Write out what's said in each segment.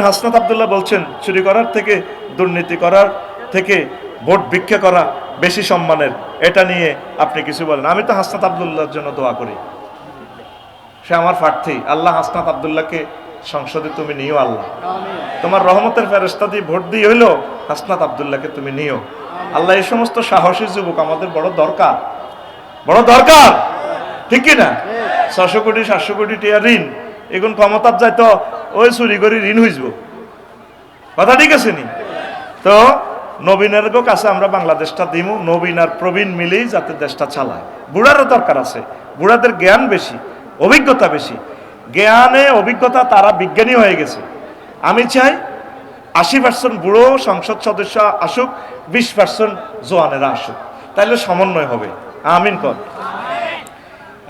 হাসনাত আব্দুল্লাহ বলছেন চুরি করার থেকে, দুর্নীতি করার থেকে ভোট ভিক্ষা করা বেশি সম্মানের। এটা নিয়ে আপনি কিছু বলেন। আমি তো হাসনাত আব্দুল্লাহর জন্য দোয়া করি, সে আমার প্রার্থী। আল্লাহ হাসনাত আব্দুল্লাহকে সংসদে তুমি নিও, আল্লাহ তোমার রহমতের ফেরেশতা দিয়ে ভোট দিয়ে হইলো হাসনাত আব্দুল্লাহকে তুমি নিও আল্লাহ। এই সমস্ত সাহসী যুবক আমাদের বড় দরকার, বড় দরকার, ঠিক কিনা? 600 কোটি 700 কোটি টিয়া ঋণ, এখন ক্ষমতার যাইতো ওই চুরি করে ঋণ হইব, কথা ঠিক আছে নি? তো নবীনের কাছে আমরা বাংলাদেশটা দিমু, নবীন আর প্রবীণ মিলেই যাতে দেশটা চালায়। বুড়ারও দরকার আছে, বুড়াদের জ্ঞান বেশি, অভিজ্ঞতা বেশি, জ্ঞানে অভিজ্ঞতা, তারা বিজ্ঞানী হয়ে গেছে। আমি চাই 80% বুড়ো সংসদ সদস্য আসুক, 20% জোয়ানেরা আসুক, তাহলে সমন্বয় হবে। আমিন কর।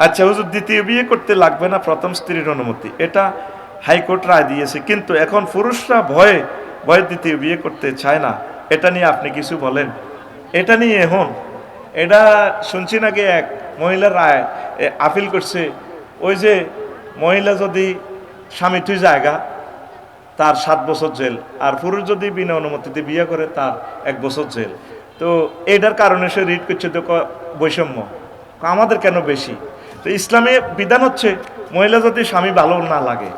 আচ্ছা হুজুর, দ্বিতীয় বিয়ে করতে লাগবে না প্রথম স্ত্রীর অনুমতি, এটা হাইকোর্ট রায় দিয়েছে, কিন্তু এখন পুরুষরা ভয়ে ভয়ে দ্বিতীয় বিয়ে করতে চায় না। এটা নিয়ে আপনি কিছু বলেন। এটা নিয়ে এখন এটা শুনছি নাকি এক মহিলার রায় আপিল করছে, ওই যে মহিলা যদি স্বামী তুই জায়গা তার 7 বছর জেল, আর পুরুষ যদি বিনা অনুমতিতে বিয়ে করে তার 1 বছর জেল। তো এটার কারণে সে রিট করছে তো বৈষম্য, আমাদের কেন বেশি? তো ইসলামী বিধান হচ্ছে মহিলা যদি স্বামী ভালো না লাগে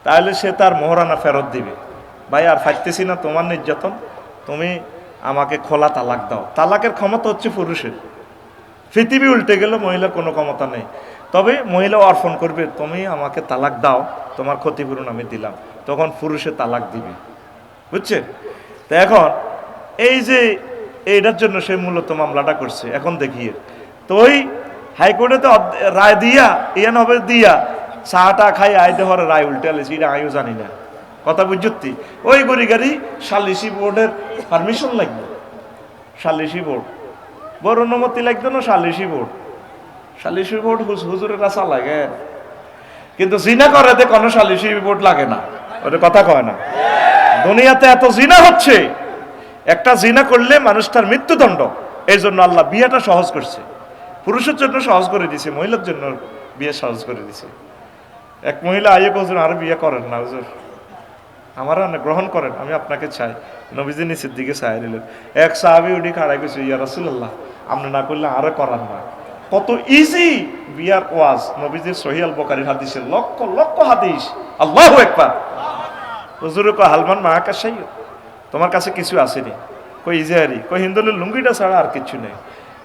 তাহলে সে তার মোহরানা ফেরত দিবে। ভাই আর ফাইতেছি না তোমার নির্যাতন, তুমি আমাকে খোলা তালাক দাও। তালাকের ক্ষমতা হচ্ছে পুরুষের, পৃথিবী উল্টে গেল মহিলার কোনো ক্ষমতা নেই। তবে মহিলা অর্পণ করবে, তুমি আমাকে তালাক দাও, তোমার ক্ষতিপূরণ আমি দিলাম, তখন পুরুষে তালাক দিবে, বুঝছেন? তো এখন এই যে এইটার জন্য সে মূলত মামলাটা করছে। এখন দেখিয়ে তো ওই হাইকোর্টে তো রায় দিয়া ইয়ান হবে দিয়া চাটা খাই আইতে হরে রায় উল্টে আলেছি, এটা আমিও জানি না, কথা বুঝতি। ওই গড়ি গাড়ি সালিসি বোর্ডের পারমিশন লাগবে, সালিসি বোর্ড বড় অনুমতি লাগবে না, সালিসি বোর্ড, সালিসি বোর্ড হুজুরের কাছে লাগে, কিন্তু জিনা করাতে কোনো সালিসি বোর্ড লাগে না, ওটা কথা কয় না। দুনিয়াতে এত জিনা হচ্ছে, একটা জিনা করলে মানুষ তার মৃত্যুদণ্ড। এই জন্য আল্লাহ বিয়েটা সহজ করছে, পুরুষের জন্য সহজ করে দিছে, মহিলার জন্য বিয়ে সহজ করে দিছে। এক মহিলা আইয়ে হুজুর আর বিয়ে করেন না হুজুর, আমার গ্রহণ করেন, আমি আপনাকে চাই। নবীজি নিচের দিকে চাই দিলেন। এক সাহাবী উঠি খাড়াই গেছে, ইয়া রাসূলুল্লাহ আপনি না করলে আরো করান না। কত ইজি বিয়ার ওয়াজ, নবীজির সহিহ আল বুখারীর হাদিসে লক্ষ লক্ষ হাদিস। আল্লাহু আকবার। হুজুরে কয় হালমান মাকা শাই, তোমার কাছে কিছু আসেনি? কই ইজারি, কই হিন্দুলের লুঙ্গিটা ছাড়া আর কিছু নেই।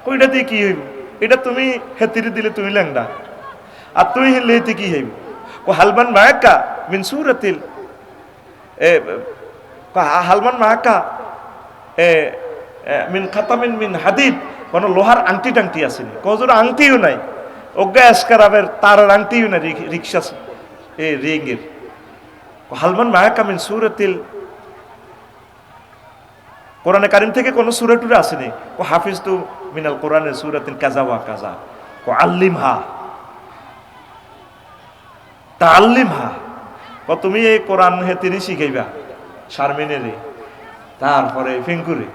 কইটা দিয়ে কি হইব? এটা তুমি হেতিরে দিলে তুমি ল্যাংডা, আর তুমি হিললে কি হইব? ও হালমান মাকা মিন সূরাতিল হালমান মাকা মিন খাতামিন মিন হাদিদ, কোনো লোহার আংটি টাংটি আসেনি? কজোর আংটিও নাই, অজ্ঞা এসকারাবের তারের আংটিও নাই, রিক্সা রিংয়ের। হালমান মাকা মিন সূরাতিল, কোরআনে কারিম থেকে কোনো সূরা টুরে আসেনি। ও হাফিজ তু মিনাল কোরআনের সূরাতিন কাজা ওয়া কাজা, ও আল্লিমহা তাআল্লিমহা, ও তুমি এই কোরআন হেতিরি শিখাইবা শারমিনেরে, তারপরে ফিঙ্কুরে,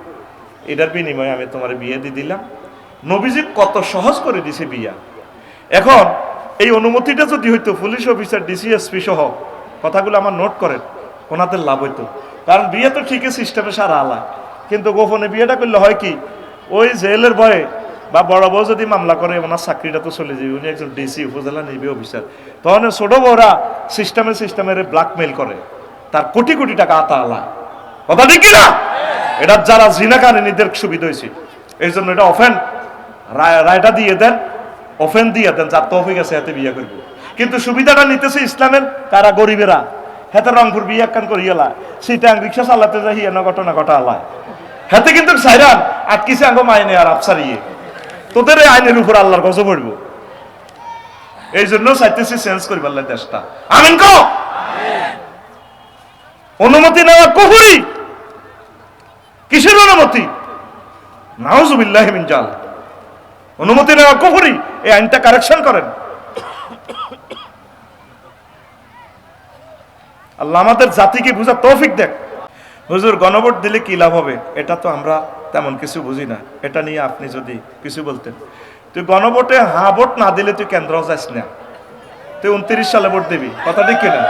এটার বিনিময়ে আমি তোমার বিয়ে দিয়ে দিলাম। নবীজি কত সহজ করে দিছে বিয়া। এখন এই অনুমতিটা যদি হইতো পুলিশ অফিসার, ডিসিএসপি সহ, কথাগুলো আমার নোট করেন, ওনাদের লাভ হইতো। কারণ বিয়ে তো ঠিকই সিস্টেমে সারা আলা, কিন্তু গোপনে বিয়েটা করলে হয় কি, ওই জেলের ভয়ে বা বড় বউ যদি মামলা করে ওনার চাকরিটা তো চলে যাবে, উনি একজন ডিসি উপজেলা নির্বাহী অফিসার, তখন ছোট বউরা সিস্টেমের ব্ল্যাকমেইল করে, তার কোটি কোটি টাকা আতা আলা, কথা ঠিক কিনা? এটা যারা জিনাকারীদের সুবিধা হয়েছে, এই জন্য এটা অফেন রায়টা দিয়ে দেন, অফেন দিয়ে দেন, যার তৌফিক আছে হাতে বিয়ে করবে। কিন্তু সুবিধাটা নিতেছে ইসলামের তারা গরিবেরা, হাতে রংপুর বিয়ে একখান করিয়ালা, সিটাং রিক্সা চালাতে যাই হিয়ানো ঘটনা ঘটা আলায়, হাতে কিন্তু সাইরান আটকিছে আঙ্গ মাইনে আর আফসারিয়ে, তোদের এই আইনের উপর আল্লাহর গজব পড়ব। এই জন্য চাইতেছি চেঞ্জ করি পারলে দেশটা। আমিন কো। অনুমতি নেওয়া কুফরি। কিসের অনুমতি? নাউজুবিল্লাহি মিন জাল। অনুমতি নেওয়া কুফরি। এই আইনটা কারেকশন করেন। আল্লাহ আমাদের জাতিকে বুঝার তৌফিক দেখ। হুজুর গণভোট দিলে কি লাভ হবে? এটা তো আমরা তেমন কিছু বুঝি না, এটা নিয়ে আপনি যদি কিছু বলতেন। তুই গণভোটে হ্যাঁ ভোট না দিলে তুই কেন্দ্র যাস না, তুই 29 সালে ভোট দিবি, কথা ঠিক কিনা?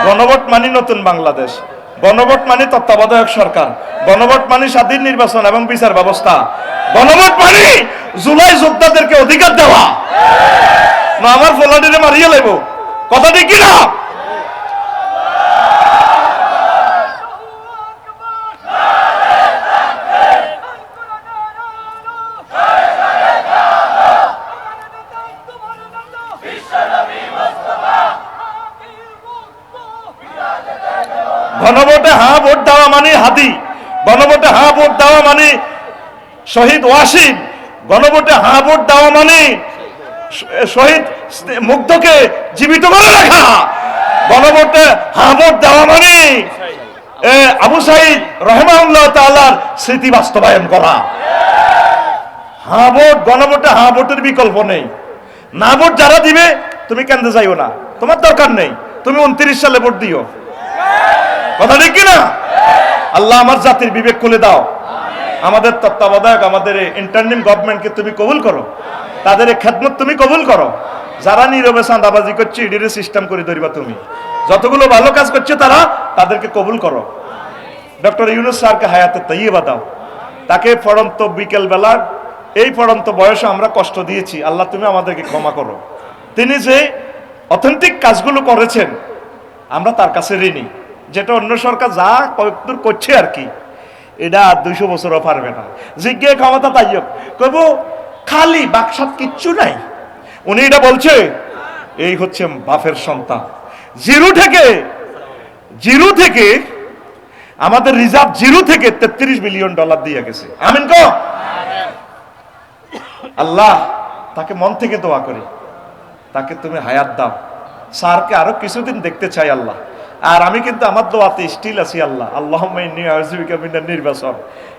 গণভোট মানে নতুন বাংলাদেশ, গণভোট মানে তত্ত্বাবধায়ক সরকার, গণভোট মানে স্বাধীন নির্বাচন এবং বিচার ব্যবস্থা, গণভোট মানে জুলাই যোদ্ধাদেরকে অধিকার দেওয়া। না আমার ফলাডিরে মারিয়ে লেব, কথা ঠিক কিনা? গণভোটে হ্যাঁ ভোট দেওয়া মানে হাদি, গণভোটে হ্যাঁ ভোট দেওয়া মানে শহীদ ওয়াসিম, গণভোটে হ্যাঁ ভোট দেওয়া মানে শহীদ মুগ্ধকে জীবিত করে রাখা, গণভোটে হ্যাঁ ভোট দেওয়া মানে আবু সাইদ রহমানুল্লাহ তাআলার স্মৃতি বাস্তবায়ন করা। হ্যাঁ ভোট, গণভোটে হ্যাঁ ভোটের বিকল্প নেই। না ভোট যারা দিবে তুমি কেন্দ্রে যাইও না, তোমার দরকার নেই, তুমি 29 সালে ভোট দিও, কথা ঠিক কিনা? আল্লাহ আমার জাতির বিবেক খুলে দাও। আমাদের তত্ত্বাবধায়ক, আমাদের ইন্টারিম গভর্নমেন্টকে তুমি কবুল করো, তাদের খেদমত তুমি কবুল করো। যারা নীরবে চাঁদাবাজি করছে ইডিরে সিস্টেম করে ধরিবা তুমি, যতগুলো ভালো কাজ করছে তারা, তাদেরকে কবুল করো। ডক্টর ইউনূস স্যারকে হায়াতে তাইয়্যিবা দাও, তাকে পড়ন্ত বিকেল বেলা এই পড়ন্ত বয়সে আমরা কষ্ট দিয়েছি, আল্লাহ তুমি আমাদেরকে ক্ষমা করো। তিনি যে অথেন্টিক কাজগুলো করেছেন আমরা তার কাছে ঋণী, যেটা অন্য সরকার যা কয়েকদূর করছে আর কি, এটা 200 বছরও পারবে না। জিজ্ঞে ক্ষমতা তাই কব খালি বাকসাত কিচ্ছু নাই। উনি এটা বলছে, এই হচ্ছে বাপের সন্তান। জিরো থেকে আমাদের রিজার্ভ জিরো থেকে $33 বিলিয়ন দিয়ে গেছে। আমিন কো? আল্লাহ তাকে মন থেকে দোয়া করি, তাকে তুমি হায়াত দাও। স্যারকে আরো কিছুদিন দেখতে চাই আল্লাহ। আর আমি কিন্তু আমার দোয়াতে স্টিল আছি আল্লাহ, আল্লাহুম্মা ইন্নী আউযুবিকা মিনান নির্বাচন।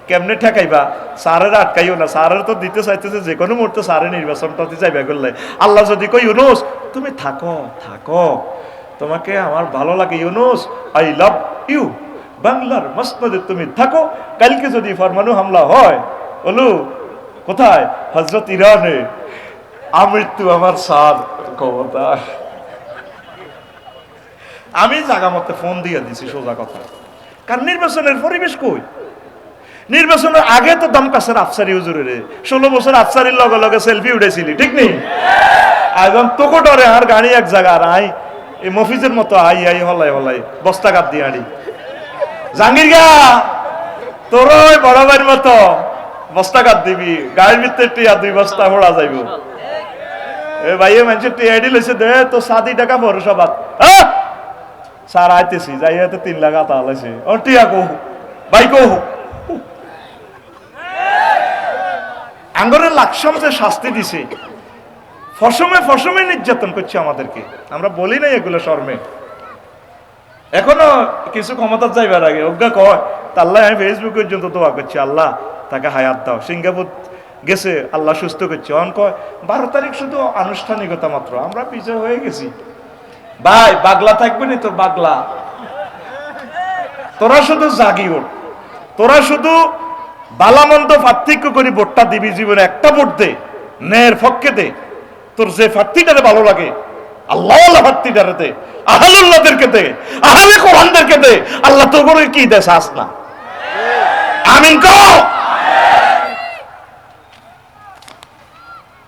কেমনে ঠেকাইবা? স্যারের আটকাইও না, স্যারের তো দিতে চাইতেছে যে কোনো মুহূর্তে স্যারের নির্বাচনটাতে যাইবা করলে। আল্লাহ যদি কই ইউনূস তুমি থাকো, তোমাকে আমার ভালো লাগে ইউনূস, আই লাভ ইউ, বাংলার মসনদে তুমি থাকো। কালকে যদি ফরমানু হামলা হয়, বলু কোথায়? হযরত ইরানে। আমৃত্যু আমার স্যার ক্ষমতা। আমি জায়গা মতে ফোন দিয়ে দিছি, সোজা কথা। কারণ নির্বাচনের পরিবেশ কই? নির্বাচনের আগে তো দমকাছের আফসারি হুজুরের 16 বছর আফসারির লগে লগে সেলফি উঠেছিলি, ঠিক নেই? এখন তোকে ডরে আর গাড়ি এক জায়গা আর আই এই মফিজের মতো আই হলাই বস্তাঘাত দিয়ে আড়ি জাহাঙ্গীর গা তোর ওই বড় ভাইয়ের মতো বস্তাঘাত দিবি, গাড়ির ভিতরে টিয়া 2 বস্তা হোড়া যাইব। এ ভাইয়ে মানুষের টিয়া এডি লইছে দে তো 7 টাকা পৌরসভাত। হ্যাঁ স্যার আইতেছি, যাই হয়তো 3 লাখ আতা লাইছে। ও টিয়া কো ভাই কো আঙ্গরের লাকসাম যে শাস্তি দিছে, ফসমে নির্যাতন করছে আমাদেরকে। আমরা বলি নাই এগুলো শর্মে। এখনো কিছু ক্ষমতা যাইবার আগে অজ্ঞা কয় তাল্লাহ, আমি ফেসবুক পর্যন্ত দোয়া করছি আল্লাহ তাকে হায়াত দাও। সিঙ্গাপুর গেছে, আল্লাহ সুস্থ করছে। অন কয় 12 তারিখ শুধু আনুষ্ঠানিকতা মাত্র, আমরা পিছিয়ে হয়ে গেছি। ভাই বাগলা থাকবে না তোর বাগলা, তোরা শুধু জাগি ওঠ, তোরা শুধু বালামন্দ পার্থক্য করি ভোটটা দিবি। জীবনে একটা ভোট দে, ন্যায়ের পক্ষে দে। তোর যে প্রার্থীটারে ভালো লাগে আল্লাহ প্রার্থীটারে দে, আহলুল্লাহদেরকে দে, আহলে কোরআনদেরকে দে। আল্লাহ তো করে কি দেশ আস না। আমিন কও।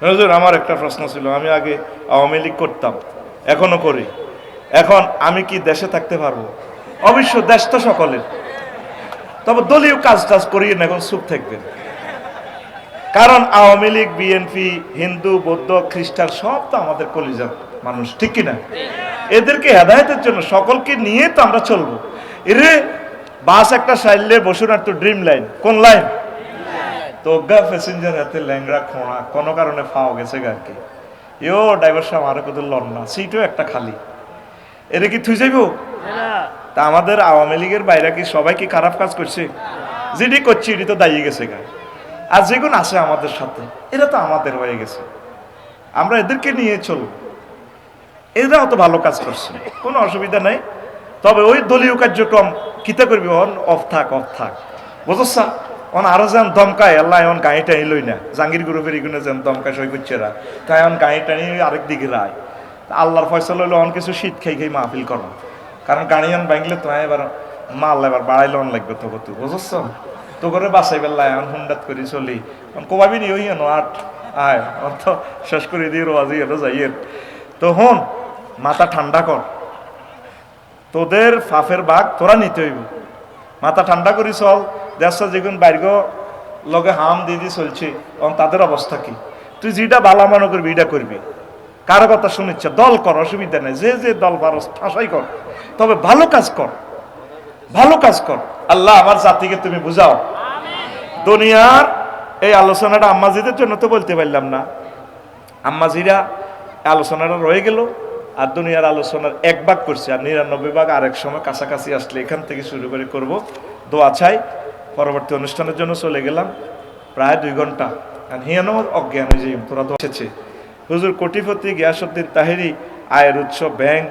হুজুর আমার একটা প্রশ্ন ছিল, আমি আগে আওয়ামী লীগ করতাম, এখনো করি। এখন আমি কি দেশে থাকতে পারবো? অবশ্য দেশ তো সকলের, তবে দলীয় কাজ করিয়ে না, এখন চুপ থাকবেন। কারণ আওয়ামী লীগ, বিএনপি, হিন্দু, বৌদ্ধ, খ্রিস্টান সব তো আমাদের কলিজার মানুষ, ঠিক কিনা? এদেরকে হেদায়েতের জন্য সকলকে নিয়ে তো আমরা চলবো। এরে বাস একটা সাইলে বসুন আর তো ড্রিম লাইন, কোন লাইন? তো প্যাসেঞ্জার হাতে ল্যাংড়া খোঁড়া, কোনো কারণে ফাও গেছে গাড়ি। ইও ড্রাইভার সাহেব আরো কত লন না, সিটও একটা খালি। এরে কি থুই যাইব? তা আমাদের আওয়ামী লীগের বাইরে কি সবাই কি খারাপ কাজ করছে? যেটি করছি এটি তো দাঁড়িয়ে গেছে গা। আর যেগুলো আছে আমাদের সাথে, এরা তো আমাদের হয়ে গেছে, আমরা এদেরকে নিয়ে চলব। এরা অত ভালো কাজ করছে, কোনো অসুবিধা নাই। তবে ওই দলীয় কার্যক্রম কিতা করবি, অফ থাক বুঝছ? আরো যেন দমকায় আল্লাহ, এখন গাড়ি টানি লই না, জাঙ্গির গ্রুপের এগুলো যেন দমকায় সই করছে এরা, তাই এখন গাড়ি টানি আরেক দিকে রায়। আল্লাহর ফয়সালা হইলো অন কিছু শীত খাই মাহফিল করা। কারণ গাড়িয়ান ভাঙলে তো এবার মাল এবার বাড়াইলে অন লাগবে তো তুই বুঝছ তো করে বাসাই বেলা এখন হুন্ডাত করে চলি কমাবি নি ওই এনো আট আয় অর্থ শেষ করে দিয়ে রোয়াজি এলো যাইয়ের তো হন মাথা ঠান্ডা কর, তোদের ফাফের বাঘ তোরা নিতে হইব, মাথা ঠান্ডা করি চল। দেশ যেগুন বাইর লগে হাম দিদি চলছে তাদের অবস্থা কি? তুই যেটা বালা মনে করবি এটা করবি, কারো কথা শুনিচ্ছে দল কর, অসুবিধা নেই, যে যে দল পারস ঠাসাই কর, তবে ভালো কাজ কর, ভালো কাজ কর। আল্লাহ আমার জাতিকে তুমি বুঝাও। দুনিয়ার এই আলোচনাটা আম্মাজিদের জন্য তো বলতে পারলাম না, আম্মাজিরা আলোচনাটা রয়ে গেল, আর দুনিয়ার আলোচনার এক ভাগ করছে, আর 99 ভাগ আরেক সময় কাছাকাছি আসলে এখান থেকে শুরু করে করব। দোয়া চাই। পরবর্তী অনুষ্ঠানের জন্য চলে গেলাম প্রায় 2 ঘন্টা, আর হিয়ানো অজ্ঞান যে তোরা তো এসেছে। হুজুর কোটিপতি গিয়াসউদ্দিন তাহেরি আয়ের উৎস ব্যাংক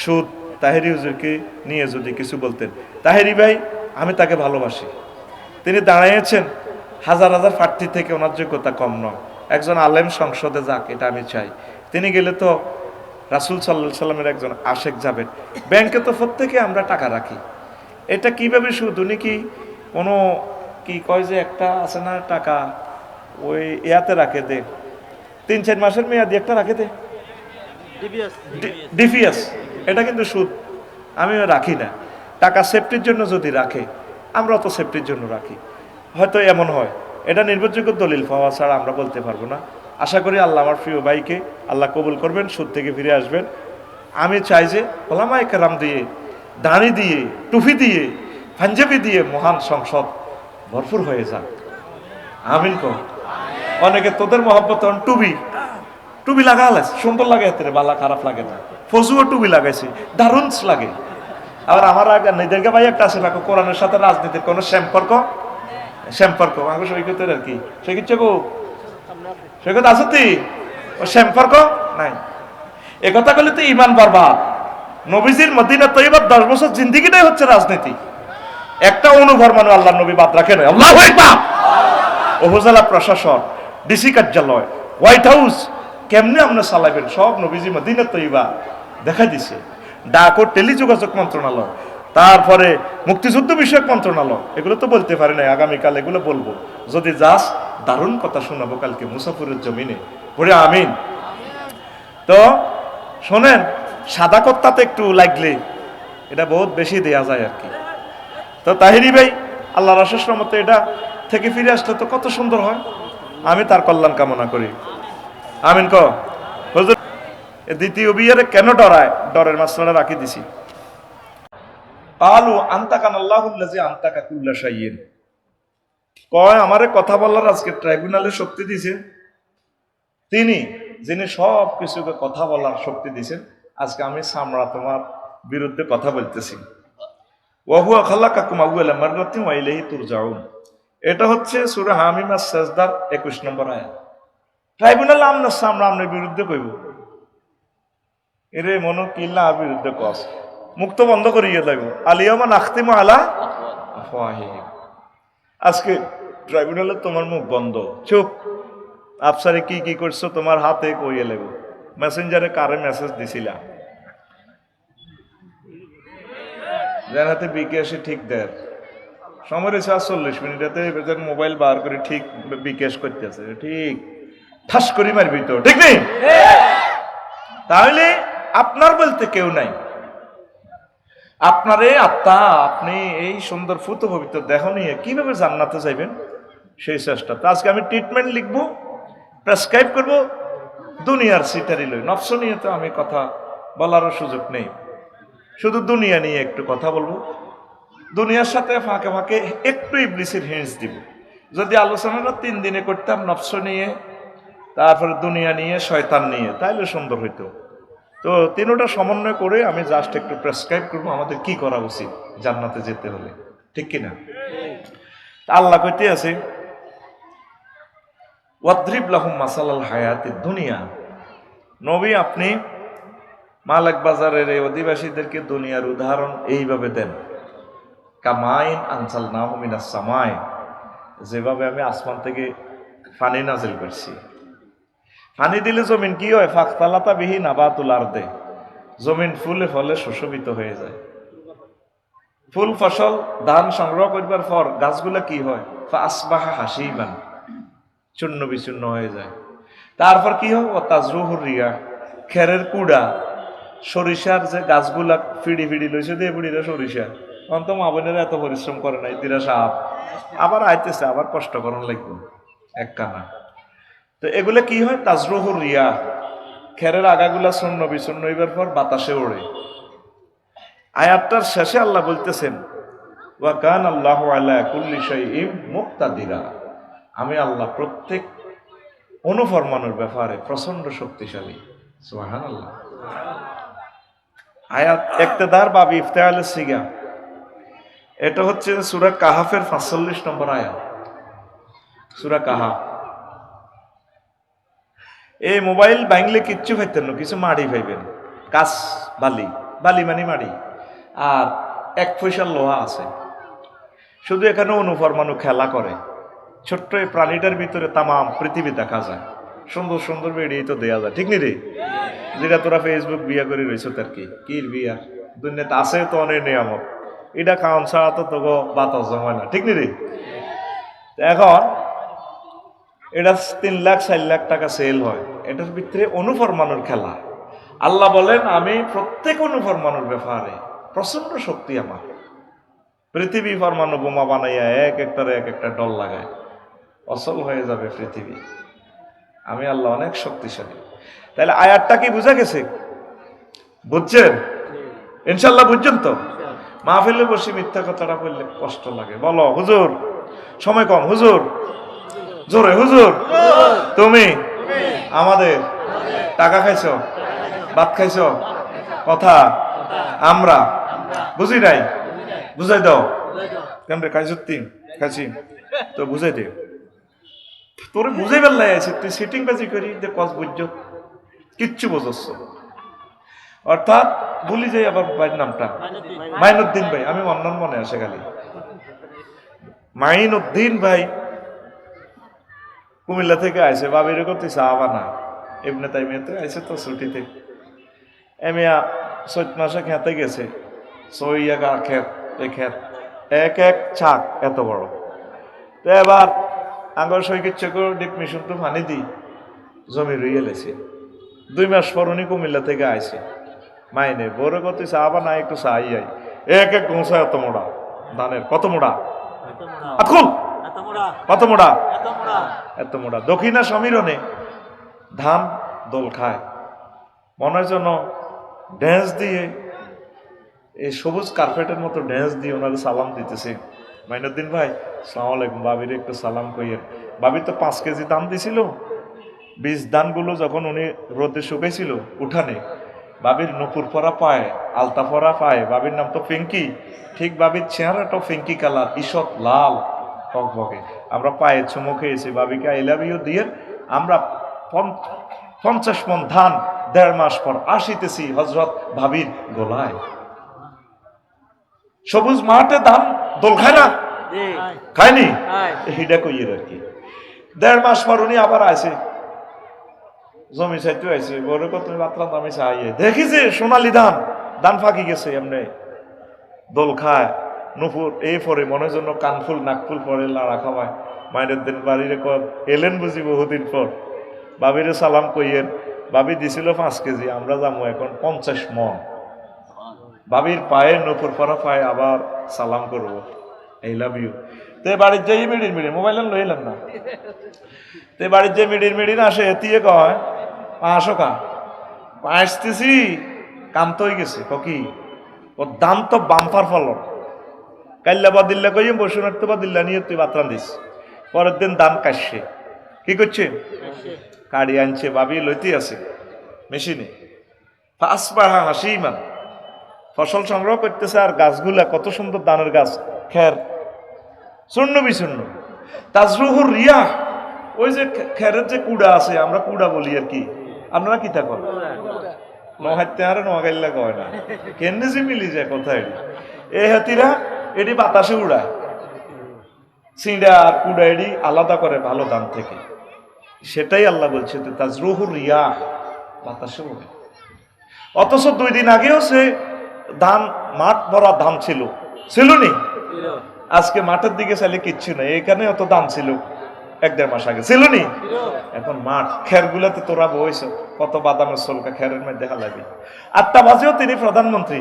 সুদ, তাহেরি হুজুরকে নিয়ে যদি কিছু বলতেন। তাহেরি ভাই, আমি তাকে ভালোবাসি, তিনি দাঁড়িয়েছেন হাজার হাজার প্রার্থী থেকে, ওনার যোগ্যতা কম নয়, একজন আলেম সংসদে যাক এটা আমি চাই। তিনি গেলে তো রাসূল সাল্লাল্লাহু আলাইহি সাল্লামের একজন আশেক যাবেন। ব্যাংকে তো প্রত্যেকে আমরা টাকা রাখি, এটা কিভাবে সুদ? উনি কি কোনো কি কয় যে একটা আছে না টাকা ওই ইয়াতে রাখে দে 3-4 মাসের মেয়াদি একটা রাখে দে ডিপিএস, এটা কিন্তু সুদ। আমি রাখি না, টাকা সেফটির জন্য যদি রাখে, আমরা তো সেফটির জন্য রাখি, হয়তো এমন হয়। এটা নির্ভরযোগ্য দলিল পাওয়া ছাড়া আমরা বলতে পারবো না। আশা করি আল্লাহ আমার প্রিয় ভাইকে আল্লাহ কবুল করবেন, সুদ থেকে ফিরে আসবেন। আমি চাই যে ওলামায়ে কেরাম দিয়ে, দাড়ি দিয়ে, টুপি দিয়ে, পাঞ্জাবি দিয়ে মহান সংসদ ভরপুর হয়ে যাক। আমিন কো। অনেকে তোদের মহব্বত টুপি টুপি লাগালে সুন্দর লাগে, এতে বালা খারাপ লাগে না। ফজুও টুপি লাগাইছি, দারুণ লাগে। আবার আমার নিজেরকে ভাই একটা আছে না, কোরআনের সাথে রাজনীতির কোনো সম্পর্ক আমাকে সৈকতের আর কি সৈকত গো সৈকত আছো তুই, ও সম্পর্ক নাই। একথা বলে তো ইমান বরবাদ। নবীজির মদিনা তৈয়বার 10 বছর জিন্দিগিটাই হচ্ছে রাজনীতি। একটা অনুভর মানুষ আল্লাহ নবী বাদ রাখে না। আল্লাহু আকবার। উপজেলা প্রশাসন, ডিসি কার্যালয়, হোয়াইট হাউস কেমনে আপনি চালাবেন সব নবীজি মদিনা তৈয়বা দেখা দিছে। ডাক ও টেলিযোগাযোগ মন্ত্রণালয়, তারপরে মুক্তিযুদ্ধ বিষয়ক মন্ত্রণালয়, এগুলো তো বলতে পারি না, আগামীকাল এগুলো বলবো। যদি যাস দারুণ কথা শোনাবো কালকে মুসাফিরের জমিনে পড়ে। আমিন। তো শোনেন, সাদা কত্তাতে একটু লাগলে এটা বহুত বেশি দেয়া যায় আর কি। তো তাহেরি ভাই, আল্লাহ রাসূলের রহমতে এটা থেকে ফিরে আসলে তো কত সুন্দর হয়। আমি তার কল্যাণ কামনা করি। আমিন ক। হুজুর দ্বিতীয় বিয়ারে কেন ডরায়? ডরের মাসলাটা রাখি দিছি। কালু আনতাকান আল্লাহুল্লাযী আনতাকা কুল্লা শাইইন, কয় আমারে কথা বলার আজকে ট্রাইব্যুনালে শক্তি দিয়েছেন তিনি, যিনি সব কিছুকে কথা বলার শক্তি দিয়েছেন। আজকে আমি সামরা তোমার বিরুদ্ধে কথা বলতেছি। ওয়া হুয়া খালাকাকুম আউয়ালা মাররাতিন ওয়া ইলাইহি তুরজাউন, এটা হচ্ছে সূরা হামিম আস-সাজদার 21 নম্বর আয়াত। ট্রাইব্যুনালে আমনের সামরা আমনের বিরুদ্ধে কইব, এরে মনো কিল্লা বিরুদ্ধে কস, মুক্ত বন্ধ করিয়ে দেব। আলিয়ামা নাখতিমু আলা আফওয়াহিহিম, আজকে ট্রাইব্যুনালে তোমার মুখ বন্ধ, চুপ। আফসারে কি কি করছো তোমার হাতে কইয়ে লেব। মেসেঞ্জারে কারে মেসেজ দিছিলা, যার হাতে বিকাশে ঠিক দেয় সময় 40 মিনিটেতে মোবাইল বার করে ঠিক বিকাশ করতেছে, ঠিক ঠাস করি মারবি তো, ঠিক নেই? তাহলে আপনার বলতে কেউ নাই। আপনারে আত্মা, আপনি এই সুন্দর ফুত পবিত্র দেহ নিয়ে কিভাবে জান্নাতে যাইবেন সেই চেষ্টা। তো আজকে আমি ট্রিটমেন্ট লিখবো, প্রেসক্রাইব করবো, দুনিয়ার সিটারি লই। নফস নিয়ে তো আমি কথা বলারও সুযোগ নেই, শুধু দুনিয়া নিয়ে একটু কথা বলবো। দুনিয়ার সাথে ফাঁকে ফাঁকে একটু ইবলিসের হিন্টস দিব। যদি আলোচনাটা 3 দিনে করতাম, নফস নিয়ে, তারপরে দুনিয়া নিয়ে, শয়তান নিয়ে, তাইলে সুন্দর হইতো। তো তিনটা সমন্বয় করে আমি জাস্ট একটু প্রেসক্রাইব করবো আমাদের কি করা উচিত জান্নাতে যেতে হলে, ঠিক কিনা? আল্লাহ কইতে আছে ওয়াদরিব লাহুম মাসালাল হায়াতিদ দুনিয়া, নবী আপনি মালিক বাজারের এই অধিবাসীদেরকে দুনিয়ার উদাহরণ এইভাবে দেন, কামাইন আনজালনাহু মিনাস সামাই, যেভাবে আমি আসমান থেকে পানি নাজিল করছি। পানি দিলে জমিন কি হয়? ফাখতালাতা বিহি নাবাতুল আরদে, জমিন ফুলে ফলে সুশোভিত হয়ে যায়। ফুল ফসল ধান সংগ্রহ করবার পর গাছগুলা কি হয়? ফাসবাহা হাসিবান, চূর্ণ বিচূর্ণ হয়ে যায়। তারপর কি হয়? ও তাজরুহুর রিয়া, খেরের কুড়া, সরিষার যে গাছগুলা ফিড়ি ফিড়ি লইছে দিয়ে বুড়িরা সরিষা, অন্ত মা বোনেরা এত পরিশ্রম করে নাই, দিরা সাপ আবার আইতেছে, আবার কষ্ট করার লাগবে এক কানা। তো এগুলা কি হয়? তাজরুহুর রিয়া, খেরের আগাগুলা চূর্ণ বিচূর্ণ হইবার পর বাতাসে ওড়ে। আয়াতটার শেষে আল্লাহ বলতেছেন ওয়া কান আল্লাহু আলা কুল্লি শাইইন মুক্তাদিরা, আমি আল্লাহ প্রত্যেক অনুফরমানোর ব্যাপারে প্রচন্ড শক্তিশালী। সুবহানাল্লাহ। আয়াত ইক্তেদার বা ইফতিআল সিগা, এটা হচ্ছে সূরা কাহাফের ৪৫ নম্বর আয়াত। সূরা কাহাফ। এই মোবাইল ভাঙলে কিচ্ছু পাইতেন না, কিছু মাড়ি পাইবেন, কাঁচ বালি, বালি মানে মাড়ি, আর ১ পয়সার লোহা আছে। শুধু এখানে অনুপরমাণু খেলা করে। ছোট্ট এই প্রাণীটার ভিতরে তামাম পৃথিবী দেখা যায়। সুন্দর সুন্দর বেরিয়ে তো দেয়া যায়, ঠিক নি রে? যেটা তোরা ফেসবুক বিয়া করে রয়েছ তার কি বিয়া দুনিয়াতে আছে তো অনেক নিয়ামত, এটা খাওয়ান ছাড়া তো তোকে বাতাস জমায় না, ঠিক নি রে? এখন এটা ৩ লাখ ৪ লাখ টাকা সেল হয়, এটার ভিতরে অনুপরমাণুর খেলা। আল্লাহ বলেন আমি প্রত্যেক অনুপরমাণুর ব্যাপারে প্রচন্ড শক্তি আমার। পৃথিবী পরমাণু বোমা বানাইয়া এক একটা ডল লাগায়, অচল হয়ে যাবে পৃথিবী। আমি আল্লাহ অনেক শক্তিশালী। তাহলে আয়াতটা কি বুঝা গেছে? বুঝছেন? ইনশাল্লাহ বুঝছেন তো? মাহফিলে বসে মিথ্যা কথাটা বললে কষ্ট লাগে। বলো হুজুর, সময় কম, হুজুর জোরে, হুজুর তুমি আমাদের টাকা খাইছো, ভাত খাইছো, কথা আমরা বুঝি নাই, বুঝাই দাও কেন রে? খাইছো? খাইছি তো বুঝাই দে। তোরে বুঝাই বেল্লাই আছে, তুই সিটিং বাজি করি যে কস বুঝছ, কিচ্ছু বোঝাচ্ছ। অর্থাৎ ভুলি যাই আবার ভাইয়ের নামটা, মাইনুদ্দিন ভাই, আমি অন্যান্য মনে আসে খালি মাইনুদ্দিন ভাই কুমিল্লা থেকে আইসে, বাবির করতে চা বানা এমনি তাই মেয়েতে আইসে তো ছুটিতে। এমিয়া ৪ মাসে খেতে গেছে, সইয়া ক্ষেত, এই ক্ষেত এক ছাক এত বড়। তো এবার আঙ্গর সৈকিচ্ছে করে ডিপ মিশন তো পানি দিই জমি রুইয়ে লেছে। ২ মাস পর উনি কুমিল্লা থেকে আইসে, মাইনে বড় করতে চা বানা, একটু চা আই এক গোঁসা এত মোড়া ধানের, কত মোড়া কত মোড়া এত মোড়া। দক্ষিণা সমীরণে ধান দোল খায়, মনের জন্য ড্যান্স দিয়ে, এই সবুজ কার্পেটের মতো ড্যান্স দিয়ে ওনাকে সালাম দিতেছে। মাইনুদ্দিন ভাই সালাম আলাইকুম, বাবির একটু সালাম কইয়েন। বাবি তো ৫ কেজি দাম দিছিল, বীজ ধানগুলো যখন উনি রোদে শুকাইছিল উঠানে, বাবির নুপুর পরা পায়, আলতা পরা পায়, বাবির নাম তো পিঙ্কি, ঠিক বাবির চেহারাটাও পিঙ্কি কালার, ঈষৎ লাল টকবকে। আমরা পায়ে চুমো খেয়েছি, বাবিকে আই লাভ ইউ দিয়ে আমরা ৫০ মণ ধান ১.৫ মাস পর আসিতেছি হযরত ভাবির গোলায়। সবুজ মাঠে ধান দোল খায় না, খায়নি, এইটা কইয়ের আর কি। ১.৫ মাস পর উনি আবার আসে, জমি চাইতে আইছে, বড় কত বাতলাম আমি চাইয়ে দেখি যে সোনালি ধান, ধান ফাঁকি গেছে, এমনি দোল খায়, নুপুর এই পরে মনের জন্য কানফুল নাকফুল পরে লাড়া খাওয়ায়। মায়ের দিন বাড়িরে এলেন বুঝি বহুদিন পর, বাবিরে সালাম কইয়েন। বাবি দিছিল ৫ কেজি, আমরা যাবো এখন ৫০ মণ। বাবির পায়ে নুপুর পরা পায়ে আবার সালাম করবো, আই লাভ ইউ। তে বাড়ির যাই মিডির মোবাইল লইলাম না, তে বাড়ির যে মিডির আসে এতিয়ে কয় আসো কা আসতেছি, কাম তো হয়ে গেছে কি ও দাম তো বাম্পার ফলন, কাল্লা বদিল্লা কইম বসুনার তো বদিল্লা নিয়ে তুই বাতরান দিস। পরের দিন দাম কাটছে, কি করছে? কাড়ি আনছে, বাবি লইতে আছে মেশিনে। ফাসবাহা হাসিমান, ফসল সংগ্রহ করতেছে, আর গাছগুলা কত সুন্দর ধানের গাছ, খের চূর্ণ বিচূর্ণ। তাজরুহুর রিয়া, ওই যে খেরের যে কুড়া আছে, আমরা কুড়া বলি আর কি, আপনারা কি তা করেন? নহাইতে আর নোয়াগাইল্লা কয় না, কেন যে মিলি যায় কথা। এই হাতিরা এটি বাতাসে উড়ায়, চিঁড়া আর কুড়া এটি আলাদা করে ভালো ধান থেকে। সেটাই আল্লাহ বলছে তাজরুহুর রিয়া, বাতাসে উড়ে। অথচ 2 দিন আগেও সে ধান মাঠ ভরা ধান ছিল নি? আজকে মাঠের দিকে চাইলে কিচ্ছু নেই, এখানে অত ধান ছিল 1-1.5 মাস আগে ছিল নি? এখন মাঠ খের গুলাতে তোরা বইছ, কত বাদামের সলকা খেরের মধ্যে দেখা লাগে। 8টা বাজেও তিনি প্রধানমন্ত্রী,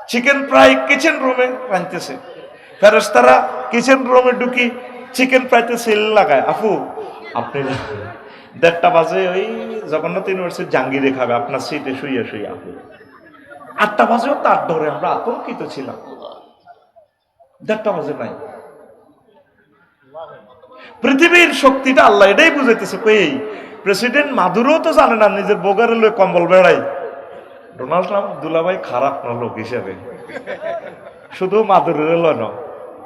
চিকেন ফ্রাই কিচেন রুমে রাঁধতেছে, ফেরেশতারা কিচেন রুমে ঢুকি চিকেন ফ্রাইতে সেল লাগায়। আপু আপনি 1:30 বাজে ওই জগন্নাথ ইউনিভার্সিটি জাঙ্গিরে খাবে আপনার সিটে শুয়ে শুয়ে। আপু 8টা বাজেও তার ধরে আমরা আতঙ্কিত ছিলাম, 1:30 বাজে নাই। পৃথিবীর শক্তিটা আল্লাহ এটাই বুঝাইতেছে। এই প্রেসিডেন্ট মাদুরো তো জানে না নিজের বোগারে লয়ে কম্বল বেড়াই ডোনাল্ড ট্রাম্প দুলাভাই খারাপ না লোক হিসেবে, শুধু মাদুরের লয় না,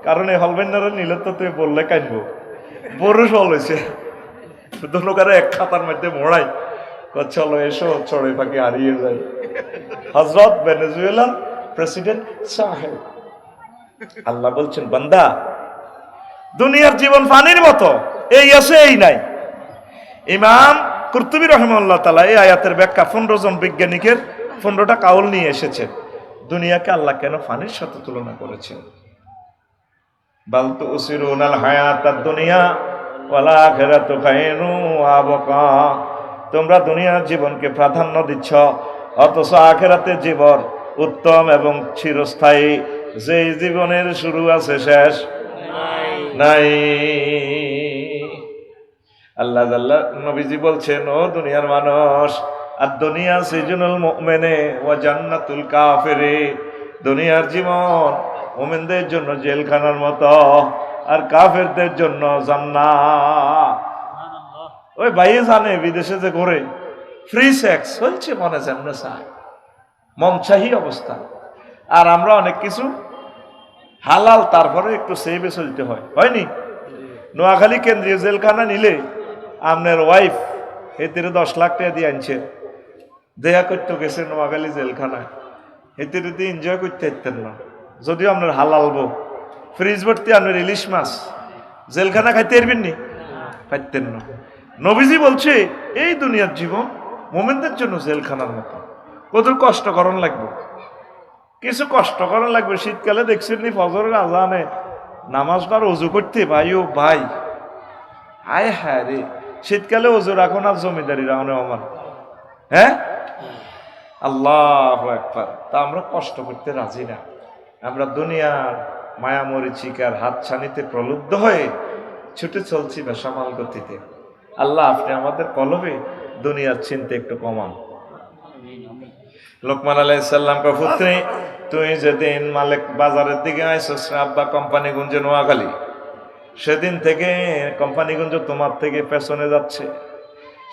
কারণ এই হলবেন্ডারে নিলে তো তুই বললে কানবো, বড় সল হয়েছে দুনুকারে এক খাতার মধ্যে মোড়াই, চলো এসো চড়ে পাখি হারিয়ে যায়। হযরত ভেনেজুয়েলার প্রেসিডেন্ট সাহেব, আল্লাহ বলছেন বান্দা দুনিয়ার জীবন পানির মতো, এই আছে এই নাই। ইমাম কুরতুবী রাহিমাহুল্লাহ তাআলা এই আয়াতের ব্যাখ্যা 15 জন বিজ্ঞানীদের 15টা কাউল নিয়ে এসেছেন। দুনিয়াকে আল্লাহ কেন পানির সাথে তুলনা করেছেন? বাল তুসিরুনাল হায়াতাদ দুনিয়া ওয়াল আখিরাতু খায়রুন ওয়া আবকা। তোমরা দুনিয়ার জীবনকে প্রাধান্য দিচ্ছ, অথচ আখিরাতের জীবন উত্তম এবং চিরস্থায়ী। যে জীবনের শুরু আছে শেষ নাই। আল্লাহ আল্লাহ নবীজি বলছেন, ও দুনিয়ার মানুষ, আর দুনিয়া সিজনুল মুমিনে ওয়া জান্নাতুল কাফিরে। দুনিয়ার জীবন মুমিনদের জন্য জেলখানার মতো, আর কাফেরদের জন্য জান্নাত। ওই ভাই জানে বিদেশে যে ঘুরে ফ্রি সেক্স হচ্ছে, মনে যেমন চায় মন চাহি অবস্থা। আর আমরা অনেক কিছু হালাল, তারপরে একটু সেভে চলতে হয়, হয়নি? নোয়াখালী কেন্দ্রীয় জেলখানা নিলে আপনার ওয়াইফ এতে 10 লাখ টাকা দিয়ে আনছে, দেয়া করতে গেছে নোয়াখালী জেলখানায়, এতে যদি এনজয় করতে পারতেন না। যদিও আপনার হালাল বউ, ফ্রিজ ভর্তি আপনার ইলিশ মাছ, জেলখানা খাইতে পারবেন নি? পারতেন না। নবীজি বলছে এই দুনিয়ার জীবন মোমেনদের জন্য জেলখানার মতো। কত কষ্ট করণ লাগবে, কিছু কষ্ট করণ লাগবে। শীতকালে দেখছেন নি ফজরের আজানে নামাজ পড়ার অজু করতে, ভাই ও ভাই, হায় হায় রে, শীতকালে অজু রাখো না জমিদারি রাখো আমার, হ্যাঁ আল্লাহু আকবার। তা আমরা কষ্ট করতে রাজি না, আমরা দুনিয়ার মায়া মরিচিকার হাত ছানিতে প্রলুব্ধ হয়ে ছুটে চলছি বেসামাল গতিতে। আল্লাহ আপনি আমাদের কলবে দুনিয়ার চিন্তা একটু কমান। লোকমান আলাইহিস সালাম কা পুত্রে, তুই যেদিন মালিক বাজারের দিকে আইসস আব্বা কোম্পানিগঞ্জে নোয়াখালী, সেদিন থেকে কোম্পানিগঞ্জ তোমার থেকে পেছনে যাচ্ছে।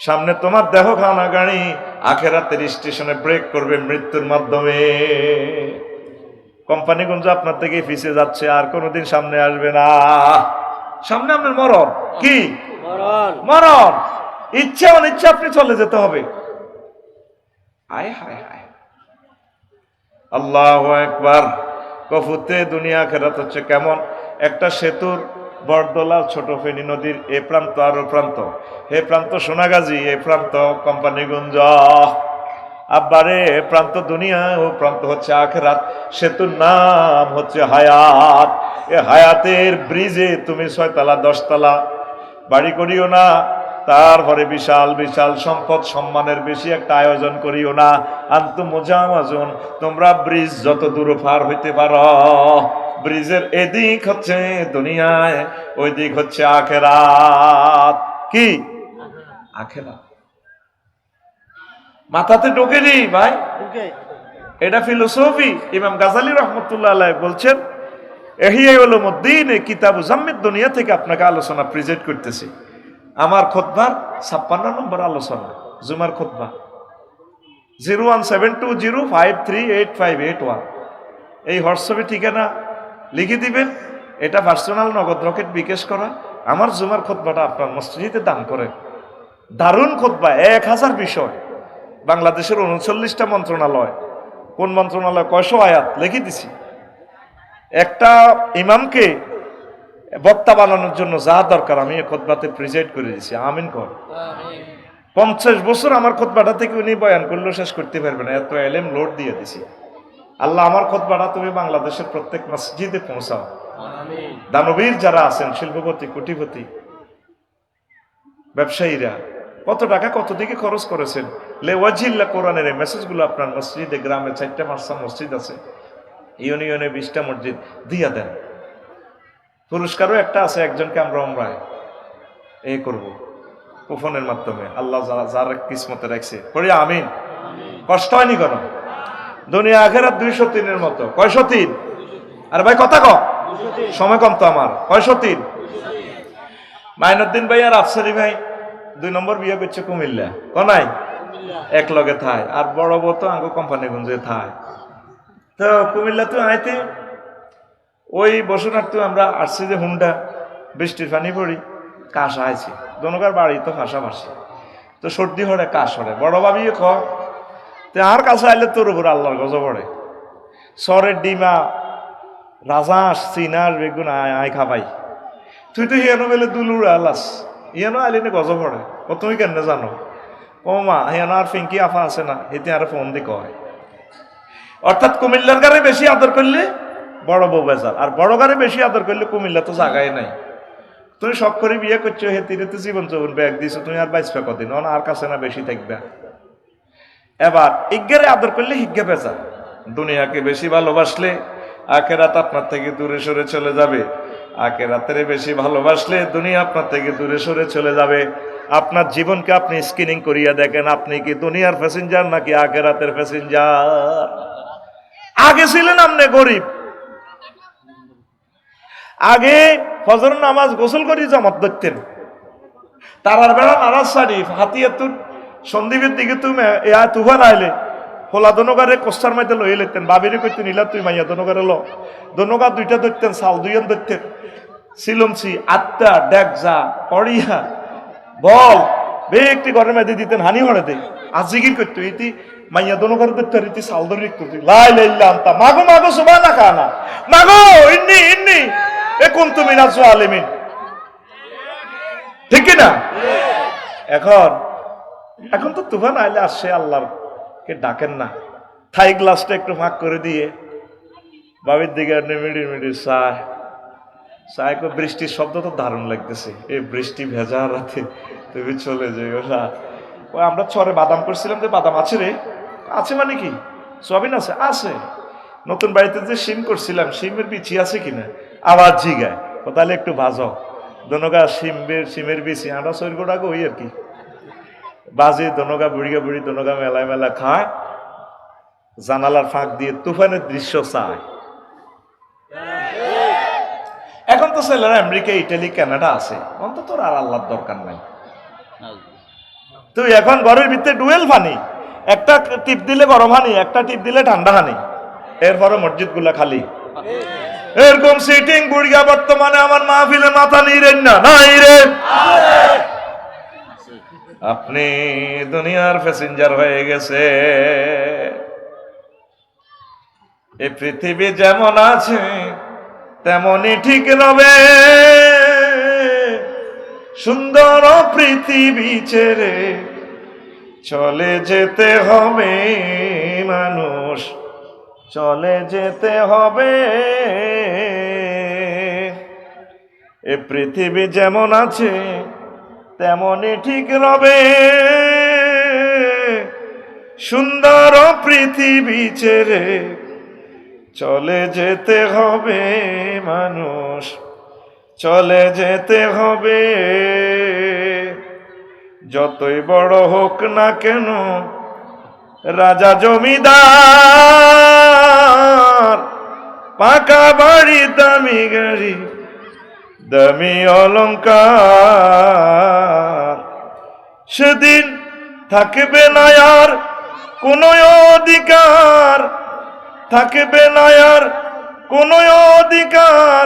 সামনে তোমার দেহ খানা গাড়ি আখেরাতের স্টেশনে ব্রেক করবে মৃত্যুর মাধ্যমে। কোম্পানিগঞ্জ আপনার থেকে পিছিয়ে যাচ্ছে, আর কোনোদিন সামনে আসবে না। সামনে আপনার মরণ, কি মরণ, ইচ্ছা অনিচ্ছা আপনি চলে যেতে হবে। হায় হায় হায়, আল্লাহু আকবার। কফুতে দুনিয়া আখিরাত হচ্ছে কেমন একটা সেতুর বরদলা, ছোট ফেনী নদীর এ প্রান্ত আর ও প্রান্ত, হে প্রান্ত সোনাগাজী, এ প্রান্ত কোম্পানিগঞ্জ। আব্বারে এ প্রান্ত দুনিয়া, ও প্রান্ত হচ্ছে আখিরাত। সেতুর নাম হচ্ছে হায়াত। এ হায়াতের ব্রিজে তুমি 6 তলা 10 তলা বাড়ি করিও না, তারপরে বিশাল বিশাল সম্পদ সম্মানের বেশি একটা আয়োজন করিও না। আনতুম মুজাওয়াজুন, তোমরা ব্রিজ যত দূর পার হইতে পারো, ব্রিজের এদিক হচ্ছে দুনিয়ায়, ওই দিক হচ্ছে আখিরাত। কি আখিরাত মাথাতে ঢোকেনি ভাই, এটা ফিলোসফি। ইমাম গাজালি রহমতুল্লাহ আলাইহি বলছেন, ইহইয়া উলুমুদ্দিন কিতাবু জাম্মিদ দুনিয়া থেকে আপনাকে আলোচনা প্রেজেন্ট করতেছি। আমার খুতবার 56 নম্বর আলোচনা, জুমার খুতবা। 01720538581 এই হোয়াটসঅ্যাপে ঠিকানা লিখে দিবেন। এটা পার্সোনাল নগদ রকেট বিকাশ করা। আমার জুমার খুতবাটা আপনার মসজিদে দান করেন। দারুণ খুতবা, 1000 বিষয়, বাংলাদেশের 39টা মন্ত্রণালয়, কোন মন্ত্রণালয় কয়শো আয়াত লিখে দিছি। একটা ইমামকে বক্তা বানানোর জন্য যা দরকার আমি এই খুতবাতে প্রেজেন্ট করে দিছি। আমিন কর। 50 বছর আমার খুতবাটা থেকে উনি বয়ান করলেও শেষ করতে পারবে না, এত এলেম লোড দিয়ে দিছি। আল্লাহ আমার খুতবাটা তুমি বাংলাদেশের প্রত্যেক মসজিদে পৌঁছাও। দানবীর যারা আছেন, শিল্পপতি, কোটিপতি, ব্যবসায়ীরা কত টাকা কত দিকে খরচ করেছেন লেওয়াজিল্লা কোরআনের এই মেসেজগুলো আপনার মসজিদে, গ্রামে 4-5টা মসজিদ আছে, ইউনিয়নে 20টা মসজিদ দিয়া দেন। পুরস্কারও একটা আছে, একজনকে আমরা উমরায় করব কুফনের মাধ্যমে, আল্লাহ যার কিসমতে রাখছে পড়ি আমিন। কষ্ট হয়নি কেন? দুনিয়া আখেরাত 203-এর মতো। 103? আর ভাই কথা কম, সময় কম তো আমার। 103? মাইনুদ্দিন ভাই আর আফসারি ভাই 2 নম্বর বিয়ে করছে কুমিল্লা, কনাই এক লগে থায়, আর বড় বউ তো আঙ্গো কোম্পানিগঞ্জে থায়। তো কুমিল্লা তো আইতে ওই বসুনার তো আমরা আসছি যে হুন্ডা, বৃষ্টির পানি পড়ি, কাশ আইছি, দনকার বাড়ি তো ফাঁসাফাঁসি, তো সর্দি হরে কাশ হরে, বড় ভাবিয়ে খ তে আর কাছে আইলে তোর উপর আল্লাহর গজ পড়ে। সরের ডিমা রাজাস চিনার বেগুন আয় আয় খাবাই, তুই তো হিয়ানো বেলে দুলুর আলাস, হিয়ানো আইলে গজ পড়ে। ও তুমি কেন জানো? ও মা হিয়ানো আর ফিঙ্কি আফা আছে না, এতে আর ফোন দি কয়। অর্থাৎ কুমিল্লার গাড়ি বেশি আদর করলে বড় বউ বেজার, আর বড় গাড়ি বেশি আদর করলে কুমিল্লা তো জায়গায় নাই। তুমি শখ করে বিয়ে করছো, হে তীরে তো জীবন যৌবন ব্যাগ দিছো, তুমি আর বাইসবে কদিন, আর কাছে না বেশি থাকবে। এবার ইজ্ঞারে আদর করলে হিজ্ঞা বেজার। দুনিয়াকে বেশি ভালোবাসলে আখেরাত আপনার থেকে দূরে সরে চলে যাবে, আখেরাতের বেশি ভালোবাসলে দুনিয়া আপনার থেকে দূরে সরে চলে যাবে। আপনার জীবনকে আপনি স্ক্রিনিং করিয়া দেখেন, আপনি কি দুনিয়ার প্যাসেঞ্জার নাকি আখেরাতের প্যাসেঞ্জার? আগে ছিলেন আপনি গরিব, আগে ফজর নামাজ গোসল করি জামাত ধরতেন, তারার বেড়া নারাজ সারি হাতিয়া তুর সন্দীপের দিকে তুমি তুফান আইলে হোলা দনকারে কোস্টার মাইতে লইয়ে লেতেন, বাবিরে কইতেন ইলা তুই মাইয়া দনকারে ল, দনকা 2টা ধরতেন, সাল 2জন ধরতেন, সিলমসি আত্মা ডেকজা কড়িয়া বল বে একটি ঘরের মধ্যে দিতেন, হানি হরে দেয় আর জিগির করতো, ইতি মাইয়া দনকারে ধরতে রীতি সাল ধরে করতে লাই লাইল্লা আনতা মাগো মাগো সুবা না খানা মাগো ইন্নি ইন্নি এ কোন তুমি না আলেমিন, ঠিক কিনা? এখন তো তুফান আইলে আসছে, আল্লাহর কে ডাকেন না, থাই গ্লাসটা একটু ফাঁক করে দিয়ে বাবির দিকে মিড়ি মিড়ি চায় বৃষ্টির শব্দ তো দারুণ লাগতেছে, এই বৃষ্টি ভেজা রাতে তুমি চলে যাই না। ওই আমরা চরে বাদাম করছিলাম, যে বাদাম আছে রে, আছে মানে কি সবিন আছে, আছে নতুন বাড়িতে যে শিম করছিলাম, শিমের বিচি আছে কিনা, আবার জিগায় ও তাহলে একটু ভাজো, দনগা শিমের বিচি আমরা সৈরগোড়াকে ওই আর কি বাজে, দনগা বুড়িগা বুড়ি দনগা মেলায় মেলা খায়, জানালার ফাঁক দিয়ে তুফানের দৃশ্য চায়। এখন তো ছেলেরা আমেরিকা, ইটালি, কানাডা আছে, অন্তত আর আল্লাহর দরকার নাই। তুই এখন ঘরের ভিতরে ডুয়েল পানি, একটা টিপ দিলে গরম হানি, একটা টিপ দিলে ঠান্ডা হানি, এরপরে মসজিদ গুলা খালি। এরকম সিটিং বুড়িয়া বর্তমানে আমার মাহফিলে মাথা নিরেন না, নাই রে আপনি দুনিয়ার প্যাসেঞ্জার হয়ে গেছে। এই পৃথিবী যেমন আছে তেমনই ঠিক রবে, সুন্দর পৃথিবী ছেড়ে চলে যেতে হবে মানুষ, চলে যেতে হবে। এ পৃথিবী যেমন আছে তেমনই ঠিক রবে, সুন্দর পৃথিবী ছেড়ে চলে যেতে হবে মানুষ, চলে যেতে হবে। যতই বড় হোক না কেন রাজা জমিদার, পাকা বাড়ি দামি গাড়ি দামি অলংকার, সেদিন থাকবে না আর কোনো অধিকার, থাকবে না আর কোনো অধিকার,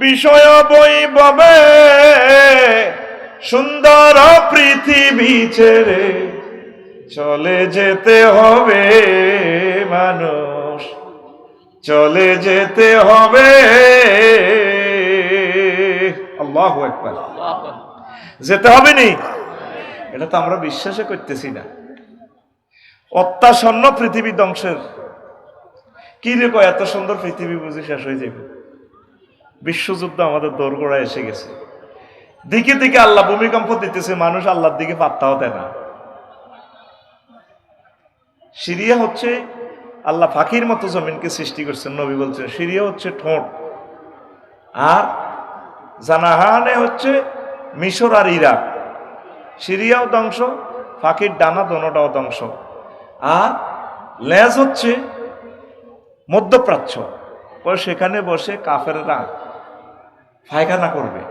বিষয় বৈভবে সুন্দর পৃথিবী ছেড়ে চলে যেতে হবে মানুষ, চলে যেতে হবে। আল্লাহু আকবার, যেতে হবে নি? এটা তো আমরা বিশ্বাসই করতেছি না। অত্যাসন্ন পৃথিবী ধ্বংসের কি রে কয়, এত সুন্দর পৃথিবী বুঝি শেষ হয়ে যাবে? বিশ্বযুদ্ধ আমাদের দোরগোড়ায় এসে গেছে। দিকে দিকে আল্লাহ ভূমিকম্প দিতেছে, মানুষ আল্লাহর দিকে পাত্তাও দেয় না। সিরিয়া হচ্ছে আল্লাহ ফাঁকির মতো জমিনকে সৃষ্টি করছেন, নবী বলছেন সিরিয়া হচ্ছে ঠোঁট, আর জানাহানে হচ্ছে মিশর আর ইরাক। সিরিয়াও ধ্বংস, ফাঁকির ডানা দোনোটাও ধ্বংস, আর লেজ হচ্ছে মধ্যপ্রাচ্য। সেখানে বসে কাফেররা পায়খানা করবে,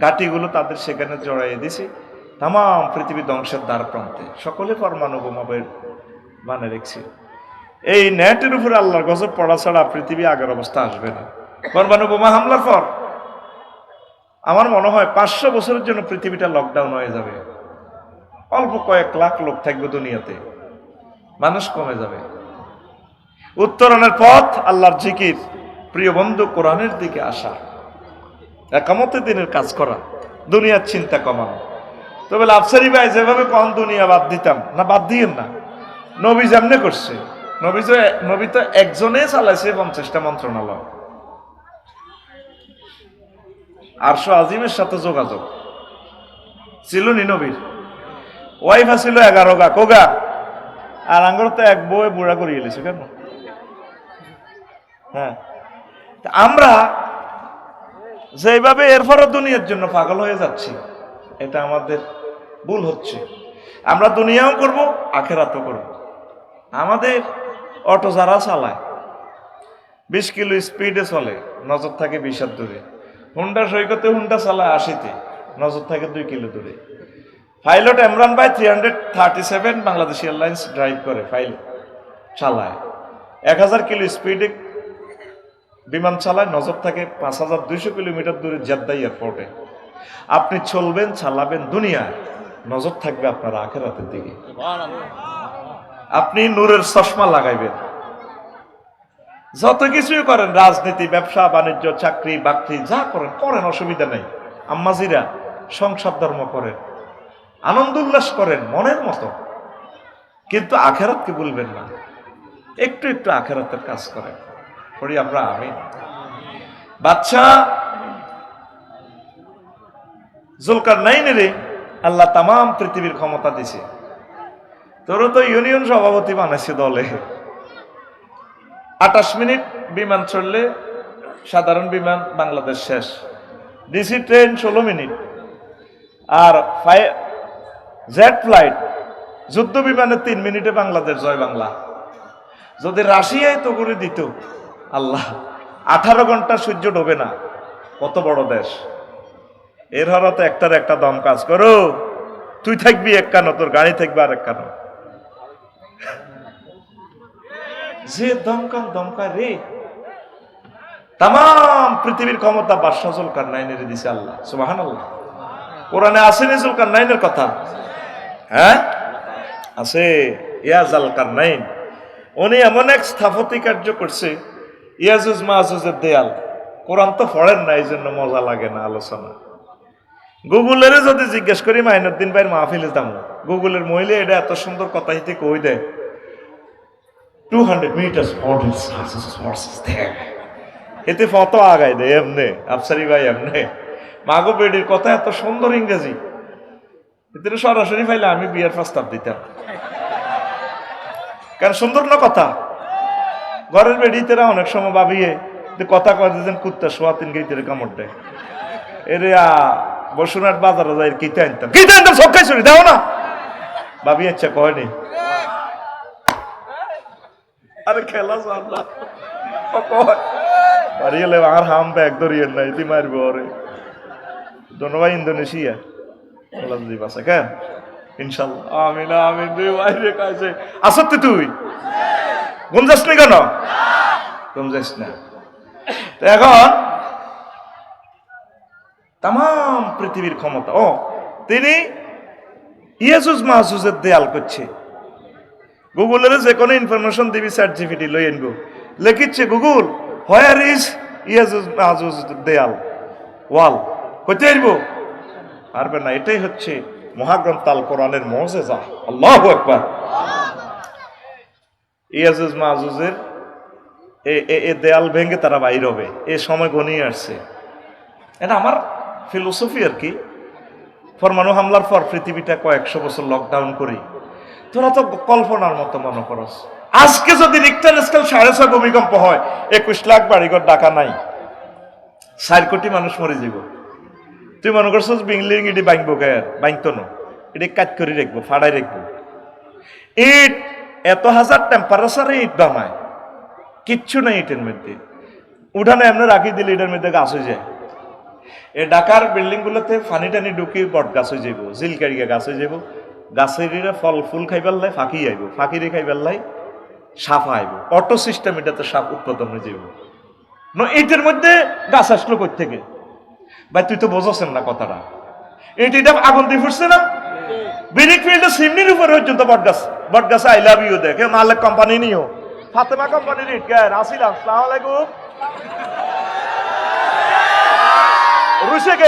গাটিগুলো তাদের সেখানে জড়াইয়ে দিছে। তাম পৃথিবী ধ্বংসের দ্বার প্রান্তে সকলে পরমাণু বোমা বানিয়ে রেখেছে। এই নেটের উপরে আল্লাহর গজব পড়া ছাড়া পৃথিবী আগের অবস্থা আসবে না। পরমাণু বোমা হামলার পর আমার মনে হয় 500 বছরের জন্য পৃথিবীটা লকডাউন হয়ে যাবে। অল্প কয়েক লাখ লোক থাকবে দুনিয়াতে, মানুষ কমে যাবে। উত্তরণের পথ আল্লাহর জিকির, প্রিয় বন্ধু কোরআনের দিকে আসা, একামতের দিনের কাজ করা, দুনিয়ার চিন্তা কমানো। তবে আফসারি ভাই যেভাবে কম দুনিয়া বাদ দিতাম না, বাদ দিয়েন না। নবী যেমনে করছে, নবী তো একজনে চালাইছে 50টা মন্ত্রণালয়। আরশো আজিমের সাথে যোগাযোগ ছিল নি নবীর। ওয়াইফা ছিল 11 গা কোগা, আর আঙ্গর তো এক বই বুড়া করিয়ে গেছে কেন? হ্যাঁ, আমরা যেভাবে এরপরও দুনিয়ার জন্য পাগল হয়ে যাচ্ছি, এটা আমাদের ভুল হচ্ছে। আমরা দুনিয়াও করব, আখেরাতও করব। আমাদের অটো যারা চালায় 20 কিলো স্পিডে চলে, নজর থাকে 20 দূরে। হুন্ডা সৈকতে হুন্ডা চালায় 80-তে, নজর থাকে 2 কিলো দূরে। পাইলট ইমরান ভাই 337 বাংলাদেশ এয়ারলাইন্স ড্রাইভ করে, চালায় 1000 কিলো স্পিডে বিমান চালায়, নজর থাকে 5200 কিলোমিটার দূরে জেদ্দা এয়ারপোর্টে। আপনি চলবেন, চালাবেন দুনিয়ায়, নজর থাকবে আপনার আখিরাতের দিকে। আপনি নূরের চশমা লাগাইবেন। যত কিছুই করেন, রাজনীতি, ব্যবসা বাণিজ্য, চাকরি বাকরি যা করেন করেন, অসুবিধা নেই। আম্মাজিরা সংসার ধর্ম করেন, আনন্দ উল্লাস করেন মনের মতো, কিন্তু আখেরাতকে ভুলবেন না। একটু একটু আখেরাতের কাজ করেন। পড়ি আমরা আমিন। বাদশা জুলকারনাইনেরে আল্লাহ তাম পৃথিবীর ক্ষমতা দিছে। তোরও তো ইউনিয়ন সভাপতি বানাইছে দলে। 28 মিনিট বিমান চললে সাধারণ বিমান বাংলাদেশ শেষ। ডিসি ট্রেন 16 মিনিট, আর জেট ফ্লাইট যুদ্ধ বিমানে 3 মিনিটে বাংলাদেশ জয় বাংলা। যদি রাশিয়ায় তো করে দিত আল্লাহ, 18 ঘন্টা সূর্য ডোবে না। কত বড় দেশ। এর হরতে একটার একটা দম কাজ করো, তুই থাকবি এক কানো, তোর গাড়ি থাকবে আর এক কানো। যে দমকা রে, তাম পৃথিবীর ক্ষমতা বাদশা জুলকারনাইনের দিছে আল্লাহ। সুবহানাল্লাহ। কোরআনে আসেনি জুলকারনাইনের কথা? হ্যাঁ আছে। ইয়া জুলকারনাইন, উনি এমন এক স্থাপত্য কার্য করছে, ইয়াজুজ মাজুজের দেয়াল। কোরআন তো পড়েন না, এই জন্য মজা লাগে না আলোচনা। গুগলের যদি জিজ্ঞেস করি মাইনুদ্দিন ভাইয়ের মাহফিলে দাম, গুগলের মহিলা এটা এত সুন্দর কথা হিতে কই দেয়, 200 meters এতে ফত আগাই দেয় এমনে। আফসারি ভাই এমনে মাগো বেডির কথা এত সুন্দর ইংরেজি, এতে সরাসরি পাইলে আমি বিয়ের প্রস্তাব দিতাম। কারণ সুন্দর না কথা। ঘরের বেডিতেরা অনেক সময় ভাবিয়ে কথা কয় দিয়েছেন কুত্তা শোয়া 3 গেইতের কামড় দেয়। এরে বসুনার বাজারে যাই কিতে আনতাম সব খাই শুনি দাও না ভাবি, আচ্ছা কয়নি। আরে খেলা বাড়ি গেলে আমার হাম ব্যাগ ধরিয়ে নাই, তুই মারব ওরে। ধন্যবাদ ইন্দোনেশিয়া বাসা কেন ইনশাল্লাহ। আমি না আমি বাইরে কাছে আসতে তুই ঘুম যাস নি কেন? ঘুম যাস না। এখন তাম পৃথিবীর ক্ষমতা, তিনি ইয়াজুজ মাহজুজের দেয়াল করছে। গুগলের যে কোনো ইনফরমেশন দিবি, ChatGPT লই আনবো, লিখিচ্ছে গুগল হোয়ার ইজ ইয়াজুজ মাহজুজ দেয়াল ওয়াল, কইতে আসবো পারবে না। এটাই হচ্ছে মহাগ্রন্থ আল কোরআনের মুজিজা। আল্লাহু আকবার। ইয়াজুজ মাজুজের এ দেয়াল ভেঙে তারা বাইর হবে, এ সময় ঘনিয়ে আসছে। এটা আমার ফিলোসফি আর কি। পরমাণু হামলার পর পৃথিবীটা কয়েকশো বছর লকডাউন করি, তোরা তো কল্পনার মতো মনে করস। আজকে যদি রিক্টার স্কেল 6.5 ভূমিকম্প হয়, 21 লাখ বাড়িঘর ঢাকা নাই, 4 কোটি মানুষ মরে যাব। তুই মনে করছিস বিল্ডিং এটি ভাঙবো গায়ের, ভাঙতো না, এটি কাজ করে রাখবো, ফাড়াই রাখবো। ইট এত হাজার টেম্পারেচারে ইট বানায়, কিচ্ছু নেই ইটের মধ্যে। উঠানে এমনি রাখি দিলে এটার মধ্যে গাছ হয়ে যায়। এই ঢাকার বিল্ডিং গুলোতে ফানি টানি ঢুকি বট গাছ হয়ে যাব, জিলকারিয়া গাছ হয়ে যাব। গাছের ফল ফুল খাইবার লাই ফাঁকি আইব, ফাঁকিরে খাইবার লাই সাপ আইব। অটো সিস্টেম এটাতে সাপ উৎপাদন হয়ে যাব। এইটার মধ্যে গাছ আসলো কই থেকে? ভাই তুই তো বোঝাছেন না কথাটা। এটা আগুন দিয়ে ফুটছে না, ব্রিক ফিল্ডে সিমনির উপরে পর্যন্ত বট গাছ আই লাভ ইউ দেখে মালিক কোম্পানি নিও, ফাতেমা কোম্পানির ইট গায়ের আসিলাম। আসসালামু আলাইকুম। রুশে কে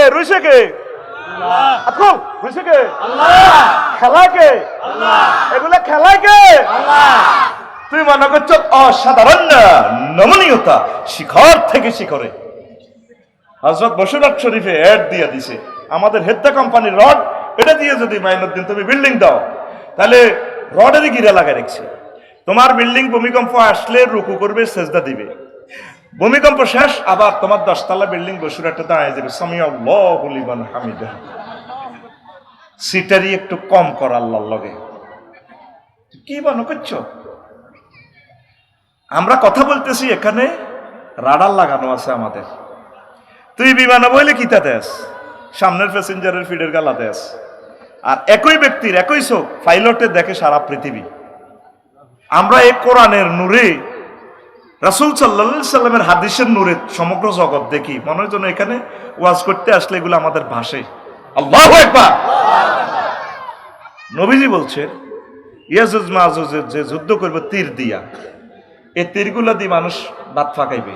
এখন রুশে কে খেলায় কে? এগুলা খেলায় কে? তুই মনে করছ অসাধারণ নমনীয়তা, শিখর থেকে শিখরে। হযরত বসুরহাট শরীফে অ্যাড দিয়ে দিছে, আমাদের হেদ্দা কোম্পানির রড, এটা দিয়ে যদি মাইনুদ্দিন তুমি বিল্ডিং দাও, তাহলে রডের গিরা লাগাই রাখছে। তোমার বিল্ডিং ভূমিকম্প আসলে রুকু করবে, সেজদা দিবে। ভূমিকম্প শেষ, আবার তোমার 10 তলা বিল্ডিং বসুরহাটে দাঁড়িয়ে যাবে, সামিআল্লাহু লিমান হামিদাহ। সিটারি একটু কম কর আল্লাহর লগে। কি মনে করছো? আমরা কথা বলতেছি, এখানে রাডার লাগানো আছে আমাদের। তুই বিমানে বইলে কিতা দেশ, সামনের প্যাসেঞ্জারের ফিডের গালা দেশ। আর একই ব্যক্তির একই চোখ পাইলটে দেখে সারা পৃথিবী। আমরা এই কোরআনের নূরে, রাসূল সাল্লাল্লাহু আলাইহি সাল্লামের হাদিসের নূরে সমগ্র জগৎ দেখি। মনে হয় যেন এখানে ওয়াজ করতে আসলে এগুলো আমাদের ভাষে। আল্লাহু আকবার। নবীজি বলছে ইয়াজুজ মাজুজের যে যুদ্ধ করবে তীর দিয়া, এই তীরগুলো দিয়ে মানুষ ভাত ফাঁকাইবে,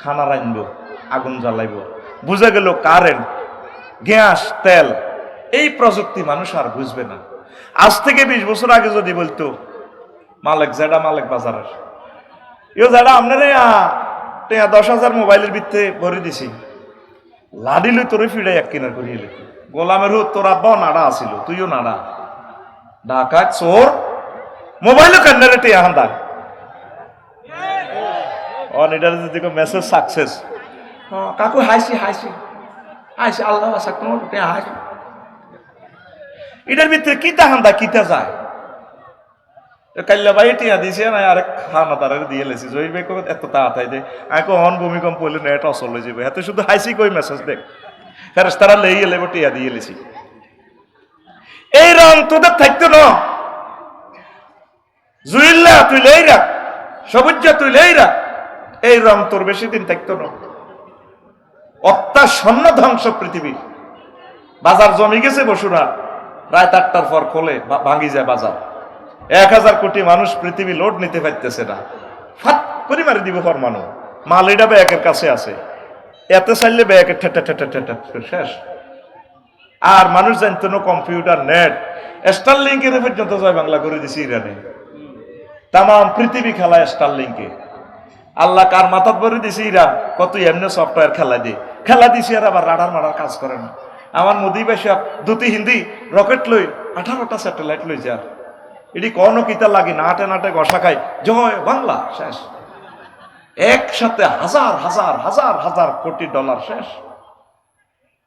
খানা রাইনব, আগুন জ্বালাইব। বুঝা গেল কারেন্ট, গ্যাস, তেল, এই প্রযুক্তি মানুষ আর বুঝবে না। আজ থেকে 20 বছর আগে যদি বলতো মালিক জেডা, মালিক বাজারের ইও জেডা আপনারে 10,000 মোবাইলের ভিত্তে ভরে দিছি, লাডি লই তোরে ফিরে এক কিনার করিয়ে লি। গোলামের তোর আব্বাও নাড়া আসিল, তুইও নাড়া, ঢাকা চোর, মোবাইলও কান্নারে টিয়া হান্দা অন এটার যদি মেসেজ সাকসেস, কাকু হাসি আল্লাহ হাসি। এটার ভিতরে কিতা হান্দা কিতা যায়। কাল্লা ভাই টিয়া দিছে না, আরেক খানা তারা দিয়ে লেছি, জহির ভাই এত তাড়াতাড়ি দে, আমি অন ভূমিকম্প হইলে নেট অচল হয়ে যাবে, এত শুধু হাসি কই মেসেজ দেখ, ফেরেস তারা লেই এলে টিয়া দিয়ে লেছি। এই রং তোদের থাকতো না, জুইল্লা তুই লেই রাখ, সবুজা তুই লেই রাখ, এই রং তোর বেশি দিন থাকতো না। অত্যাসন্ন ধ্বংস পৃথিবী। বাজার জমি গেছে বসুরহাট, রাত 8টার পর খোলে, ভাঙি যায় বাজার। 1000 কোটি মানুষ পৃথিবী লোড নিতে পারতেছে না, ফাট করে মারি দিব পরমাণু। মাল এটা ব্যাগের কাছে আছে, এতে চাইলে ব্যাগের ঠেটা ঠেটা ঠেটা শেষ। আর মানুষ জানতো না কম্পিউটার, নেট, স্টারলিংকের পর্যন্ত জয় বাংলা করে দিছে ইরানে। তাম পৃথিবী খেলায় স্টারলিংকে। আল্লাহ কার মাথাত ভরে দিছে ইরান, কত এমনি সফটওয়্যার খেলা দিছে, আর আবার রাডার মারার কাজ করে না। আমার মোদি ভাষা দুটি হিন্দি রকেট লই 18টা স্যাটেলাইট লই যার, এটি কোনো কিতা লাগে নাটে নাটে ঘষা খাই, জয় বাংলা শেষ। একসাথে হাজার হাজার হাজার হাজার কোটি ডলার শেষ।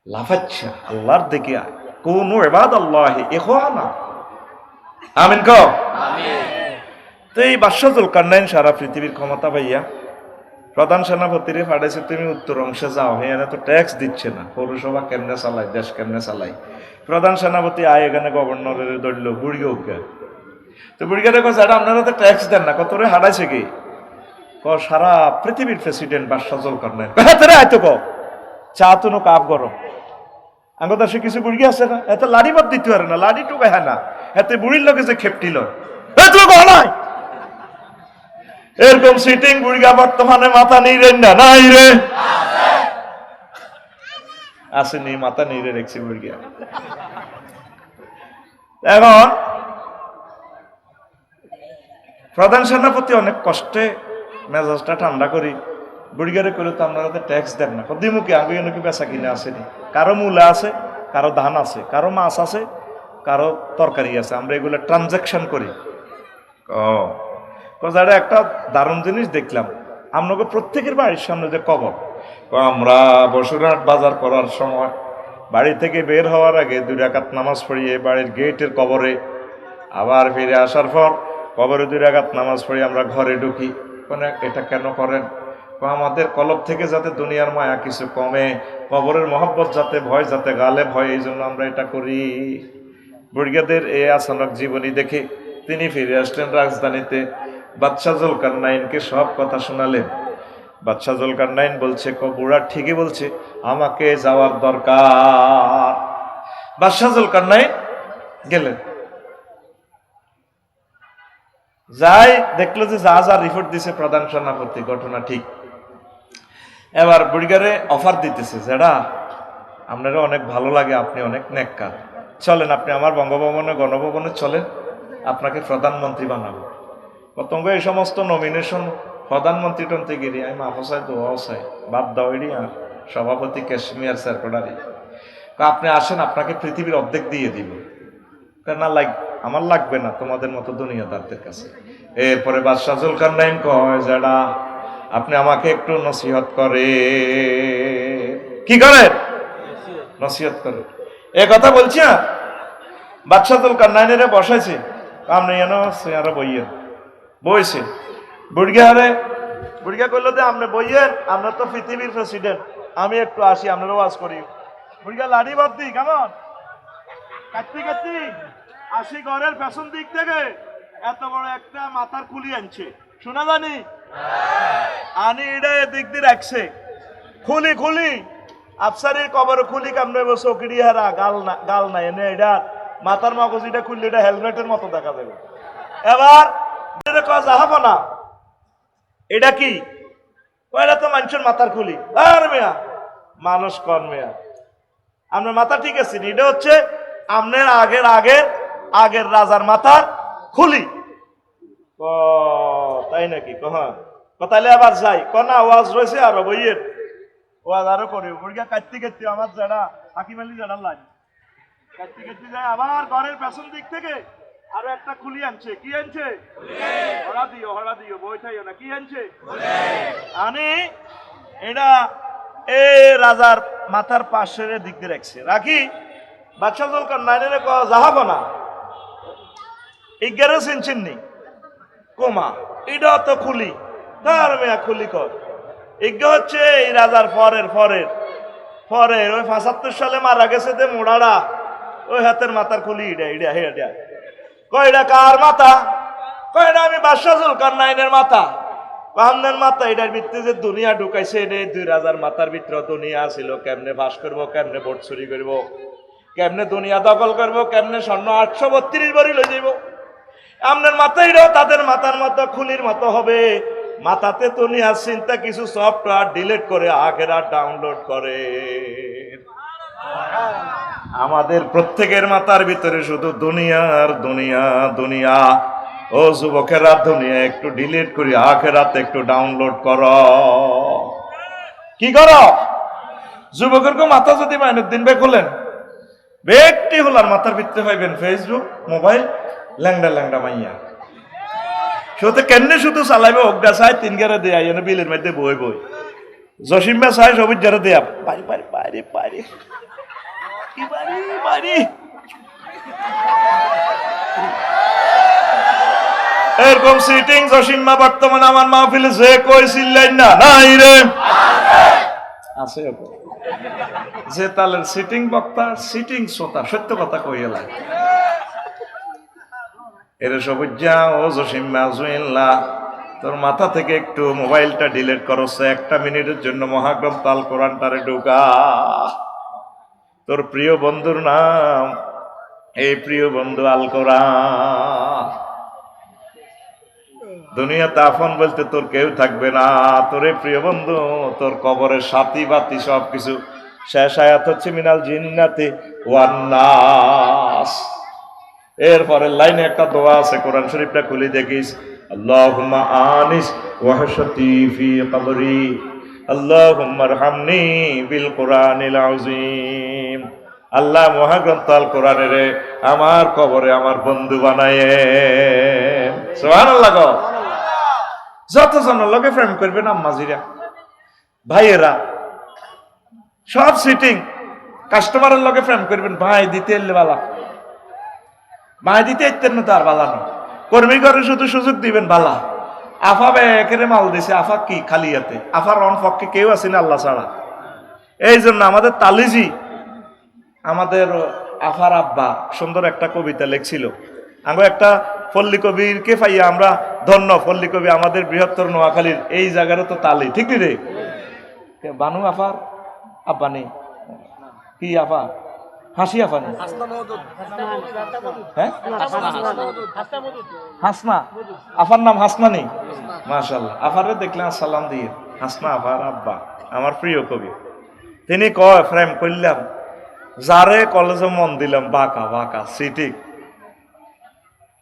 লাফাচ্ছে আল্লাহর দিকে, কোন ইবাদাল্লাহি ইখওয়ানা। আমিন কও। তো এই বাদশাহ জুলকারনাইন সারা পৃথিবীর ক্ষমতা পাইয়া প্রধান সেনাপতিরে পাঠাইছে, তুমি উত্তর অংশে যাও, হ্যাঁ তো ট্যাক্স দিচ্ছে না, পৌরসভা কেমনে চালাই, দেশ কেমনে চালাই। প্রধান সেনাপতি আয় এখানে গভর্নরের ধরল, বুড়িয়ে উঠে। তো বুড়িগারে কাছে আপনারা তো ট্যাক্স দেন না, কত রে হারাইছে কি? সারা পৃথিবীর প্রেসিডেন্ট বাদশাহ জুলকারনাইন। আয়তো ক চা তুনো কাপ গরম আঙ্গ দেশে কিছু বুড়ি আছে না, এত লাড়ি বাদ দিতে পারে না, লাড়ি টুকায় হ্যাঁ না, এতে বুড়ির লোকে যে খেপটি লয় নাই। এরকম সিটিং বুড়িগা বর্তমানে মাথা নেই রে না, নাই রে আসেনি, মাথা নেই রে রেখছি বুড়িগা। এখন প্রধান সেনাপতি অনেক কষ্টে মেজাজটা ঠান্ডা করি, বুড়িগারে করে তো আপনারা তো ট্যাক্স দেন না, দিমুখে আগে নাকি বেচা কিনে আসেনি, কারো মূলা আছে, কারো ধান আছে, কারো মাছ আছে, কারো তরকারি আছে, আমরা এগুলো ট্রানজাকশন করি। কোথাটা একটা দারুণ জিনিস দেখলাম, আপনাকে প্রত্যেকের বাড়ির সামনে যে কবর, আমরা বসুরহাট বাজার করার সময় বাড়ি থেকে বের হওয়ার আগে 2 রাকাত নামাজ পড়িয়ে বাড়ির গেটের কবরে, আবার ফিরে আসার পর কবরে 2 রাকাত নামাজ পড়িয়ে আমরা ঘরে ঢুকি। এটা কেন করেন? আমাদের কলব থেকে যাতে দুনিয়ার মায়া কিছু কমে, কবরের মহব্বত যাতে, ভয় যাতে গালেব হয়, এই জন্য আমরা এটা করি। বুড়িয়াদের এই আচানক জীবনী দেখে তিনি ফিরে আসলেন রাজধানীতে, বাদশাহ জুলকারনাইনকে সব কথা শোনালেন। বাদশাহ জুলকারনাইন বলছে, বুড়া ঠিকই বলছে, আমাকে যাওয়ার দরকার। বাদশাহ জুলকারনাইন গেলেন, যাই দেখলো যে যা যা রিপোর্ট দিছে প্রধান সেনাপতি ঘটনা ঠিক। এবার বুড়িগারে অফার দিতেছে, যেটা আপনারা অনেক ভালো লাগে, আপনি অনেক নেককার, চলেন আপনি আমার বঙ্গভবনে গণভবনে চলেন, আপনাকে প্রধানমন্ত্রী বানাবো। প্রথম এই সমস্ত নমিনেশন প্রধানমন্ত্রী টন্ত্রী গিরি আমি মাফসায় দোয়াও চাই, বাদ দাও এটি আর সভাপতি কাশ্মীর সেক্রেটারি, আপনি আসেন, আপনাকে পৃথিবীর অর্ধেক দিয়ে দিব। না আমার লাগবে না তোমাদের মতো দুনিয়াদারদের কাছে। এরপরে বাদশাহ জুলকারনাইন কয়, যারা আপনি আমাকে একটু নসিহত করে। কি করেন? নসিহত করে। এ কথা বলছি না, বাদশাহ জুলকারনাইনের বসাইছে, আপনি যেন আরো বইয়েন, বইছে বুড়িয়া কইল যে আপনি বইয়েন, আপনার তো পৃথিবীর প্রেসিডেন্ট, আমি একটু আসি, আপনারও ওয়াজ করি। বুড়িয়া লাড়ি বাদ দি, কেমন কাটতে আসি ঘরের পেছন দিক থেকে এত বড় একটা মাথার খুলি আনছে, শোনা জানি আনি এটা এদিক দিয়ে রাখছে, খুলি আফসারির কবর খুলি কামনে চৌকিড়ি হারা গাল নাই এনে এটা মাথার মগজ, এটা খুললে এটা হেলমেটের মতো দেখা যাবে। এবার যাহাবো না, এটা কি? এটা তো মানুষের মাথার খুলি। আর মেয়া মানুষ কন মেয়া, আপনার মাথা ঠিক আছে, এটা হচ্ছে আপনার আগের রাজার মাথার খুলি। তাই নাকি? তাইলে আবার যাই, না ওয়াজ রয়েছে আরো বইয়ের ওয়াজ আরো করি। বুড়িয়া কাটতে আমার যারা হাকিম আলী যারা লাগে কাটতে যায়, আবার ঘরের পেছন দিক থেকে আরো একটা খুলি আনছে। কি আনছে? হরা দিও বইটাইও না। কি আনছে? আনি এটা এ রাজার মাথার পাশের দিক দিয়ে রাখছে, রাখি বাদশাহ জুলকারনাইনের যাহাবো না, ইগারে চিনচিননি কোমা, এটা তো খুলি, তার মেয়া খুলি কর। ইজ্ঞ হচ্ছে এই রাজার পরের ওই ৭৫ সালে মারা গেছে যে মোড়ারা, ওই হাতের মাথার খুলি এটা কয়টা কার মাথা? কয়টা আমি বাদশাহ জুলকারনাইনের মাথা। আপনার মাথা, এটার ভিতরে যে দুনিয়া ঢুকাইছে, এটা ২ রাজার মাথার ভিতরে দুনিয়া ছিল, কেমনে বাস করবো, কেমনে ভোট চুরি করবো, কেমনে দুনিয়া দখল করবো, কেমনে স্বর্ণ ৮৩২ বাড়ি লই যাইব। আপনার মাথাইটাও তাদের মাথার মতো খুলির মতো হবে। মাথাতে দুনিয়ার চিন্তা কিছু সফটওয়্যার ডিলিট করে আখেরাত ডাউনলোড করে। আমাদের প্রত্যেকের মাথার ভিতরে শুধু দুনিয়ার দুনিয়া। ও যুবকেরা, দুনিয়া একটু ডিলিট করি, আখেরাত একটু ডাউনলোড করো। কি করো? যুবকের মাথা যদি মাইনুদ্দিন ভাই খোলেন, ব্যক্তি হলার মাথার ভিতরে পাইবেন ফেসবুক, মোবাইল, ল্যাংডা মাইয়া। সেটা কেমনে শুধু চালাইবে, অজ্ঞা চাই 3 গেরে দেয়া বিলের মধ্যে বই জসিমা চাই সবুজ যারা দেয়া পারি এরকম সিটিং জসিমা বর্তমানে আমার মাহফিলে যে কইছিলেন না নাই রে আছে, যে তালের সিটিং বক্তা, সিটিং শ্রোতা, সত্য কথা কইয়া লাগে। এর সবুজা ও জসিমা জুইল্লা, তোর মাথা থেকে একটু মোবাইলটা ডিলিট করছে, 1 মিনিটের জন্য মহাগ্রন্থ আল কোরআনটারে ঢুকা। তোর প্রিয় বন্ধুর নাম, এই প্রিয় বন্ধু আল কোরআন। দুনিয়াতে আপন বলতে তোর কেউ থাকবে না, তোর এই প্রিয় বন্ধু তোর কবরের সাথী বাতি সবকিছু। শেষ আয়াত হচ্ছে মিনাল জিন্নাতি ওয়ান নাস। এরপরে লাইনে একটা দোয়া আছে, কোরআন শরীফটা খুলে দেখিস, আল্লাহুম্মা আনিস ওয়াহশাতি ফি কবরি আল্লাহুম্মা আরহামনি বিল কোরআনিল আযীম। আল্লাহ মহাগ্রন্থ আল কোরআনের আমার কবরে আমার বন্ধু বানায়ে। সুবহানাল্লাহ। গো যতজন লগে প্রেম করবেন আম্মাজিরা ভাইয়েরা সব সিটিং কাস্টমারের লগে প্রেম করবেন, ভাই দিতে এলে বালা, ভাই দিতে ইত্যাদি না, তার বালা না, কর্মী করে শুধু সুযোগ দিবেন বালা। আফা বেকেরে মাল দিছে, আফা কি খালিয়াতে, আফার রন পক্ষে কেউ আছে না আল্লাহ ছাড়া। এই জন্য আমাদের তালিজি, আমাদের আফার আব্বা সুন্দর একটা কবিতা লিখছিল। আমরা একটা পল্লী কবিরকে পাইয়া আমরা ধন্য। পল্লী কবি আমাদের বৃহত্তর নোয়াখালীর এই জায়গারও তো তালি, ঠিক রে? বানু আফার আব্বা নেই, কি আফা হাসি আফা নেই, হ্যাঁ হাসনা আফার নাম হাসনা নেই। মাশাআল্লাহ, আফারে দেখলেন সালাম দিয়ে, হাসনা আফার আব্বা আমার প্রিয় কবি। তিনি কয় প্রেম করলাম যারে কলেজে মন দিলাম বাঁকা বাঁকা সিটি,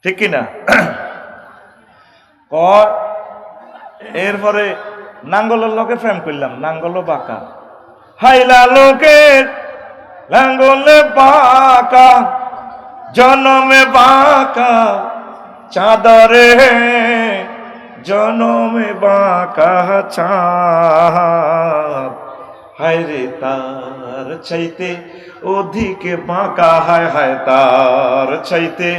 ঠিক কিনা? কয় এরপরে নাঙ্গলের লোকে প্রেম করলাম, নাঙ্গলও বাঁকা, হাইলা লোকের লাঙ্গলে বাঁকা, জনমে বাঁকা চাঁদরে, জনমে বাঁকা চাঁদ, হায়রে তার চাইতে অধিকে বাঁকা, হায় হায় তার চাইতে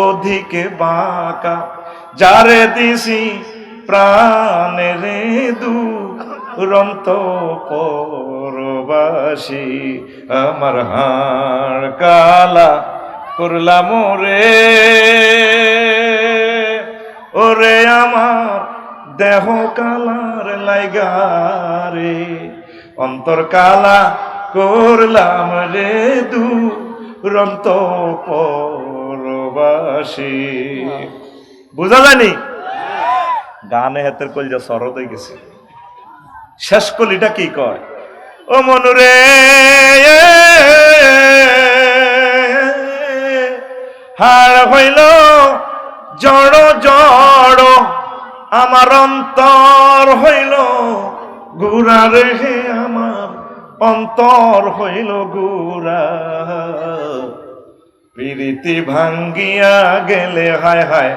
অধিকে বাঁকা, যারে দিছি প্রাণের দুরন্ত পরবাসী, আমার হাড় কালা করলাম রে, ওরে আমার দেহ কালার লাইগারে, অন্তর কালা করলাম রে দুরন্ত পরবাসী। বুঝা যায়নি? গানে হাতের কলজা সরদ হয়ে গেছে। শেষ কলিটা কি কয়, ও মনুরে হার হইল জড় জড়, আমার অন্তর হইল গুড়া রে, আমার অন্তর হইল গুড়া, প্রীতি ভাঙ্গিয়া গেলে, হায় হায়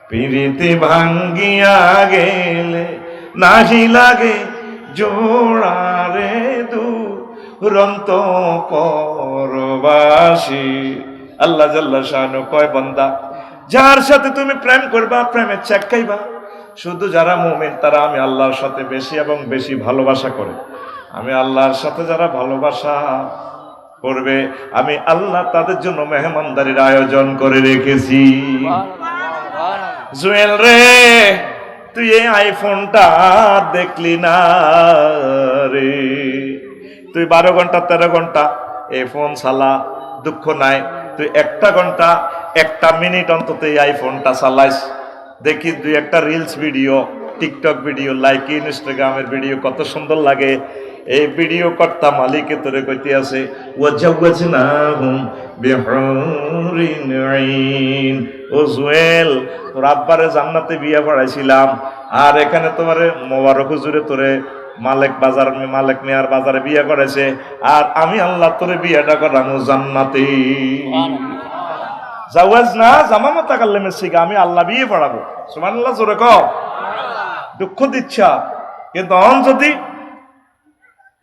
প্রীতি ভাঙ্গিয়া গেলে নাহি লাগে জোড়া রে দুরন্ত পরবাসী। আল্লাহ জাল্লা শানু কয়, বান্দা যার সাথে তুমি প্রেম করবা প্রেমের চেক খাইবা। শুধু যারা মুমিন তারা আমি আল্লাহর সাথে বেশি এবং বেশি ভালোবাসা করে, আমি আল্লাহর সাথে যারা ভালোবাসা করবে আমি আল্লাহ তাদের জন্য মেহমানদারির আয়োজন করে রেখেছি। জুয়েল রে তুই এই আইফোনটা দেখলি না রে, তুই 12 ঘন্টা 13 ঘন্টা এই ফোন চালা, দুঃখ নাই, তুই 1 ঘন্টা 1 মিনিট অন্তত এই আইফোনটা চালাইস, দেখি 2-1 reels video, TikTok video, like ইনস্টাগ্রামের ভিডিও কত সুন্দর লাগে। এই ভিডিও কর্তা মালিকে তোরে কইতে আছে, ওয়াজাওয়াজনাহুম বিহুরিন আইন, ও জুয়েল তোর আব্বারে জান্নাতে বিয়ে পড়াইছিলাম, আর এখানে তোমারে মোবারক হুজুরে তোরে মালিক বাজার, মালিক মিয়ার বাজারে বিয়ে করেছে, আর আমি আল্লাহ তোরে বিয়েটা করানো জান্নাতে। জাওয়াজ না জামামা তাকাল্লামের শিখা, আমি আল্লাহ বিয়ে পড়াবো। সুবহানাল্লাহ, জোরে কও। দুঃখ দিচ্ছা কিন্তু অন যদি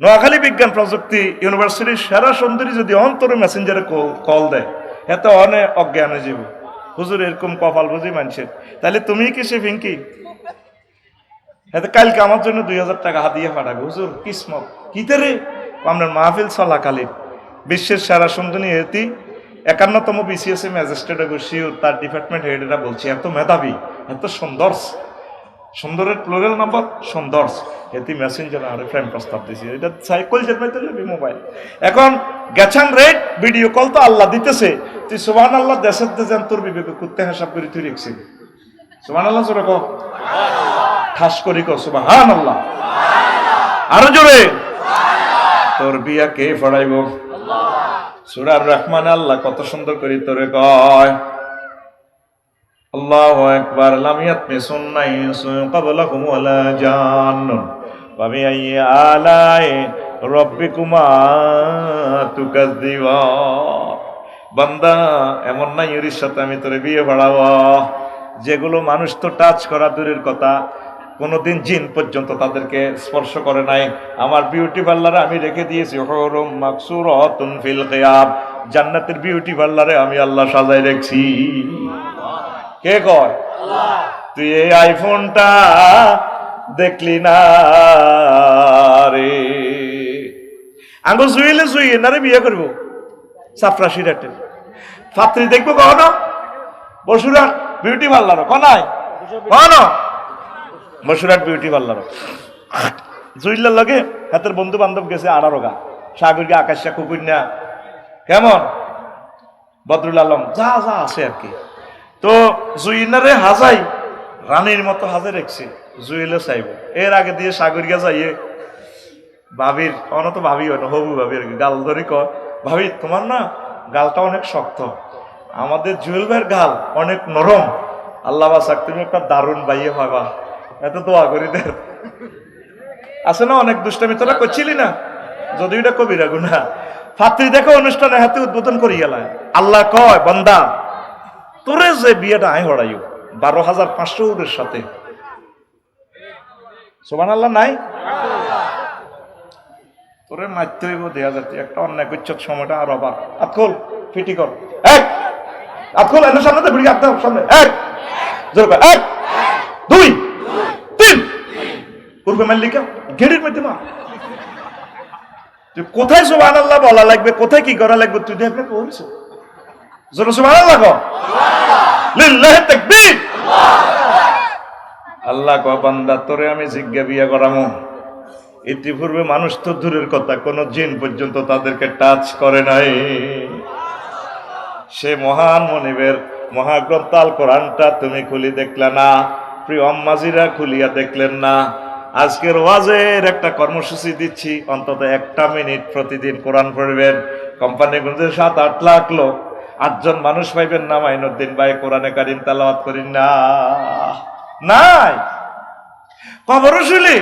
নোয়াখালী বিজ্ঞান প্রযুক্তি ইউনিভার্সিটির সেরা সুন্দরী যদি অন্তরে মেসেঞ্জারে কল দেয়, এত অনেক অজ্ঞানে যাব হুজুর এরকম কপাল বুঝি মানুষের, তাহলে তুমি কি সে ফিঙ্কি? এত কালকে আমার জন্য 2000 টাকা হাতিয়ে পাঠাবে, হুজুর কিসমত কিতে রে, আপনার মাহফিল চলাকালীন বিশ্বের সেরা সুন্দরী এটি 51তম BCS ম্যাজিস্ট্রেট শিওর, তার ডিপার্টমেন্ট হেডেরা বলছে এত মেধাবী, এত সুন্দর, সুন্দরের প্লুরাল নাম্বার সুন্দর, এটি মেসেঞ্জার আর ফ্রেম প্রস্তাব দিয়েছি, এটা সাইকেল যেতে মোবাইল। এখন গেছান রেট ভিডিও কল তো আল্লাহ দিতেছে, তুই সুবহানাল্লাহ দেশের দেশে তোর বিবেক করতে হিসাব করে তুই রেখছি। সুবহানাল্লাহ জোরে কও, ঠাস করি কও সুবহানাল্লাহ, আরো জোরে। তোর বিয়া কে পড়াইব? সূরা আর রহমান আল্লাহ কত সুন্দর করে তোরে কয়, আল্লাহু আকবার। লাম ইয়াতমিসুন্না ইনসুন ক্বাবলাকুম ওয়ালা জান্নুন ফাবিআইয়ি আলাই রাব্বিকুমা তুকাযযিবান। বান্দা, এমন না ইউরির সাথে আমি তোরে বিয়ে বাড়াবো, যেগুলো মানুষ তো টাচ করা দূরের কথা, কোনোদিন জিন পর্যন্ত তাদেরকে স্পর্শ করে নাই। আমার বিউটি পার্লারে আমি রেখে দিয়েছি হুরুম মাকসুরাতুন ফিল কিয়াব, জান্নাতের বিউটি পার্লারে আমি আল্লাহ সাজাই রেখেছি। কে কয়? আল্লাহ। তুই এই আইফোনটা দেখলি না রে, আঙ্গুল শুইলে শুইয়ে না রে বিয়ে করবো সাফরা সিরাটে ছাত্রী দেখবো কখনো বসুরাট বিউটি পার্লার কনাই কখনো বসুরাট বিউটি পার্লার জুইলার লগে হাতের বন্ধু বান্ধব গেছে আড়ারোগা সাগরকে আকাশা কুকুন্যা কেমন বদরুল আলম যা যা আছে আর কি। তো জুইনারে হাজাই রানীর মতো হাজে রেখছে, জুইলে চাইব এর আগে দিয়ে সাগরিকা যাইয়ে ভাবির অনত ভাবি হয় না হবু ভাবি আর কি গাল ধরি কর, ভাবি তোমার না গালটা অনেক শক্ত, আমাদের জুয়েল ভাইয়ের গাল অনেক নরম, আল্লাহ বাসাক তুমি একটা দারুণ বাইয়ে ভাবা, এত দোয়া করি দেখ। আছে না অনেক দুষ্টামি তোরা করছিলি না, যদি এটা কবিরা গুনা ফাত্রি দেখো অনুষ্ঠানে হাতে উদ্বোধন করি গেলাম। আল্লাহ কয় বান্দা তোরে যে বিয়েটা আয় হড়াইও 12,500 সাথে, সুবহানাল্লাহ নাই তোরে মারতে হইব 2000 একটা অন্যায় করছ সময়টা আর অবাক আতখোল ফিটি কর এক আতখোল এর সামনে ভিড়ি আপ দাও সামনে এক জোর কর এক দুই তিন পূর্বে মাল্লিকা গেড়ির মধ্যে মা তুই কোথায় সুবহানাল্লাহ বলা লাগবে কোথায় কি করা লাগবে তুই দেখবে বলছ জোর সুবহানাল্লাহ কর লিল্লাহি তাকবীর আল্লাহ কয় বান্দা তোরে আমি জিজ্ঞা বিয়া করামু, ইতিপূর্বে মানুষ তো দূরের কথা কোন জিন পর্যন্ত তাদেরকে টাচ করে নাই। সে মহান মনিবের মহাগ্রন্থ আল কোরআনটা তুমি খুলি দেখলে না, প্রিয় আম্মাজিরা খুলিয়া দেখলেন না। আজকের ওয়াজের একটা কর্মসূচি দিচ্ছি, অন্তত 1 মিনিট প্রতিদিন কোরআন পড়বেন। কোম্পানিগঞ্জে 7-8 লাখ লোক, 8 জন মানুষ পাইবেন না মাইনুদ্দিন ভাই কোরআনে কারিম তেলাওয়াত করেন না নাই কবর শুলি।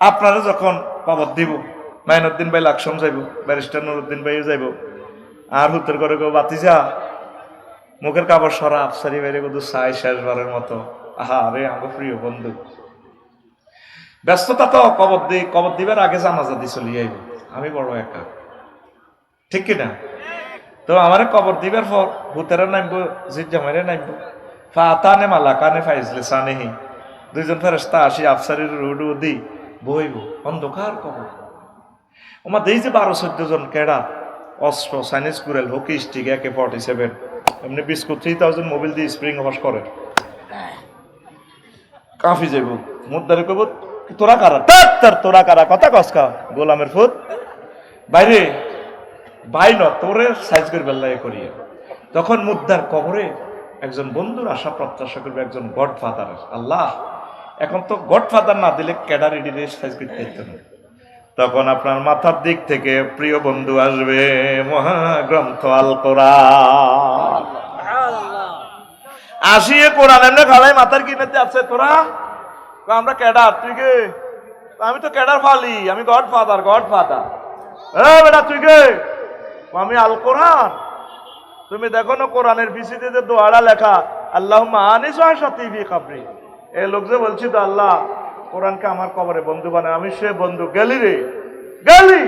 আপনারা যখন কবর দিব মাইনুদ্দিন ভাই লাকসম যাইব, ব্যারিস্টার নুরুদ্দিন ভাইও যাইব, আর হুতের করে কেউ বাতি যা মুখের কাপড় সরা আফসারি বাইরে কত চাই শেষবারের মতো। আহা রে আমার প্রিয় বন্ধু, ব্যস্ততা তো কবর দিবার আগে জানাজা দিয়ে চলে যাইব, আমি বড় একা ঠিক কিনা। তো আমার কবর দিবার পর হুতেরা নামবো জিজ্জামাইরে নামবো ফাতানে মালাকানে ফাইজলে সানেহি, 2 জন ফেরেশতা আসি আফসারির রুডু দি বইব অন্ধকার কবর। ওমা দেই যে 12-14 জন কেডা অস্ত্র চাইনিজ কুরেল হকি স্টিক AK-47 এমনি বিস্কুট 3000 মোবিল দিয়ে স্প্রিং ওয়াশ করে কাফি যাইব মুদ্দারে কইব তোরা কারা তোরা কারা কথা কসকা গোলামের ফুট বাইরে ভাই ন তোরে সাইজ করে বেল্লাই করিয়ে। তখন মুদ্দার কবরে একজন বন্ধুর আশা প্রত্যাশা করবে একজন গডফাদার। আল্লাহ এখন তো গডফাদার না দিলে ক্যাডারিডি রেস সাইজ করতে দিত না। তখন আপনার মাথার দিক থেকে প্রিয় বন্ধু আসবে মহাগ্রন্থ আল কোরআন, আসিয়ে কোরআন এমনি খালাই মাথার কিনেতে আছে তোরা আমরা ক্যাডার, তুই কে? আমি তো ক্যাডার ফালি, আমি গডফাদার বেটা তুই কে? আমি আল কোরআন। তুমি দেখো না কোরআনের পিছিয়ে যে দোয়াটা লেখা আল্লাহুম্মা আনিস ওয়া শাতিবি কবরি, এই লোক যে বলছি তো আল্লাহ কোরআনকে আমার কবরে বন্ধু বানায়, আমি সে বন্ধু গেলি রে গেলি।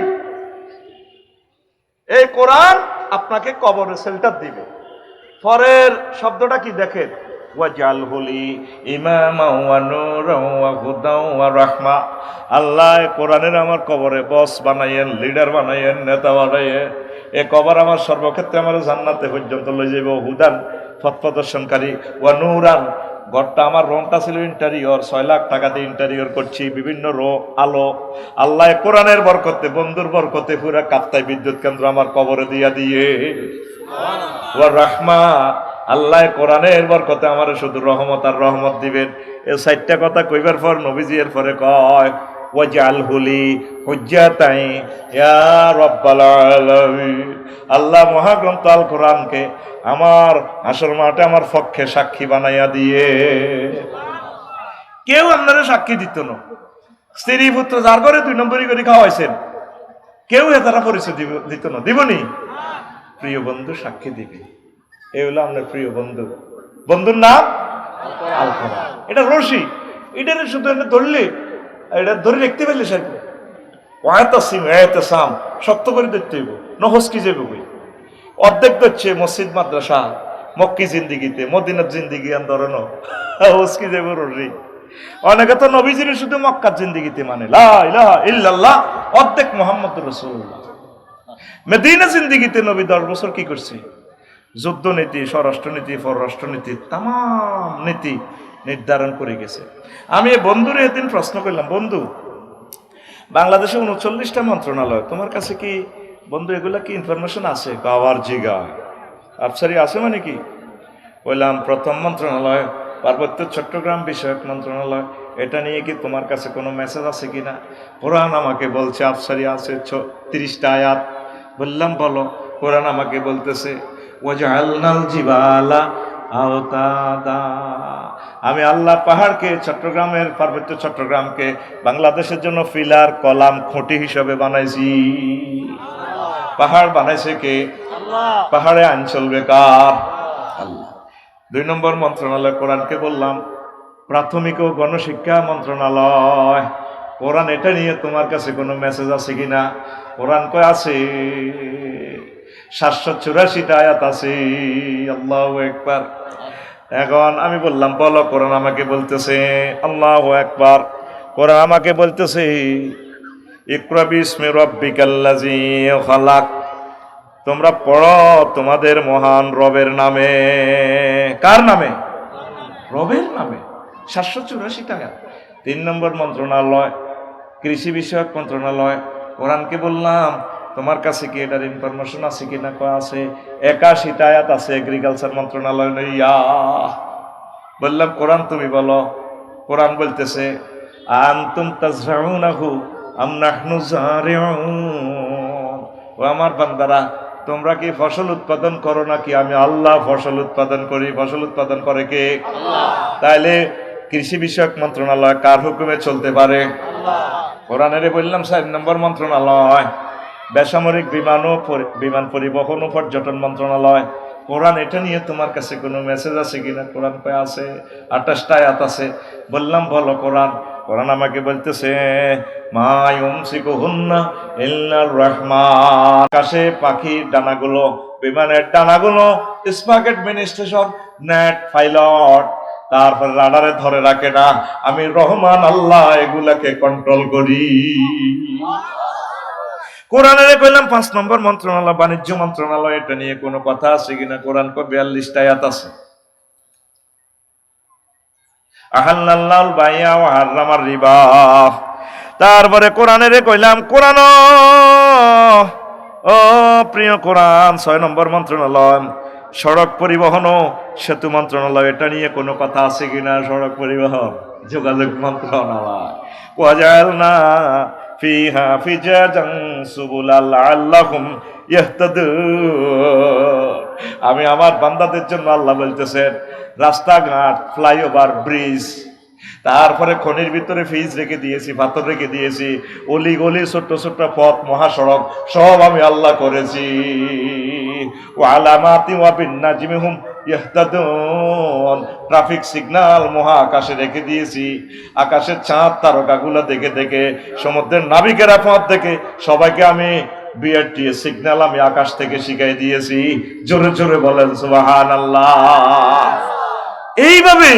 এই কোরআন আপনাকে কবরে শেল্টার দিবে। পরের শব্দটা কি দেখেন, ওয়াজআলহু লি ইমামান ওয়া নূরান ওয়া হুদান ওয়া রাহমা। আল্লাহ কোরআনের আমার কবরে বস বানাইয়েন, লিডার বানাইয়েন, নেতা বানাইয়েন। এ কবর আমার সর্বক্ষেত্রে আমার জান্নাতে পর্যন্ত লই যাইব। হুদান পথ প্রদর্শনকারী, ওয়া নূরান ঘরটা আমার রংটা ছিল ইন্টেরিয়র, 6 লাখ টাকা দিয়ে ইন্টেরিয়র করছি, বিভিন্ন আলো। আল্লাহ কোরআনের বরকতে বন্ধুর বরকতে পুরা কাপ্তাই বিদ্যুৎ কেন্দ্র আমার কবরে দিয়া দিয়ে ওয়া রাহমা। আল্লাহ কোরআনের বরকতে আমার শুধু রহমত আর রহমত দিবেন। এই 4টা কথা কইবার পর নবীজি এর পরে কয় ওয়াজআলহু লি হুজ্জাতান ইয়া রাব্বাল আলামিন। আল্লাহ মহাগ্রন্থ আল কোরআনকে আমার হাসর মাঠে আমার পক্ষে সাক্ষী বানাইয়া দিয়ে। কেউ আপনারা সাক্ষী দিত না, স্ত্রী পুত্র যার ঘরে 2 নম্বরই করে খাওয়াইছেন, কেউ তারা পরিচয় দিত না, দিবনি? প্রিয় বন্ধু সাক্ষী দিবে। এই হলো আপনার প্রিয় বন্ধু। বন্ধুর নাম আল কোরআন। এটা রশি, এটা শুধু ধরলে, এটা ধরে রাখতে পারলে সে ওয়াতাসিম শক্ত করে দেখতে হইব, নহস্কি যাবে বই। অর্ধেক ধরছে মসজিদ মাদ্রাসা মক্কি জিন্দিগিতে, মদিনার জিন্দিগি আন্দোলন হস্কি যাবে রশি। অনেকে তো নবীজির শুধু মক্কার জিন্দিগিতে মানে লা ইলাহা ইল্লাল্লাহ, অর্ধেক মুহাম্মদুর রাসূলুল্লাহ। মদিনা জিন্দিগিতে নবী 10 বছর কি করছে? যুদ্ধ নীতি, স্বরাষ্ট্রনীতি, পররাষ্ট্রনীতি, তাম নীতি নির্ধারণ করে গেছে। আমি বন্ধুরে এদিন প্রশ্ন করলাম, বন্ধু বাংলাদেশে 39টা মন্ত্রণালয়, তোমার কাছে কি বন্ধু এগুলা কি ইনফরমেশন আছে? আবার জিগা আফসারি আছে মানে কি? বললাম প্রথম মন্ত্রণালয় পার্বত্য চট্টগ্রাম বিষয়ক মন্ত্রণালয়, এটা নিয়ে কি তোমার কাছে কোনো মেসেজ আছে কিনা? কোরআন আমাকে বলছে আফসারি আছে 30টা আয়াত। বললাম বলো। কোরআন আমাকে বলতেছে ওয়াজআলনাল জিবালা আওতাদা, আমি আল্লাহ পাহাড়কে, চট্টগ্রামের পার্বত্য চট্টগ্রামকে বাংলাদেশের জন্য ফিলার, কলাম, খুঁটি হিসাবে বানাইছি। পাহাড় বানাইছে কে? আল্লাহ। পাহাড়ে আইন চলবে কার? আল্লাহ। 2 নম্বর মন্ত্রণালয় কোরআনকে বললাম প্রাথমিক ও গণশিক্ষা মন্ত্রণালয়, কোরআন এটা নিয়ে তোমার কাছে কোনো মেসেজ আছে কিনা? কোরআন কয় আছে, 784টা আয়াত আছে। আল্লাহু আকবার। এখন আমি বললাম বলো। কোরআন আমাকে বলতেছে, আল্লাহু আকবার, কোরআন আমাকে বলতেছে ইকরা বিসমি রাব্বিকাল্লাযী খালাক, তোমরা পড়ো তোমাদের মহান রবের নামে। কার নামে? রবের নামে। 784 টাকা। 3 নম্বর মন্ত্রণালয় কৃষি বিষয়ক মন্ত্রণালয়, কোরআনকে বললাম তোমার কাছে কি এটার ইনফরমেশন আছে কিনা? কয় আছে। 81টা আয়াত আছে এগ্রিকালচার মন্ত্রণালয় লইয়া। বললাম কোরআন তুমি বলো। কোরআন বলতেছে আনতুম তাজরাউনাহু আম নাহনু জারিউন, ও আমার বান্দারা তোমরা কি ফসল উৎপাদন করো নাকি আমি আল্লাহ ফসল উৎপাদন করি? ফসল উৎপাদন করে কে? আল্লাহ। তাইলে কৃষি বিষয়ক মন্ত্রণালয় কার হুকুমে চলতে পারে? আল্লাহ। কোরআনের বললাম 4 নম্বর মন্ত্রণালয় বেসামরিক বিমান পরিবহন ও পর্যটন মন্ত্রণালয়, কোরআন এটা নিয়ে তোমার কাছে কোনো মেসেজ আছে কিনা? কোরআন কয় আছে। 28টা আয়াত আছে। বললাম বলো কোরআন। কোরআন আমাকে বলতেছে মা ইউমসিকুহুন্না ইল্লার রহমান, আকাশে পাখির ডানাগুলো, বিমানের ডানাগুলো, স্পাইস অ্যাডমিনিস্ট্রেশন, নেট পাইলট, তারপর রাডারে ধরে রাখে না, আমি রহমান আল্লাহ এগুলাকে কন্ট্রোল করি। কোরআনের কইলাম 5 নম্বর মন্ত্রণালয় বাণিজ্য মন্ত্রণালয়, এটা নিয়ে কোনো কথা আছে কিনা? কোরআন কো 42টা আয়াত আছে। আহাল্লাল্লাহুল বাইয়া ওয়া হারামার রিবা। তারপরে কোরআনের কইলাম কোরআন, ও প্রিয় কোরআন 6 নম্বর মন্ত্রণালয় সড়ক পরিবহন ও সেতু মন্ত্রণালয়, এটা নিয়ে কোনো কথা আছে কিনা? সড়ক পরিবহন যোগাযোগ মন্ত্রণালয়। ওয়াজআলনা ফিহা ফিজাজান সুবুলাল লাআল্লাহুম ইয়াহতাদুন, আমি আমার বান্দাদের জন্য আল্লাহ বলতেছেন রাস্তাঘাট, ফ্লাইওভার, ব্রিজ, তারপরে খনির ভিতরে ফিজ রেখে দিয়েছি, পাথর রেখে দিয়েছি, অলি গলি, ছোট্ট ছোট্ট পথ, মহাসড়ক সব আমি আল্লাহ করেছি। ওয়া আলামাতি ওয়া বিন-নাজমি হুম ইয়াহতাদুন, ট্রাফিক সিগন্যাল মহাকাশে রেখে দিয়েছি, আকাশের চাঁদ তারকাগুলো দেখে দেখে, সমুদ্রের নাবিকেরা পথ দেখে সবাইকে আমি বিআরটিএস সিগন্যাল আমি আকাশ থেকে শিখাই দিয়েছি। জোরে জোরে বলেন সুবহানাল্লাহ। এইভাবে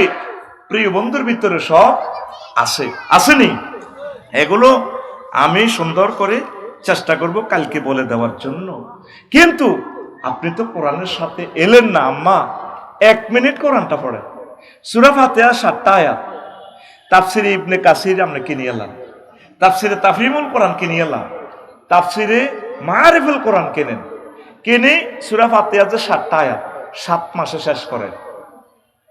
প্রিয় বন্ধুর ভিতরে সব আছে, আসেনি? এগুলো আমি সুন্দর করে চেষ্টা করব কালকে বলে দেওয়ার জন্য। কিন্তু আপনি তো কোরআনের সাথে এলেন না আম্মা, 1 মিনিট কোরআনটা পড়েন। সূরা ফাতিহা 7টা আয়াত, তাফসিরে ইবনে কাসির আমরা কিনে এলাম, তাফসিরে তাফহিমুল কোরআন কিনে এলাম, তাফসিরে মারিফুল কোরআন কেনেন, কিনে সূরা ফাতিহা যে 7টা আয়াত 7 মাসে শেষ করেন।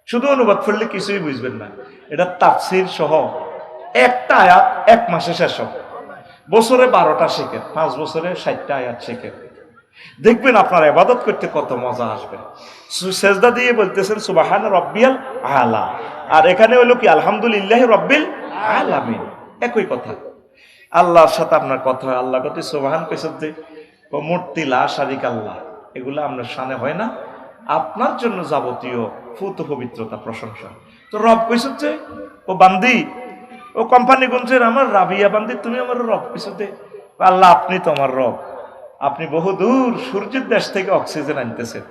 শুধু অনুবাদ পড়লে কিছুই বুঝবেন না, এটা তাফসির সহ একটা আয়াত এক মাসে শেষ হবে, বছরে 12টা শেখেন, 5 বছরে 60টা আয়াত শেখেন, দেখবেন আপনার ইবাদত করতে কত মজা আসবে। সেজদা দিয়ে বলতেছেন সুবহান রাব্বিয়াল আলা, আর এখানে হলো কি আলহামদুলিল্লাহি রাব্বিল আলামিন, একই কথা। আল্লাহর সাথে আপনার কথা হয়, আল্লাহ কত সুবহান কইছে ও মূর্তি লা শারিক আল্লাহ, এগুলো আপনার শানে হয় না, আপনার জন্য যাবতীয় ফুত পবিত্রতা প্রশংসা। তো রব কইছে ও বান্দি, ও কোম্পানিগঞ্জের আমার রাবিয়া বান্দি, তুমি আমার রব কইছে, আল্লাহ আপনি তো আমার রব, আপনি বহুদূর সূর্যের দেশ থেকে অক্সিজেন আনতেছেন,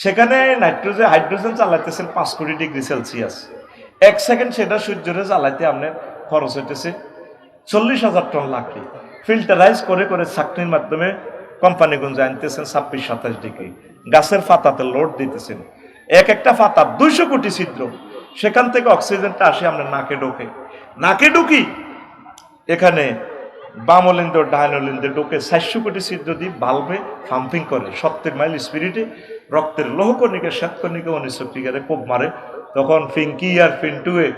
সেখানে নাইট্রোজেন হাইড্রোজেন চালাইতেছেন 5 কোটি ডিগ্রি সেলসিয়াস, 1 সেকেন্ড সেটা সূর্যরে জ্বালাইতে আপনার খরচ হইতেছে 40,000 টন লাকড়ি, ফিল্টারাইজ করে করে চাকরির মাধ্যমে কোম্পানিগঞ্জে আনতেছেন 26-27 ডিগ্রি, গাছের পাতাতে লোড দিতেছেন, এক একটা পাতা 200 কোটি ছিদ্র, সেখান থেকে অক্সিজেনটা আসে আপনার নাকে ঢোকে, নাকে ঢুকি এখানে বামলিন্দ ডাইনলিন্দ ঢোকে 400 কোটি ছিদ্র দিয়ে ভালভে পাম্পিং করে 70 মাইল স্পিরিটে, রক্তের লোহকণিকে শ্বেতকণিকে অনুসক্রিকারে কোপ মারে, তখন ফিঙ্কি আর ফিন্টুয়ে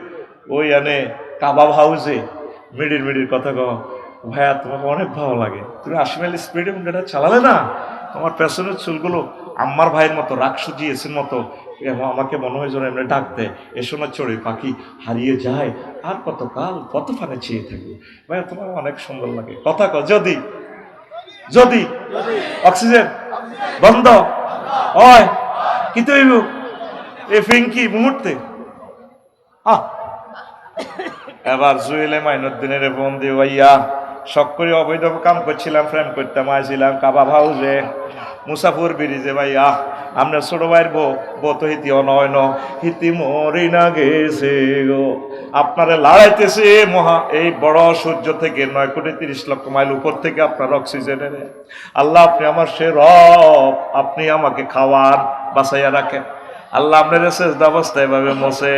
ওই আনে কাবাব হাউসে মিডির কথা কো, ভাইয়া তোমাকে অনেক ভালো লাগে, তুমি 80 মাইল স্পিডে এটা চালালে না, তোমার পেছনের চুলগুলো আম্মার ভাইয়ের মতো রাগ সুজিয়েছেন মতো, আমাকে মনে হয় যেন এমনি ডাক দেয়, এ সময় চড়ুই পাখি হারিয়ে যায়, আর কতকাল কত ফানে চেয়ে থাকবো, ভাইয়া তোমার অনেক সুন্দর লাগে, কথা কো, যদি যদি অক্সিজেন বন্ধ হয় কি তৈব এ ফিঙ্কি মুহূর্তে এবার জুয়েলে মাইনুদ্দিনের বন্দি ভাইয়া শখ করে অবৈধ কাম করছিলাম, ফ্রেম করতাম, আইছিলাম কাবাব হাউসে মুসাফুর ব্রিজে, ভাইয়া আমরা ছোট ভাইয়ের বউ তো হিতি অনয়ন হিতি মরি না গেছে গো, আপনারা লড়াইতেছে মহা এই বড় সূর্য থেকে 9,30,00,000 মাইল উপর থেকে আপনার অক্সিজেন এনে, আল্লাহ আপনি আমার সে রব, আপনি আমাকে খাওয়ার বাঁচাইয়া রাখেন, আল্লাহ আপনার সেজদা অবস্থায় এভাবে মোছে,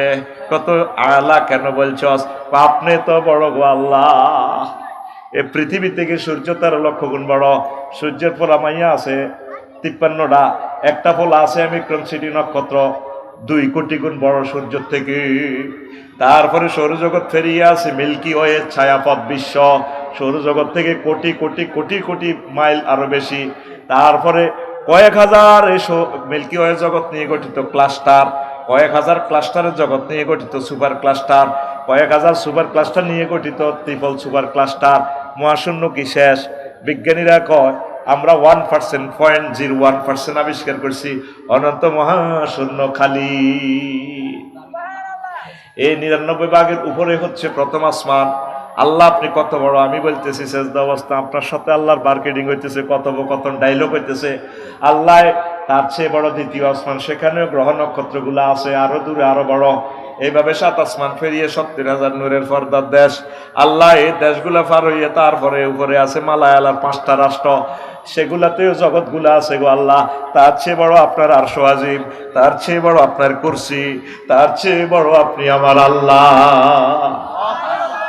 কত আলা কেন বলছস, আপনি তো বড় গো আল্লাহ, এ পৃথিবী থেকে সূর্য 13 লক্ষ গুণ বড়, সূর্যের পোলা মাইয়া আছে 53টা, একটা পোলা আছে অমিক্রন সিটি নক্ষত্র 2 কোটি গুণ বড় সূর্য থেকে, তারপরে সৌরজগৎ ফেরিয়ে আছে মিল্কি ওয়ে ছায়াপথ বিশ্ব, সৌরজগৎ থেকে কোটি কোটি কোটি কোটি মাইল আরো বেশি, তারপরে কয়েক হাজার মিল্কি ওয়ে জগৎ নিয়ে গঠিত ক্লাস্টার, কয়েক হাজার ক্লাস্টারের জগৎ নিয়ে গঠিত সুপার ক্লাস্টার, কয়েক হাজার সুপার ক্লাস্টার নিয়ে গঠিত ট্রিপল সুপার ক্লাস্টার, মহাশূন্য কি শেষ? বিজ্ঞানীরা কয় আমরা 1%, 0.01% আবিষ্কার করছি, অনন্ত মহাশূন্য খালি, এই 99 ভাগের উপরে হচ্ছে প্রথম আসমান। আল্লাহ আপনি কত বড়, আমি বলতেছি সেজদা অবস্থা, আপনার সাথে আল্লাহর মার্কেটিং হইতেছে, কথোপকথন ডায়লগ হইতেছে, আল্লাহ তার চেয়ে বড় দ্বিতীয় আসমান, সেখানেও গ্রহ নক্ষত্রগুলো আছে আরো দূরে আরো বড়, এইভাবে 7 আসমান ফেরিয়ে 70,000 নূরের পর্দার দেশ, আল্লাহ এই দেশগুলা পার হইয়ে তারপরে উপরে আছে মালায়ালার 5টা রাষ্ট্র, সেগুলাতেও জগৎগুলা আছে গো আল্লাহ, তার চেয়ে বড় আপনার আরশ আজিম, তার চেয়ে বড় আপনার কুরসি, তার চেয়ে বড় আপনি আমার আল্লাহ।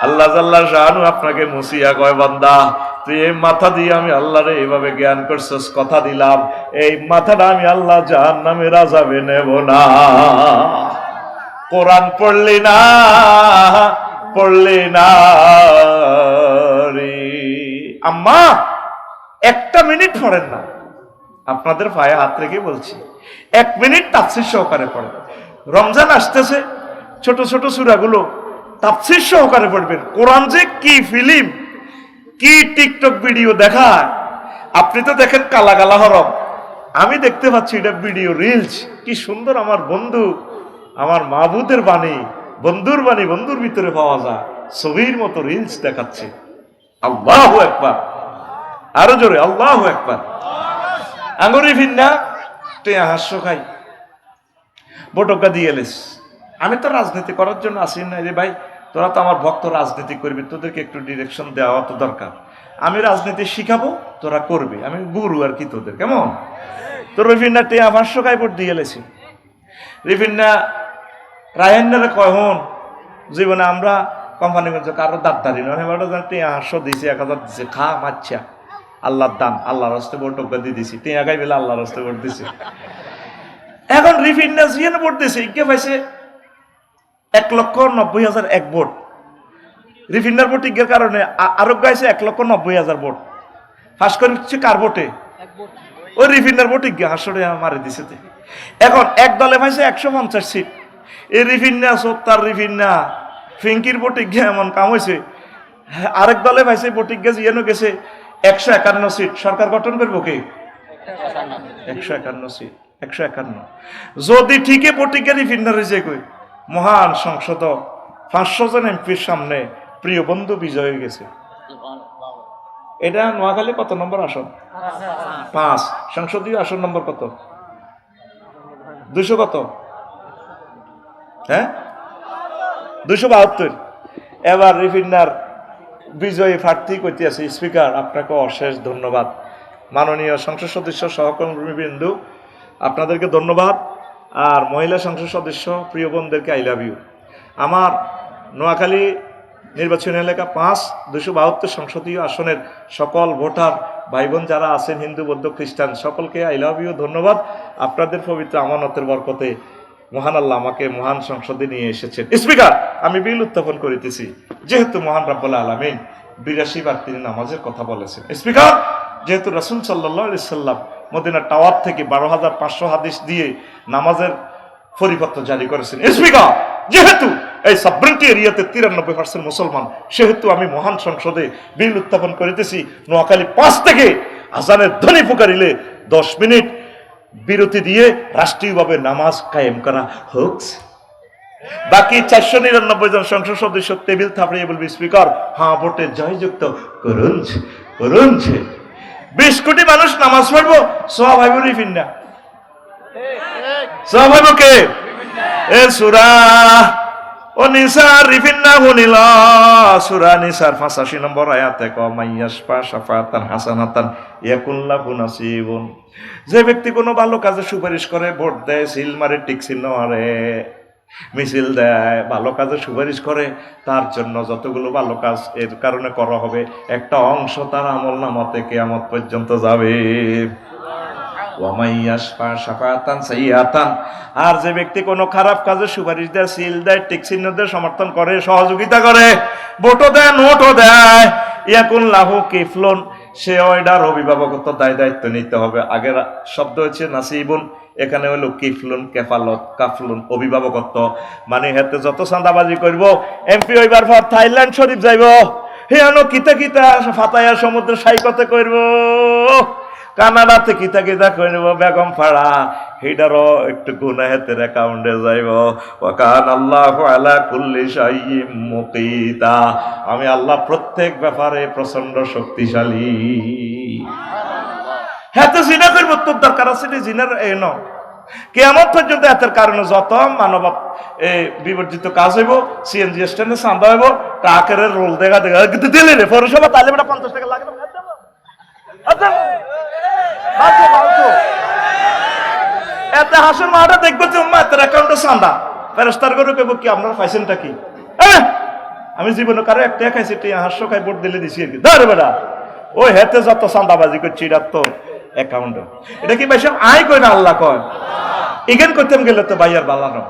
আল্লাহ জাল্লা শানু আপনাকে মুসিয়া কয় বান্দা, তুই এই মাথা দিয়ে আমি আল্লাহরে এইভাবে জ্ঞান করছিস, কথা দিলাম এই মাথাটা আমি আল্লাহ জাহান্নামের আযাবে নেব না। কোরআন পড়লি না রে আম্মা, 1টা মিনিট পড়েন না, আপনাদের পায়ে হাত রেখে বলছি 1 মিনিট তাফসীর সহকারে পড়েন। রমজান আসতেছে, ছোট ছোট সূরাগুলো তাফসীর সহকারে পড়বেন। কোরআন যে কি ফিল্ম, কি টিকটক ভিডিও দেখায়, আপনি তো দেখেন কালা কালা হরফ, আমি দেখতে পাচ্ছি এটা ভিডিও রিলস, কি সুন্দর আমার বন্ধু, আমার মাহবুদের বাণী, বন্ধুর বাণী বন্ধুর ভিতরে পাওয়া যায়, ছবির মতো রিলস দেখাচ্ছে। আল্লাহু আকবার, আরো জোরে আল্লাহু আকবার। আঙ্গুরি ভিন্না তুই হাস্য খাই বটকা দিয়ে এলিস, আমি তো রাজনীতি করার জন্য আসি না রে ভাই, তোরা তো আমার ভক্ত, রাজনীতি করবি, তোদেরকে একটু ডিরেকশন দেওয়া তো দরকার, আমি রাজনীতি শিখাবো, তোরা করবি, আমি গুরু আর কি তোদের, কেমন? তোর রিভিন্না টিয়া 500 খাই ভোট দিয়ে এলেছি, রিভিন্না রায়হান্নারে কয় হন জীবনে আমরা কোম্পানি করছে কারো দাঁড়দারি নয়, টিয়া 800 দিয়েছি, 1000 দিছে, খা মাচ্ছা, আল্লাহর দান, আল্লাহর হস্তে ভোট দিয়ে দিছি, টিয়া গাই বেলা আল্লাহর হস্তে ভোট দিছি। এখন রিভিন্না জিয়ানে ভোট দিছে, ইকে পাইছে 1,90,000 এক ভোট। রিফিন্ডার ভোটিংয়ের কারণে আরোগ্য আছে 1,90,000 ভোট। ফাঁস করে দিচ্ছে কার ভোটে? ওই রিফিন্ডার ভোটিং হাসরে মারি দিছে। এখন এক দলে পাইছে 150 সিট। এই রিফিন্না সত্তার রিফিন্না ফিঙ্কির ভোটিং এমন কাম হয়েছে, আরেক দলে পাইছে ভোটিং ইয়েনো গেছে 151 সিট। সরকার গঠন করবো কে? 151 সিট, 151। যদি ঠিকই ভোটিং রিফিন্ডার হয়েছে কই মহান সংসদ 500 জন এমপির সামনে প্রিয় বন্ধু বিজয় হয়ে গেছে। এটা নোয়াখালী কত নম্বর আসন? 5। সংসদীয় আসন নম্বর কত? 200 কত? হ্যাঁ 272। এবার রিফিন্ডার বিজয়ী প্রার্থী কইতে আছে। স্পিকার আপনাকে অশেষ ধন্যবাদ, মাননীয় সংসদ সদস্য সহকর্মীবৃন্দ আপনাদেরকে ধন্যবাদ, আর মহিলা সংসদ সদস্য প্রিয় বোনদেরকে আই লাভ ইউ। আমার নোয়াখালী নির্বাচনী এলাকা 5 272 সংসদীয় আসনের সকল ভোটার ভাই বোন যারা আছেন হিন্দু বৌদ্ধ খ্রিস্টান সকলকে আই লাভ ইউ, ধন্যবাদ। আপনাদের পবিত্র আমানতের বরকতে মহান আল্লাহ আমাকে মহান সংসদে নিয়ে এসেছেন। স্পিকার আমি বিল উত্থাপন করিতেছি, যেহেতু মহান রাব্বুল আলামিন 82 বার তিনি নামাজের কথা বলেছেন। স্পিকার যেহেতু রাসূল সাল্লাল্লাহু আলাইহি সাল্লাম মদিনা টাওয়ার থেকে 12,500 হাদিস দিয়ে নামাজের পরিপত্র জারি করেছেন। স্পিকার যেহেতু এই সাবরেন্টি এরিয়াতে 93% মুসলমান, সেহেতু আমি মহান সংসদে বিল উত্থাপন করিতেছি নোয়াখালী 5 থেকে আজানের ধ্বনি পুকারিলে 10 মিনিট বিরতি দিয়ে রাষ্ট্রীয়ভাবে নামাজ কায়েম করা হোক। বাকি 499 জন সংসদ সদস্য টেবিল থাপড়িয়ে বলবে স্পিকার হ্যাঁ ভোটে জয়যুক্ত করুন করুন। 20 কোটি মানুষ নামাজ পড়বো, সওয়াব হইব রিফিন্না, সওয়াব হইব কে? এ সূরা ও নিসার রিফিন্না হুনিল সূরা নিসার 85 নম্বর আয়াতে কয় মাইয়াশফা শাফাতান হাসানাতান ইয়াকুল্লাহু নাসিবুন। যে ব্যক্তি কোনো ভালো কাজে সুপারিশ করে, ভোট দেয়, সিল মারে, টিক চিহ্ন মারে, মিছিল দেয়, ভালো কাজে সুপারিশ করে, তার জন্য যতগুলো ভালো কাজ এর কারণে করা হবে একটা অংশ তার আমলনামা থেকে কিয়ামত পর্যন্ত যাবে। আর যে ব্যক্তি কোনো খারাপ কাজে সুপারিশ দেয়, সিল দেয়, টিক চিহ্ন দেয়, সমর্থন করে, সহযোগিতা করে, ভোটও দেয়, নোটও দেয়, ইয়াকুন লাহু কিফলুন, সে ওইটার অভিভাবকত্ব দায় দায়িত্ব নিতে হবে। আগের শব্দ হচ্ছে নাসিবুন, এখানে হলো কিফলুন, কেফালত, কাফলুন, অভিভাবকত্ব। মানে হেতে যত চাঁদাবাজি করব, এমপি হইবার পর থাইল্যান্ড শরীফ যাইব, হেয়ানো কিতা কিতা ফাতায়া সমুদ্র সাইকতে করব, কানাডাতে কিতা কিতা করব, বেগম ফাড়া হেডারও একটু গুনাহ হেতের অ্যাকাউন্টে যাইব। ওয়াকান আল্লাহু আলা কুল্লি শাইইন মুকিতা, আমি আল্লাহ প্রত্যেক ব্যাপারে প্রচন্ড শক্তিশালী। হেতে জিনা করব, তোর দরকার আছে জিনার ন কিয়ামত পর্যন্ত এতের কারণে যত মানব বিবর্জিত কাজ হইব, সিএনজি স্ট্যান্ডে চাঁদা হইব, ট্রাকের রোল দেখা দেখা দিলে রে পৌরসভা তাহলে 50 টাকা লাগে। এতে হাসুর মাটা দেখবো তোমার এতের অ্যাকাউন্টে চাঁদা ফেরস্তার করে কইব কি আপনার পাইছেনটা কি? আমি জীবনে কারো একটা খাইছি, হাস্য খাই ভোট দিলে দিছি আর কি। ধর বেটা ওই হেতে যত চাঁদাবাজি করছি এটা তো অ্যাকাউন্টে, এটা কি ভাই সব আয় কই না আল্লাহ কয়? ইগেন করতাম গেলে তো ভাইয়ার বালানো,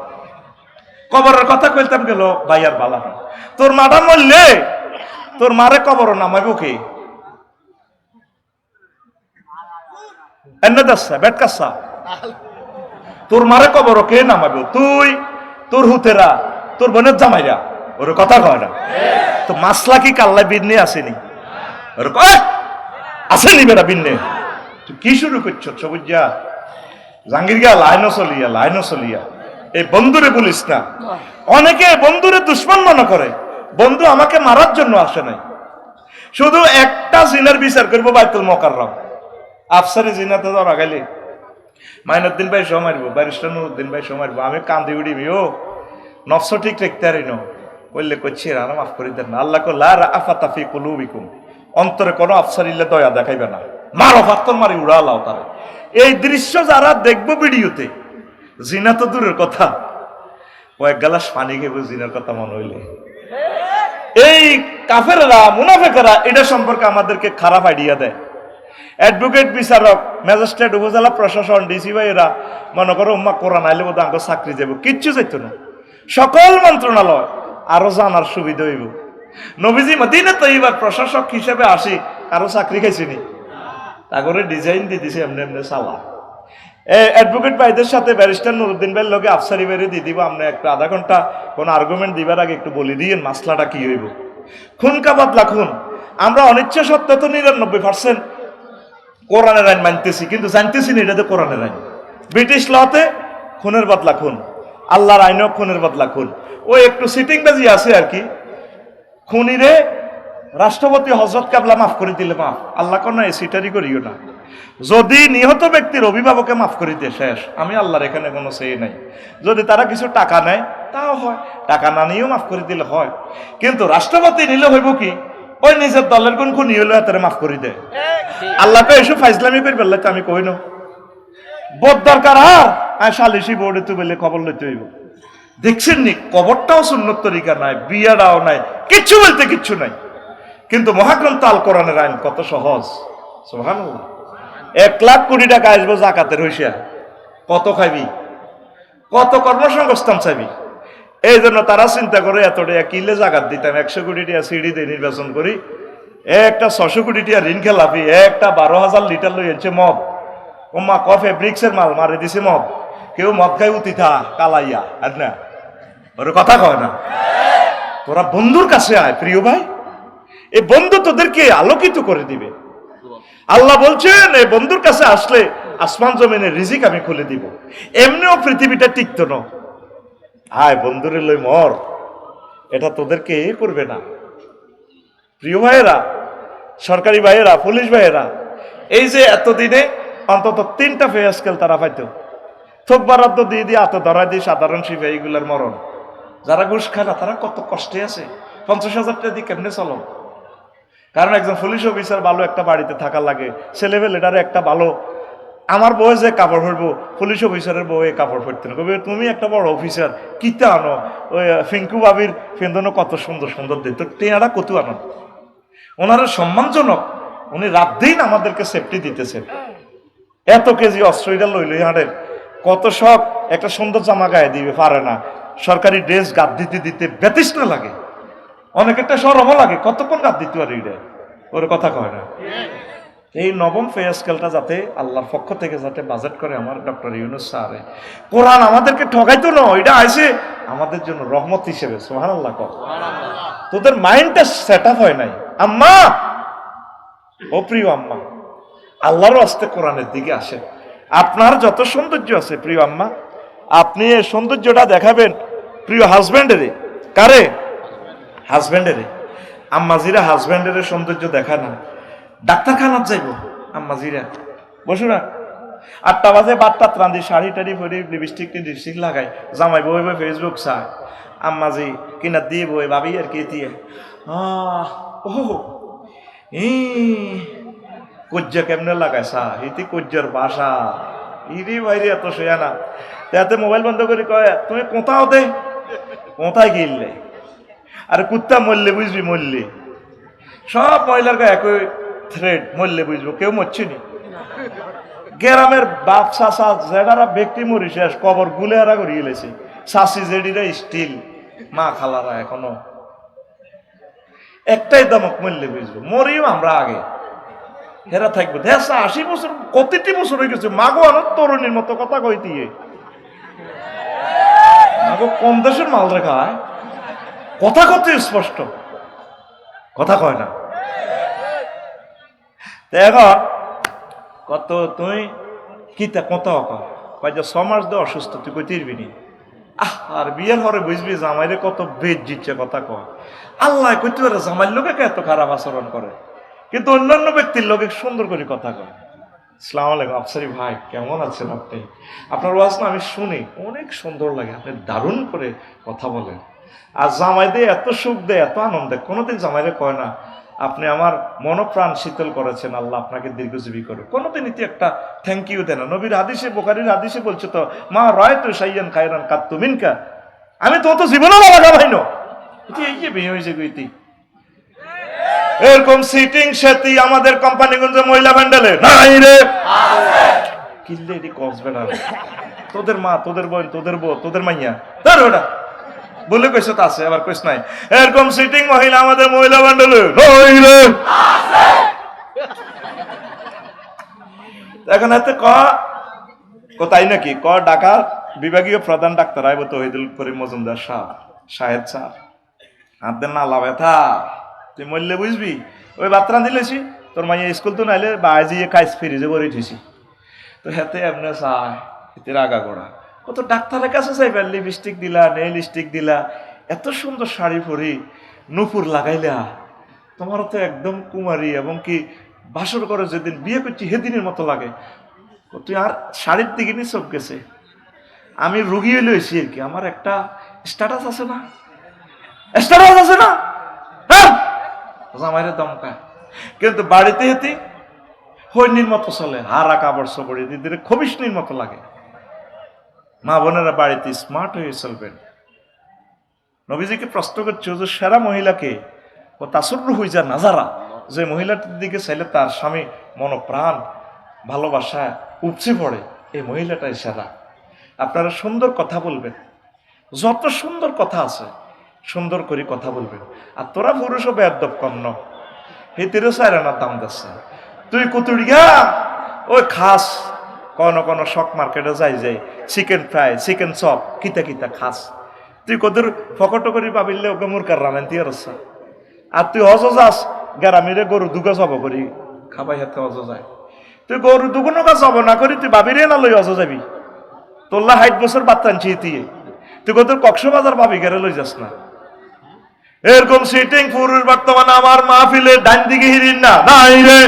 কবরের কথা কইতাম গেল ভাইয়ার বালানো। তোর মাটা মরলে তোর মারে কবর নামাইব কি? বেটকাসা তোর মারে কবর কে নামাইব? তুই, তোর হুতেরা, তোর বোনের জামাইরা, ওর কথা কয় না তো। মাসলা কি কাল্লা বিন্নে আসেনি? ওর আসেনি বেটা বিন্নে? তুই কি শুরু করছ সবুজা জাঙ্গির গিয়া লাইনও চলিয়া এই বন্ধুরে বলিস না। অনেকে বন্ধুরে দুশ্মন মনে করে, বন্ধু আমাকে মারার জন্য আসে নাই, শুধু একটা জিনার বিচার করবো বাইতুল মোকাররম। আফসারি জিনাতে ধরা গেলে মাইনুদ্দিন ভাই সহ মারবো, ব্যারিস্টার নুরুদ্দিন ভাই সহ মারবো, আমি কান্দি উড়িবি ও নফস ঠিক রাখতে পারি না বললে করছি রানা মাফ করে দেন না। আল্লাহ লা রাআফাতা ফি কুলুবিকুম, অন্তরে কোনো আফসারিল্লে দয়া দেখাইবে না, মারো ফাত্তর মারি উড়া লাও তারে। এই দৃশ্য যারা দেখবো ভিডিওতে, জিনা তো দূরের কথা, কয়েক গ্লাস পানি খেবো জিনার কথা মনে হইলে। এই কাফেররা মুনাফেকরা এটা সম্পর্কে আমাদেরকে খারাপ আইডিয়া দেয়। অ্যাডভোকেট, বিচারক, ম্যাজিস্ট্রেট, উপজেলা প্রশাসন, ডিসি ভাই এরা মনে করো উম্মা কোরআন আইলে বোধ আঙ্গ চাকরি যাবো, কিচ্ছু যাইতো না। সকল মন্ত্রণালয় আরো জানার সুবিধা হইব। নবীজি মদিনা তৈবার প্রশাসক হিসেবে আসি, কারো চাকরি খাইছিনি, তাগরে ডিজাইন দিয়ে দিছে এমনি এমনি চালা। অ্যাডভোকেট ভাইদের সাথে ব্যারিস্টার নুরুদ্দিন ভাইয়ের লগে আফসারি বেরিয়ে দিয়ে দিব, আপনি একটা আধা ঘন্টা কোন আর্গুমেন্ট দিবার আগে একটু বলে দিয়েন মাসলাটা কি হইব। খুন কা বদলা খুন, আমরা অনিচ্ছা সত্ত্বেও তো 99% কোরআনের আইন মানতেছি, কিন্তু জানতেছি না এটা তো কোরআনের আইন। ব্রিটিশ লতে খুনের বদলা খুন, আল্লাহর আইনও খুনের বদলা খুন। ওই একটু সিটিং বাজি আছে আর কি। খুনিরে রাষ্ট্রপতি হযরত কাবলা মাফ করে দিলে মাফ, আল্লাহ কোন সিটারি করিও না। যদি নিহত ব্যক্তির অভিভাবকে মাফ করে দিয়ে শেষ, আমি আল্লাহর এখানে কোনো সেই নাই। যদি তারা কিছু টাকা নেয় তাও হয়, টাকা না নিয়েও মাফ করে দিলে হয়। কিন্তু রাষ্ট্রপতি নিলে হইব কি, ওই নিজের দলের কোন খুনি হলে তারা মাফ করে দেয়। আল্লাহকে এসব ফাইজলামি করে বললে তো আমি কই না বোধ দরকার। আর সালিশি বোর্ডে তো বলে খবর লইতে হইব। দেখছেন নি কবরটাও সুন্নত তরিকা নাই, বিয়াটাও নাই, কিচ্ছু বলতে কিচ্ছু নাই। কিন্তু মহাগ্রন্থ আল কোরআনের আইন কত সহজ, সুবহানাল্লাহ। 1 লাখ কোটি টাকা আসবো জাকাতের হইসা, কত খাইবি, কত কর্মসংস্থান চাইবি। এই জন্য তারা চিন্তা করে এত টাকা কিলে জাকাত দিতাম, 100 কোটি টাকা সিঁড়ি দিয়ে নির্বাচন করি, একটা 600 কোটি টাকা ঋণ খেলাপি, একটা 12,000 লিটার লই এসছে মদ, ওমা কফে ব্রিক্সের মাল মারি দিছে মদ। কেউ মদ খাই উতিথা কালাইয়া আর না, ওর কথা কয় না। তোরা বন্ধুর কাছে আয় প্রিয় ভাই, এই বন্ধু তোদেরকে আলোকিত করে দিবে। আল্লাহ বলছেন এই বন্ধুর কাছে আসলে আসমান জমিনের রিজিক আমি খুলে দিব। এমনিও পৃথিবীটা টিকতো না, আয় বন্ধুরে লই মর, এটা তোদেরকে এ করবে না। প্রিয় ভাইয়েরা, সরকারি ভাইয়েরা, পুলিশ ভাইয়েরা, এই যে এতদিনে অন্তত 3টা পে স্কেল তারা পাইতো, থোক বরাদ্দ দিয়ে দিয়ে হাতে ধরাই দিয়ে সাধারণ সিপাহী এইগুলার মরণ। যারা ঘুষ খায় না তারা কত কষ্টে আছে, 50,000 টাকা দিয়ে কেমনে চলো। কারণ একজন পুলিশ অফিসার ভালো একটা বাড়িতে থাকা লাগে, ছেলেবেলেটারে একটা ভালো, আমার বউ যে কাপড় পরবো, পুলিশ অফিসারের বউ কাপড় পরতে না, কবে তুমি একটা বড় অফিসার কিতে আনো, ওই ফিঙ্কু বাবির ফেন্দনো কত সুন্দর সুন্দর দিন, তো টেয়ারা কত আনো। ওনারা সম্মানজনক, উনি রাত দিন আমাদেরকে সেফটি দিতেছেন। এত কেজি অস্ত্রটা লইল হাঁটের, কত শখ, একটা সুন্দর জামা গায়ে দিবে পারে না, সরকারি ড্রেস গাদ দিতে দিতে বেতৃষ্ণা লাগে, অনেক একটা সরমও লাগে, কতক্ষণ গাদ দিতে পারে এটা, ওর কথা কয় না। এই নবম পে স্কেলটা যাতে আল্লাহর পক্ষ থেকে যাতে বাজেট করে আমার ডক্টর ইউনূস স্যার, কোরআন আমাদেরকে ঠকাইতো না, এটা আইছে আমাদের জন্য রহমত হিসেবে। সুবহানাল্লাহ। তোদের মাইন্ডটা সেট আপ হয় নাই আম্মা, ও প্রিয় আম্মা, আল্লাহর আস্তে কোরআনের দিকে আসেন। আপনার যত সৌন্দর্য আছে প্রিয় আম্মা, আপনি এই সৌন্দর্যটা দেখাবেন প্রিয় হাজব্যান্ডেরে। কারে? হাজব্যান্ডেরে। আম্মাজিরা হাজব্যান্ডের সৌন্দর্য দেখায় না, ডাক্তারখানার যাইব আম্মাজিরা, বসো না 8টা বাজে, বাটটা রান্ধি, শাড়ি টাড়ি পরে লিপস্টিক টিপস্টিক লাগাই, জামাই বই বই ফেসবুক চায়, আম্মাজি কিনা দিয়ে বই ভাবি আর কি দিয়ে ও কজ্জা কেমনে লাগাইছা, ইতি কজ্জার বাসা, ইরি বাইরে এত শোয়া না। তাতে মোবাইল বন্ধ করে কয় তুমি কোথাও দে, কোথায় গিললে, আর কুত্তা মরলে বুঝবি, মরলে সব মহিলার গায়ে একই থ্রেড, মরলে বুঝবো, কেউ মরছে নি। গ্রামের বাপ চাষা যেটারা ব্যক্তি মরি শেষ, কবর গুলে হারা করিয়ে গেছে, চাষি জেডিরা স্টিল, মা খালারা এখনো একটাই দমক, মরলে বুঝবো, মরিও আমরা আগে, হেরা থাকবো। 80 বছর, কতটি বছর হয়ে গেছে, মাগো আনো তরুণীর মতো কথা কই দিয়ে, মাগো কোন দেশের মাল রেখায়, কথা কত স্পষ্ট, কথা কয় না। এখন কত তুই কিতা কত কয় যে 6 মাস দিয়ে অসুস্থ, তুই কই তিরবি নি, আর বিয়ের হরে বুঝবি জামাইরে কত বেদ জিচ্ছে, কথা কয়। আল্লাহ কইতে পারে জামাইয়ের লোকে এত খারাপ আচরণ করে, কিন্তু অন্যান্য ব্যক্তির লোকে সুন্দর করে কথা কয়। আসসালামু আলাইকুম আফসারি ভাই, কেমন আছেন আপনি? আপনার ওয়াজ না আমি শুনি, অনেক সুন্দর লাগে, আপনি দারুণ করে কথা বলেন। আর জামাই দিয়ে এত সুখ দেয়, এত আনন্দ দেয়, কোনোদিন জামাইরে কয় না আপনি আমার মনপ্রাণ শীতল করেছেন, আল্লাহ আপনাকে দীর্ঘজীবী করে, কোনোদিন ইতি একটা থ্যাংক ইউ দেয় না। নবীর হাদিসে, বুখারীর হাদিসে বলছে তো, মা রায়তু শাইয়ান খায়রান কাত্তু মিনকা, আমি তো জীবনও লাগা ভাই না, এই যে বিয়ে হয়েছে গইতি এরকম সিটিং সেটি আমাদের কোম্পানিগঞ্জে মহিলা ভ্যান্ডালে নাই রে, কিল্লে এটি কসবে না, তোদের মা, তোদের বোন, তোদের বউ, তোদের মাইয়া, ধর ওটা বলে কইছ তো আছে, আবার কইস নাই। এরকম সিটিং মহিলা আমাদের মহিলা মন্ডলে এখন হাতে তাই নাকি ঢাকা বিভাগীয় প্রধান ডাক্তার আইব তহিদুল করিম মজুমদার সাহেব স্যার হাতের নালা ব্যথা তুই মরলে বুঝবি। ওই বাত্রা দিলেছি তোর মাইয়া স্কুল তো নাইলে বাজিয়ে কাজ ফিরিজে করে উঠেছি তো হাতে এমনি চায় এতে রাগা করা। কত ডাক্তারের কাছে চাইবার লিপস্টিক দিলা, নেই লিপস্টিক দিলা, এত সুন্দর শাড়ি পরি, নুপুর লাগাইলা, তোমারও তো একদম কুমারী এবং কি বাসর করে যেদিন বিয়ে করছি সেদিনের মতো লাগে। তুই আর শাড়ির দিকে নিয়ে চোখ গেছে। আমি রুগী হইলে হয়েছি আর কি, আমার একটা স্ট্যাটাস আছে না, স্ট্যাটাস আছে না, হ্যাঁ আমার দমকা। কিন্তু বাড়িতে হেতি হৈনির মতো চলে, হারা কাপড় সপড়ে দিদির খবিসনির মতো লাগে। মা বোনেরা বাড়িতে স্মার্ট হয়ে চলবেন। নবীজিকে প্রশ্ন করছে যে সেরা মহিলাকে ও তাসুর হয়ে যা নাজারা, যে মহিলাটির দিকে চাইলে তার স্বামী মনপ্রাণ ভালোবাসা উপচে পড়ে, এই মহিলাটাই সেরা। আপনারা সুন্দর কথা বলবেন, যত সুন্দর কথা আছে সুন্দর করে কথা বলবেন। আর তোরা পুরুষও বেয়াদব কম ন, হেতিরও সাইরানার দাম দিচ্ছে। তুই কুতুড়িয়া ওই খাস কোন শক মার্কেটে যাই চিকেন ফ্রাই, চিকেন চপ, কিতা কিতা খাস। তুই কত ফকটো করি পাবিলে ওকে মুরকার রামেন তুই আর আর তুই হজ যাস গ্যারামিরে গরু দুগা জব করি খাবাই হাতে হজ যায়। তুই গরু দুগুনো কাজ জব না করি তুই ভাবিরে না লই হজ যাবি। তোল্লা ৬০ বছর বাদ টানছি তুই কত কক্সবাজার ভাবি গেরে লই যাস না। এরকম সিটিং পুরুষ বর্তমানে আমার মাহফিলে ডান দিকে হিরিন না নাই রে।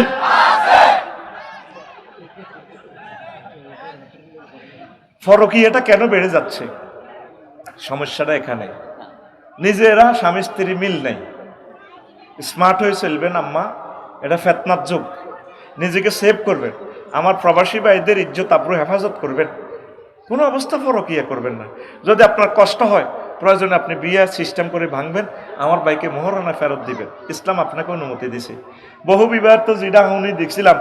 ফরকিয়াটা কেন বেড়ে যাচ্ছে? সমস্যাটা এখানে, নিজেরা স্বামী স্ত্রী মিল নেই। স্মার্ট হয়ে চলবেন আম্মা, এটা ফেতনার যুগ। নিজেকে সেভ করবেন, আমার প্রবাসী ভাইদের ইজ্জত আব্রু হেফাজত করবেন, কোনো অবস্থা ফরকিয়া করবেন না। যদি আপনার কষ্ট হয় প্রয়োজনে আপনি বিয়ে সিস্টেম করে ভাঙবেন, আমার ভাইকে মোহরানা ফেরত দিবেন, ইসলাম আপনাকে অনুমতি দিছে। বহু বিবাহ তো যেটা উনি দেখছিলাম,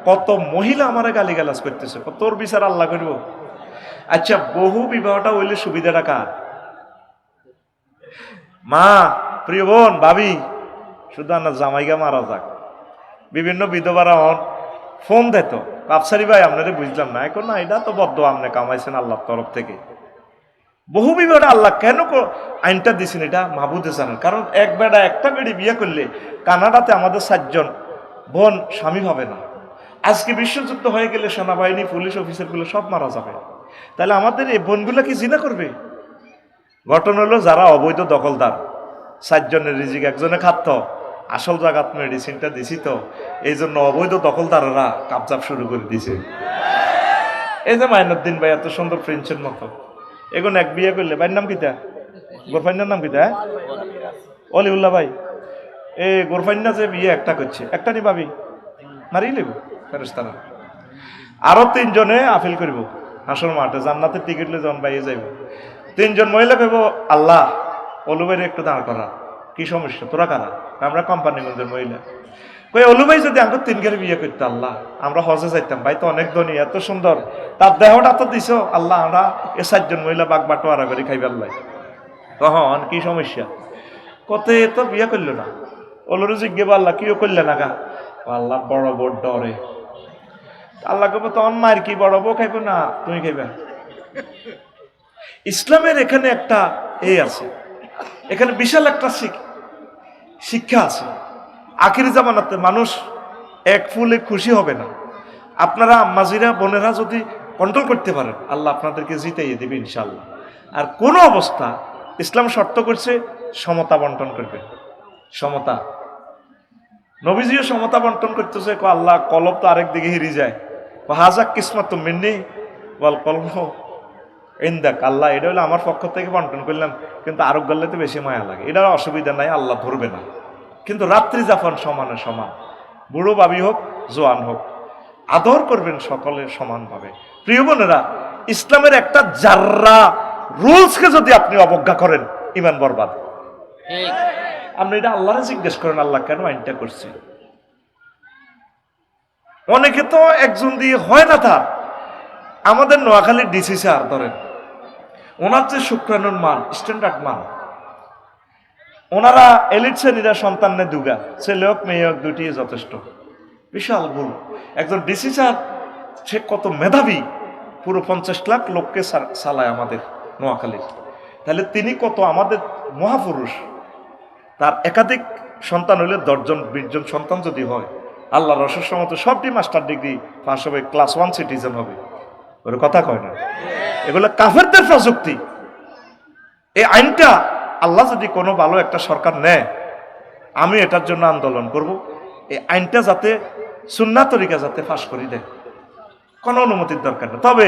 কত মহিলা আমারে গালিগালাজ করতেছে, তোর বিচার আল্লাহ করব। আচ্ছা বহু বিবাহটা হইলে সুবিধাটা কার? মা, প্রিয় বোন, ভাবি, শুধু না জামাইগা মারা যাক। বিভিন্ন বিধবারা হন ফোন দেত, আফসারি ভাই আপনারে বুঝলাম না, এখন না এটা তো বদ্ধ আপনি কামাইছেন আল্লাহর তরফ থেকে। বহু বিবাহটা আল্লাহ কেন আইনটা দিছেন এটা মাহবুদে জানেন। কারণ এক বেড়া একটা বেড়ি বিয়ে করলে কানাডাতে আমাদের 7 জন বোন স্বামী হবে না। আজকে বিশ্বযুদ্ধ হয়ে গেলে সেনাবাহিনী, পুলিশ অফিসারগুলো সব মারা যাবে। তাহলে আমাদের এই বোনগুলা কি জিনা করবে? ঘটনা হলো যারা অবৈধ দখলদার, 7 জনের রিজিক একজনে খাত, আসল জায়গাত মেডিসিনটা দিছি তো এই জন্য অবৈধ দখলদাররা কাবজাব শুরু করে দিছে। এই যে মাইনুদ্দিন ভাই এত সুন্দর প্রিন্সের মতো, এখন এক বিয়ে করলে ভাইয়ের নাম কিতা? গোরফাইনার নাম কিতা? অলিউল্লাহ ভাই। এই গোরফাইনা যে বিয়ে একটা করছে, একটা নি ভাবি মারিয়ে নেব ফেরেশতারা। আরো 3 জনে আপিল করব হাসর মাঠে, জান্নাতের টিকিট লে জন বাইয়ে যাইব। 3 জন মহিলা কইব আল্লাহ অলু ভাইয়ের একটু দাঁড় করা, কি সমস্যা তোরা কারা? আমরা কোম্পানিগঞ্জের মহিলা। কই অলু ভাই যদি আমাকে 3 গাড়ি বিয়ে করতো আল্লাহ, আমরা হজে যাইতাম, ভাই তো অনেক ধনী, এত সুন্দর, তার দেহটা তো দিছ আল্লাহ, আমরা এ 7 জন মহিলা বাগ বাটোয়ারা করে খাইবার লাই, তখন কি সমস্যা? কত তো বিয়ে করলো না। অলুর জিজ্ঞেস আল্লাহ কিও করলে না গা? আল্লাহ বড় বড় ডরে। আল্লাহ কব তখন মায়ের কি বড় বউ খাইব না তুমি খাইবা? ইসলামের এখানে একটা আছে, এখানে বিশাল একটা শিক্ষা আছে। আখিরি জামানাতে মানুষ এক ফুলে খুশি হবে না। আপনারা আম্মাজিরা বোনেরা যদি কন্ট্রোল করতে পারেন, আল্লাহ আপনাদেরকে জিতাইয়ে দেবে ইনশাআল্লাহ। আর কোন অবস্থা ইসলাম শর্ত করছে সমতা বন্টন করবে, সমতা। নবীজিও সমতা বন্টন করতেছে, আল্লাহ কলব তো আরেক দিকে হিরি যায়, হাজাক কিসমত মিন্নি বল কলব ইন্দাক, আল্লাহ এটা হলো আমার পক্ষ থেকে বন্টন করলাম, কিন্তু আরোগ গেলে তো বেশি মায়া লাগে, এটার অসুবিধা নাই, আল্লাহ ধরবে না। কিন্তু রাত্রি যাপন সমানে সমান, বুড়ো বাবি হোক জোয়ান হোক, আদর করবেন সকলে সমানভাবে। প্রিয় বোনেরা, ইসলামের একটা জাররা রুলসকে যদি আপনি অবজ্ঞা করেন, ইমান বরবাদ। আপনি এটা আল্লাহরে জিজ্ঞেস করেন, আল্লাহ কেন আইনটা করছে? অনেকে তো একজন দিয়ে হয় না। তার আমাদের নোয়াখালীর ডিসি স্যার ধরেন, ওনার যে শুক্রাণুর মান, স্ট্যান্ডার্ড মান, ওনারা এলিট শ্রেণীরা সন্তানে দুগা, ছেলে হোক মেয়ে হোক দুটি যথেষ্ট। বিশাল ভুল। একজন ডিসি স্যার সে কত মেধাবী, পুরো 50 লাখ লোককে চালায় আমাদের নোয়াখালীর, তাহলে তিনি কত আমাদের মহাপুরুষ। তার একাধিক সন্তান হইলে 10 জন 20 জন সন্তান যদি হয়, আল্লাহ রসুল মতো সবটি মাস্টার ডিগ্রি পাস হবে, ক্লাস 1 সিটিজেন হবে। ওর কথা কয় না, এগুলো কাফেরদের প্রযুক্তি। এই আইনটা আল্লাহ যদি কোনো ভালো একটা সরকার নেয়, আমি এটার জন্য আন্দোলন করব। এই আইনটা যাতে সুন্নাহ তরিকা যাতে পাস করি দেয়, কোনো অনুমতির দরকার নেই। তবে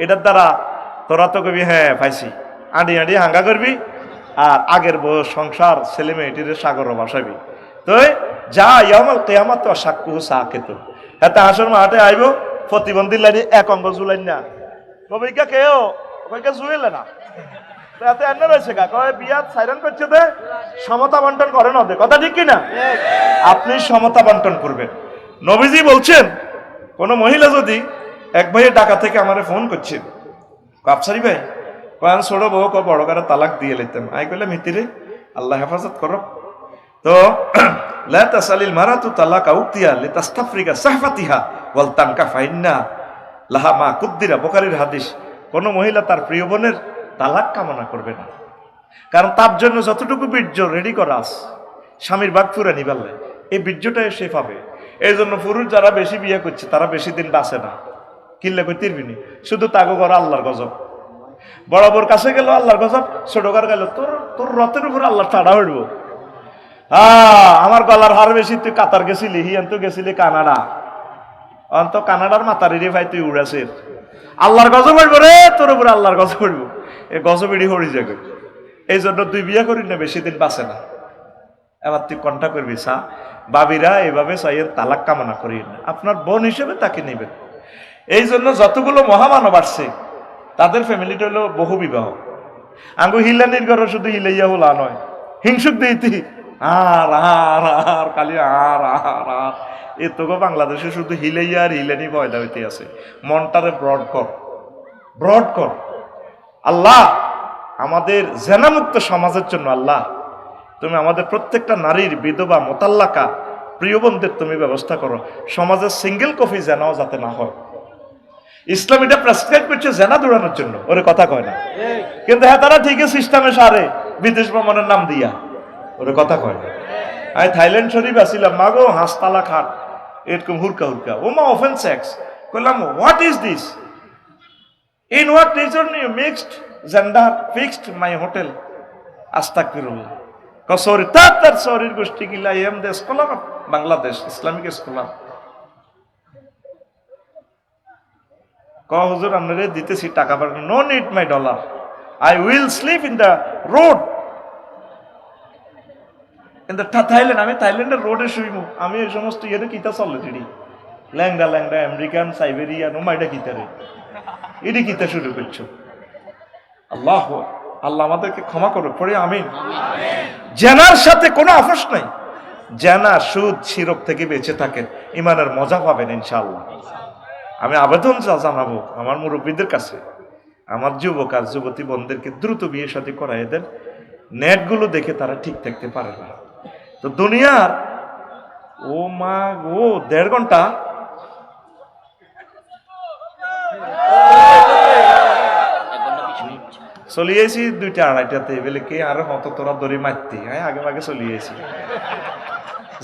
এটার দ্বারা তোরা তো কবি হ্যাঁ পাইছি, আঁড়ি আঁড়ি হাঙ্গা করবি, আর আগের বউ সংসার ছেলে মেয়েটির সাগর ভাসাবি। তো যা ইয়ামাল কেয়ামাত সাক্ষু সাকেত, হ্যাঁ হাসর মাঠে আইব প্রতিবন্ধী লাইনি এক অঙ্গ জুলাই না, কবিকা কেউ কবিকা জুয়েলে না, এত এনে রয়েছে গা কয় বিয়াত সাইরান করছে দে, সমতা বন্টন করেন ওদের, কথা ঠিক কিনা? আপনি সমতা বন্টন করবেন। নবীজি বলছেন, কোন মহিলা যদি এক ভাইয়ের ঢাকা থেকে আমারে ফোন করছেন, কাপসারি ভাই কয়ান ছোড়ো বউ ক বড় করে তালাক দিয়ে লেতাম, আই কইলে মিতিরে আল্লাহ হেফাজত করো। তো লা তাসালিল মারাতু তালাকা উক্তিয়া লিতাস্তাফরিকা সাহফাতিহা ওয়াল তানকা ফাইন্না লাহা মা কুদ্দিরা, বুখারীর হাদিস। কোন মহিলা তার প্রিয় বোনের তালাক কামনা করবে না, কারণ তার জন্য যতটুকু বীর্য রেডি করা আছে স্বামীর বাদ পুরে নিবালে এই বীর্যটা সে পাবে। এই জন্য পুরুষ যারা বেশি বিয়ে করছে তারা বেশি দিন বাঁচে না, কিনলে কই তিরবিনি, শুধু তাগো করা আল্লাহর গজব। বরাবর কাছে গেল আল্লাহর গজব, ছোটকার গেল তোর তোর রথের উপর আল্লাহ ঠাড়া হইব। আমার গলার হার বেশি, তুই কাতার গেছিলি, হিয়ান তো গেছিলি কানাডা, অন্ত কানাডার মাতারি ভাই তুই উড়াছিস, আল্লাহর গজব হইব রে তোর উপর, আল্লাহর গজব হইব। এই গজবেরই হরি যাবে। এই জন্য তুই বিয়ে করি না, বেশি দিন বাঁচে না। এবার তুই কন্টা করবি সা বাবিরা এভাবে সাইয়ের তালাক কামনা করি না, আপনার বোন হিসেবে তাকে নেবেন। এই জন্য যতগুলো মহামানব আসছে তাদের ফ্যামিলিটা হলো বহু বিবাহ। আঙ্গু হিলানির ঘর শুধু হিলাইয়া হলা নয়, হিংসুক দিইতি আর আর আর খালি আর আর আর এ তোকে বাংলাদেশে শুধু হিলাইয়া আর হিলানি পয়দা হইতে আছে। মনটারে ব্রড কর, ব্রড কর। আল্লাহ আমাদের জেনামুক্ত সমাজের জন্য আল্লাহ তুমি আমাদের প্রত্যেকটা নারীর বিধবা মোতাল্লাকা প্রিয় বোনদের তুমি ব্যবস্থা করো। সমাজের সিঙ্গেল কফি জেনাও যাতে না হয়। ইসলাম এটা প্রেসক্রাইব করছে জেনা দৌড়ানোর জন্য, ওরে কথা কয় না, কিন্তু হ্যাঁ তারা ঠিকই সিস্টেমে সারে বিদেশ ভ্রমণের নাম দিয়া, ওরে কথা কয় না। আমি থাইল্যান্ড শরীফ আসিলাম, মাগো হাসতালা খাট এরকম হুরকা হুরকা, ও মা অফেন সেক্স কইলাম, what is this, in what reason you mixed gender fixed my hotel, আস্তাগফিরুল্লাহ। সরি তার সরির গোষ্ঠী গিলা am the scholar of Bangladesh, Islamic scholar. হুজুর আপনারে দিতেছি টাকা পাঠানো, no need my dollar, I will sleep in the road in the Thailand. আমি থাইল্যান্ডের রোডে শুইব, আমি এই সমস্ত ইয়েতে কিতা চলে দিদি ল্যাংডা ল্যাংডা আমেরিকান সাইবেরিয়ান ও মাইডা কিতারে এটি কিতা শুরু করছো। আল্লাহ আল্লাহ আমাদেরকে ক্ষমা করো, পড়ে আমিন। জেনার সাথে কোনো আপোষ নাই, জেনা সুদ শিরক থেকে বেঁচে থাকেন, ইমানের মজা পাবেন ইনশাআল্লাহ। আমি আবেদন জানাবো আমার মুরব্বীদের কাছে, আমার যুবক আর যুবতী বোনদেরকে দ্রুত বিয়ে শাদী করাই দেন। নেটগুলো দেখে তারা ঠিক থাকতে পারে না। তো দুনিয়ার ও মা ও 1.5 ঘন্টা চলিয়েছি, 2টা 2:30তে বলে কে আরো হত তোরা দড়ি মারতি, হ্যাঁ আগে আগে চলিয়েছি,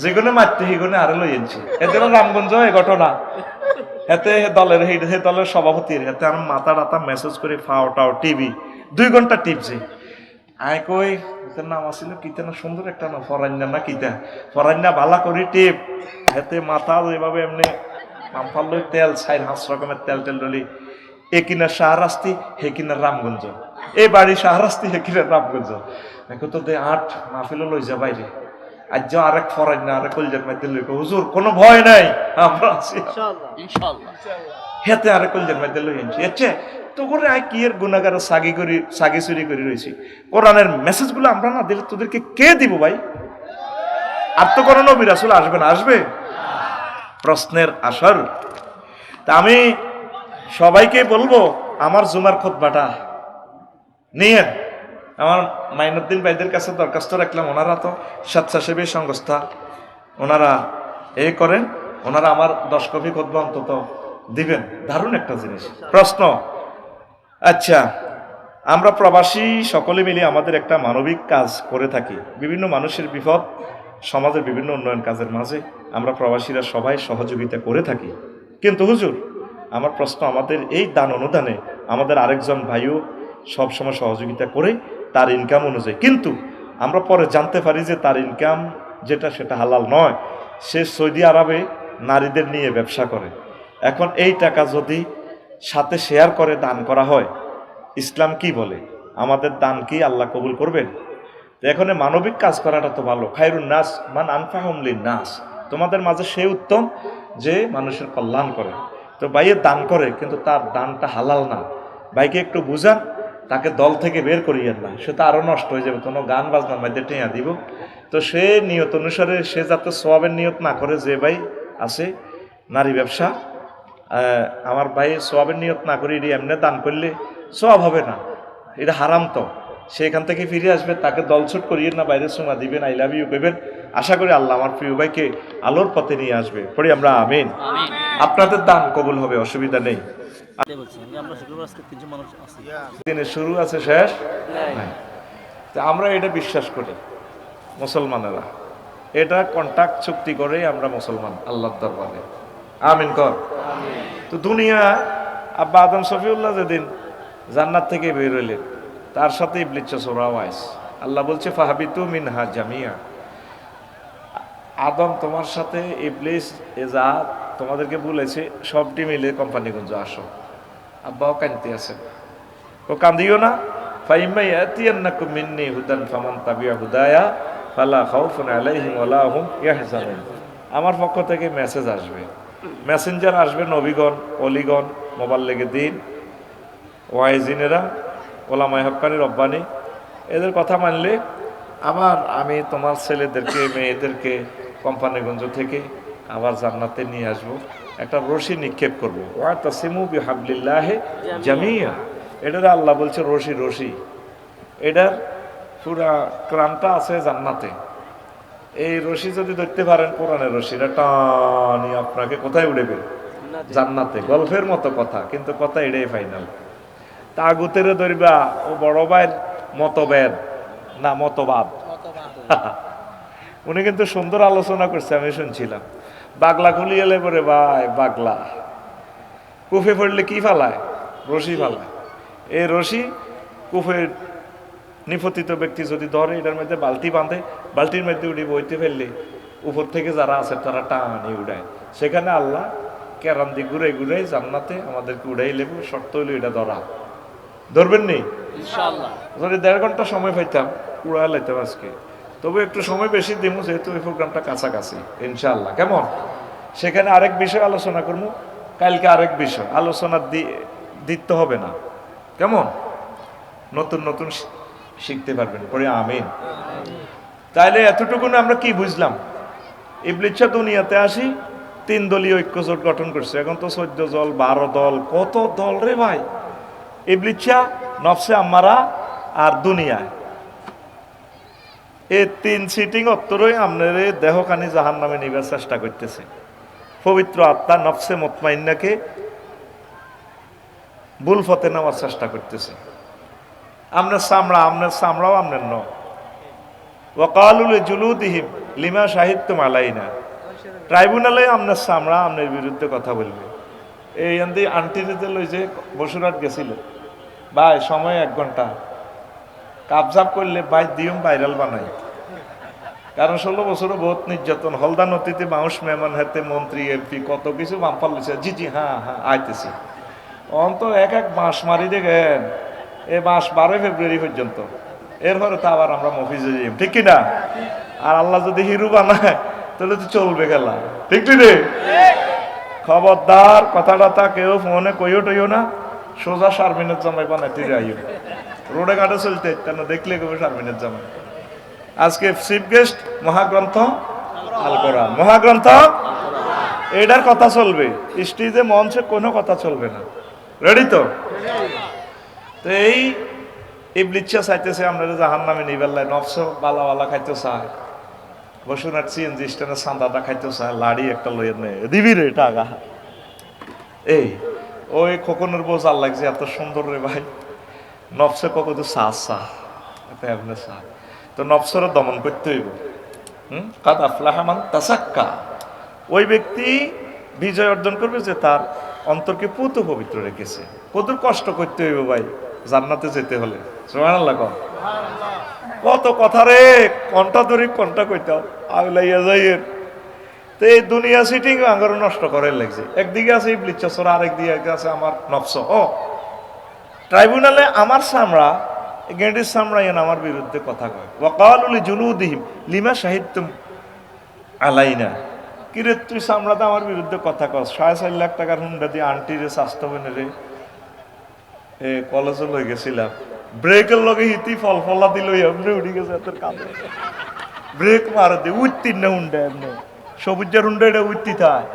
যেগুলো মারতে সেগুলো আরো লই আনছি। এদের রামগঞ্জ এই ঘটনা, এতে দলের হে দলের সভাপতির এতে আমার মাথা টাতা মেসেজ করে ফাওটাও টিভি 2 ঘন্টা টিপছে। আয় কই নাম আসছিল কিতা না, সুন্দর একটা নাম, ফরান্না না কিতা, ফরান্না ভালা করি টিপ, এতে মাথা এভাবে এমনি পাম্পাল তেল 4-5 রকমের তেল টেল ডলি, এ কিনা শাহরাস্তি হে কিনা রামগঞ্জ, এই বাড়ি শাহরাস্তি হে কিনা রামগঞ্জ। দেখো তো দে 8 মাহফিল লই যা বাইরে, আজ আরেক ফরান্না আরেক কলজার মধ্যে লই, হুজুর কোনো ভয় নাই আমরা আছি ইনশাআল্লাহ ইনশাআল্লাহ, হেতে আরেক কলজার মধ্যে লই আনছি। এচ্ছে তো করে আই কি এর গুনাহগার সাগি চুরি করে রয়েছি। কোরআনের মেসেজগুলো আমরা না দিলে তোদেরকে কে দিব ভাই? আর তো কোনো নবী রাসূল আসবে না, আসবে প্রশ্নের আসর। তা আমি সবাইকে বলবো আমার জুমার খুতবাটা নিয়েন, আমার মাইনুদ্দিন ভাইদের কাছে দরখাস্ত রাখলাম, ওনারা তো স্বেচ্ছাসেবী সংস্থা, ওনারা করেন, ওনারা আমার 10 কপি খুতবা অন্তত দিবেন। দারুণ একটা জিনিস। প্রশ্ন, আচ্ছা আমরা প্রবাসী সকলে মিলে আমাদের একটা মানবিক কাজ করে থাকি, বিভিন্ন মানুষের বিপদ, সমাজের বিভিন্ন উন্নয়ন কাজের মাঝে আমরা প্রবাসীরা সবাই সহযোগিতা করে থাকি, কিন্তু হুজুর আমার প্রশ্ন, আমাদের এই দান অনুদানে আমাদের আরেকজন ভাইও সবসময় সহযোগিতা করে তার ইনকাম অনুযায়ী, কিন্তু আমরা পরে জানতে পারি যে তার ইনকাম যেটা সেটা হালাল নয়, সে সৌদি আরবে নারীদের নিয়ে ব্যবসা করে। এখন এই টাকা যদি সাথে শেয়ার করে দান করা হয়, ইসলাম কি বলে? আমাদের দান কি আল্লাহ কবুল করবেন? তো এখানে মানবিক কাজ করাটা তো ভালো। খায়রুন নাস মান আনফাহুম লিন-নাস, তোমাদের মাঝে সে উত্তম যে মানুষের কল্যাণ করে। তো ভাইয়ে দান করে, কিন্তু তার দানটা হালাল না। ভাইকে একটু বুঝান, তাকে দল থেকে বের করিয়েন না, সে তো আরও নষ্ট হয়ে যাবে। কোনো গান বাজনার মধ্যে টেঁয়া দিব, তো সে নিয়ত অনুসারে সে যাতে সওয়াবের নিয়ত না করে, যে ভাই আছে নারী ব্যবসা, আমার ভাই সওয়াবের নিয়ত না করে এটি এমনি দান করলে সওয়াব হবে না, এটা হারাম। তো সেখান থেকে ফিরে আসবে, তাকে দলছুট করিয়ে না, বাইরে সুমা দিবেন, আই লাভ ইউ কইবেন। আশা করি আল্লাহ আমার প্রিয় ভাইকে আলোর পথে নিয়ে আসবে। পড়ি আমরা আমিন। আপনাদের দান কবুল হবে, অসুবিধা নেই। দিনের শুরু আছে, শেষ নাই। তা আমরা এটা বিশ্বাস করি মুসলমানেরা, এটা কন্ট্রাক্ট চুক্তি করেই আমরা মুসলমান আল্লাহর দরবারে। আমিন কর। তো দুনিয়া আব্বা আদম শফিউল্লাহ যেদিন জান্নাত থেকে বের হইলেন, তার সাথে ইবলিস সোরাওয়াইস, আল্লাহ বলছে ফাহাবিতু মিনহা জামিয়া, আদম তোমার সাথে ইবলিস যা তোমাদেরকে বলেছে সবটি মিলে কোম্পানিগঞ্জ আসো। আব্বাও কাঁদতে আছেন, ও কান্দিও না। ফাইম্মা ইয়াতিয়ান্নাকুম মিন্নি হুদান ফামান তাবিয়া হুদায়া ফালা খাউফুন আলাইহিম ওয়ালা হুম ইয়াহজানুন। আমার পক্ষ থেকে মেসেজ আসবে, মেসেঞ্জার আসবে, নবীগণ, অলিগণ, মোবাল্লিগে দিন, ওয়াইজিনেরা, ওলামায়ে হক্কানি রব্বানি, এদের কথা মানলে আবার আমি তোমার ছেলেদেরকে মেয়েদেরকে কোম্পানিগঞ্জ থেকে আবার জান্নাতে নিয়ে আসবো, একটা রশি নিক্ষেপ করবো। ওয়াতাসিমু বিহাবলিল্লাহি জামিয়া, এটার আল্লাহ বলছে রশি, রশি এটার পুরা ক্রামটা আছে জান্নাতে। এই রশি যদি ধরতে পারেন, কোরআনের রশি, এটা টানি আপনাকে কোথায় উড়েবে? জান্নাতে। গল্পের মতো কথা, কিন্তু কথা এটাই ফাইনাল। তাগুতেরে ধরবা, ও বড় ভাইয়ের মতভেদ না মতবাদ। উনি কিন্তু সুন্দর আলোচনা করছে, আমি শুনছিলাম। বাগলা খুলি এলে পরে ভাই, বাগলা কুফে পড়লে কি ফালায়? রশি ফালায়। এই রশি কুফের নিপতিত ব্যক্তি যদি ধরে, এটার মধ্যে বালতি বাঁধে, বালতির মধ্যে উঠে বইতে ফেললে উপর থেকে যারা আছে তারা টানি উড়ায়। সেখানে আল্লাহ কেরান দিয়ে ঘুরে ঘুরে জান্নাতে আমাদেরকে উড়াই লেবু। শর্ত হইল এটা ধরা, ধরবেন নি ইনশাআল্লাহ। যদি 1.5 ঘন্টা সময় পাইতাম উড়া লাইতাম আজকে, তবে একটু সময় বেশি দিব, যেহেতু এই প্রোগ্রামটা কাছাকাছি ইনশাআল্লাহ। কেমন? সেখানে আরেক বিষয় আলোচনা করবো, কালকে আরেক বিষয় আলোচনা দিতে হবে না। কেমন? নতুন নতুন শিখতে পারবেন। পরে আমিন। তাইলে এতটুকু আমরা কি বুঝলাম? ইবলিস দুনিয়াতে আসি 3 দলীয় ঐক্যজোট গঠন করছে। এখন তো 14 দল, 12 দল, কত দল রে ভাই। ইবলিস নফসে আম্মারা আর দুনিয়ায়, এই 3 সিটিং অত্তরই আপনার দেহখানি জাহান নামে নিবার চেষ্টা করতেছে। পবিত্র আত্মা নফসে মুতমাইন্নাকে ভুল পথে নেওয়ার চেষ্টা করতেছে। আপনার চামড়াও আপনার ন। ওয়াকালু লিজুলুদিহিম লিমা শাহিদতুম আলাইনা, ট্রাইব্যুনালে আপনার চামড়া আপনার বিরুদ্ধে কথা বলবে। এই আন্টিতে লই যে বসুরাট গেছিল, ভাই সময় 1 ঘন্টা, কাবজাব করলে ভাই দিয়ম ভাইরাল বানাই। কারণ 16 বছরও বহুত নির্যাতন, হলদা নদীতে বাউস মেহমান হাতে মন্ত্রী এমপি কত কিছু বাম্পার লিছে। জি জি হ্যাঁ হ্যাঁ আইতেছি। অন্ত এক মাস মারি দেখেন, এই মাস 12 ফেব্রুয়ারি পর্যন্ত। এরপরে তো আবার আমরা মফিজে যাই, ঠিক কিনা? আর আল্লাহ যদি হিরু বানায় তাহলে তো চলবে খেলা, ঠিক রে? খবরদার কথাটা কেউ ফোনে কইও টইও না, সোজা শারমিনের জামাই বানাইতে যাইও। রোডে ঘাটে চলতে কেন দেখলে কেউ শারমিনের জামাই। আজকে চিফ গেস্ট মহাগ্রন্থ আল কোরআন, মহাগ্রন্থ এটার কথা চলবে। স্টেজে মঞ্চে কোনো কথা চলবে না। রেডি তো? এই ইবলিচ্ছা চাইতেছে আমরা জাহান্নামে নিবার লাই, নফস বালা বালা খাইতে চায়, বসুনার সিএনজি স্ট্যান্ডে চাঁদাটা খাইতে চায়, লাড়ি একটা লইয়ে নেয় দিবি রে টাকা। এই ওই খোকনের বউ জাল লাগছে এত সুন্দর রে ভাই, নফসে কত চা এমনি চা, তো নফসের দমন করতে হইব। কাদ আফলাহা মান তাসাক্কা, ওই ব্যক্তি বিজয় অর্জন করবে যে তার অন্তরকে পুত পবিত্র রেখেছে। কত কষ্ট করতে হইব ভাই জান্নাতে যেতে হলে, সুবহানাল্লাহ। কত কথা রে, কন্টা ধরে কন্টা কইতাম আগলাইয়া যাইয়ের। তো এই দুনিয়া সিটিং আঙ্গারও নষ্ট করে লাগছে। একদিকে আছে ইবলিস চসরা, আরেকদিকে আছে আমার নফস। ও ট্রাইব্যুনালে আমার সামরা, গেন্ডির সামরা এন আমার বিরুদ্ধে কথা কয়। ওয়াকালু লিজুলুদিহিম লিমা শাহিদতুম আলাইনা, কিরে তুই সামরাতে আমার বিরুদ্ধে কথা কস, 4.5 লাখ টাকার হুন্ডা দিয়ে আন্টিরে স্বাস্থ্যবেনে রে কলেজে লই গেছিলাম, ব্রেকের লগে হিতি ফল ফলা দিল এমনি উঠে গেছে তোর কাঁধে, ব্রেক মারে দিয়ে উঠতি না হুন্ডা, এমনি সবুজের হুন্ডা এটা উঠতি থায়,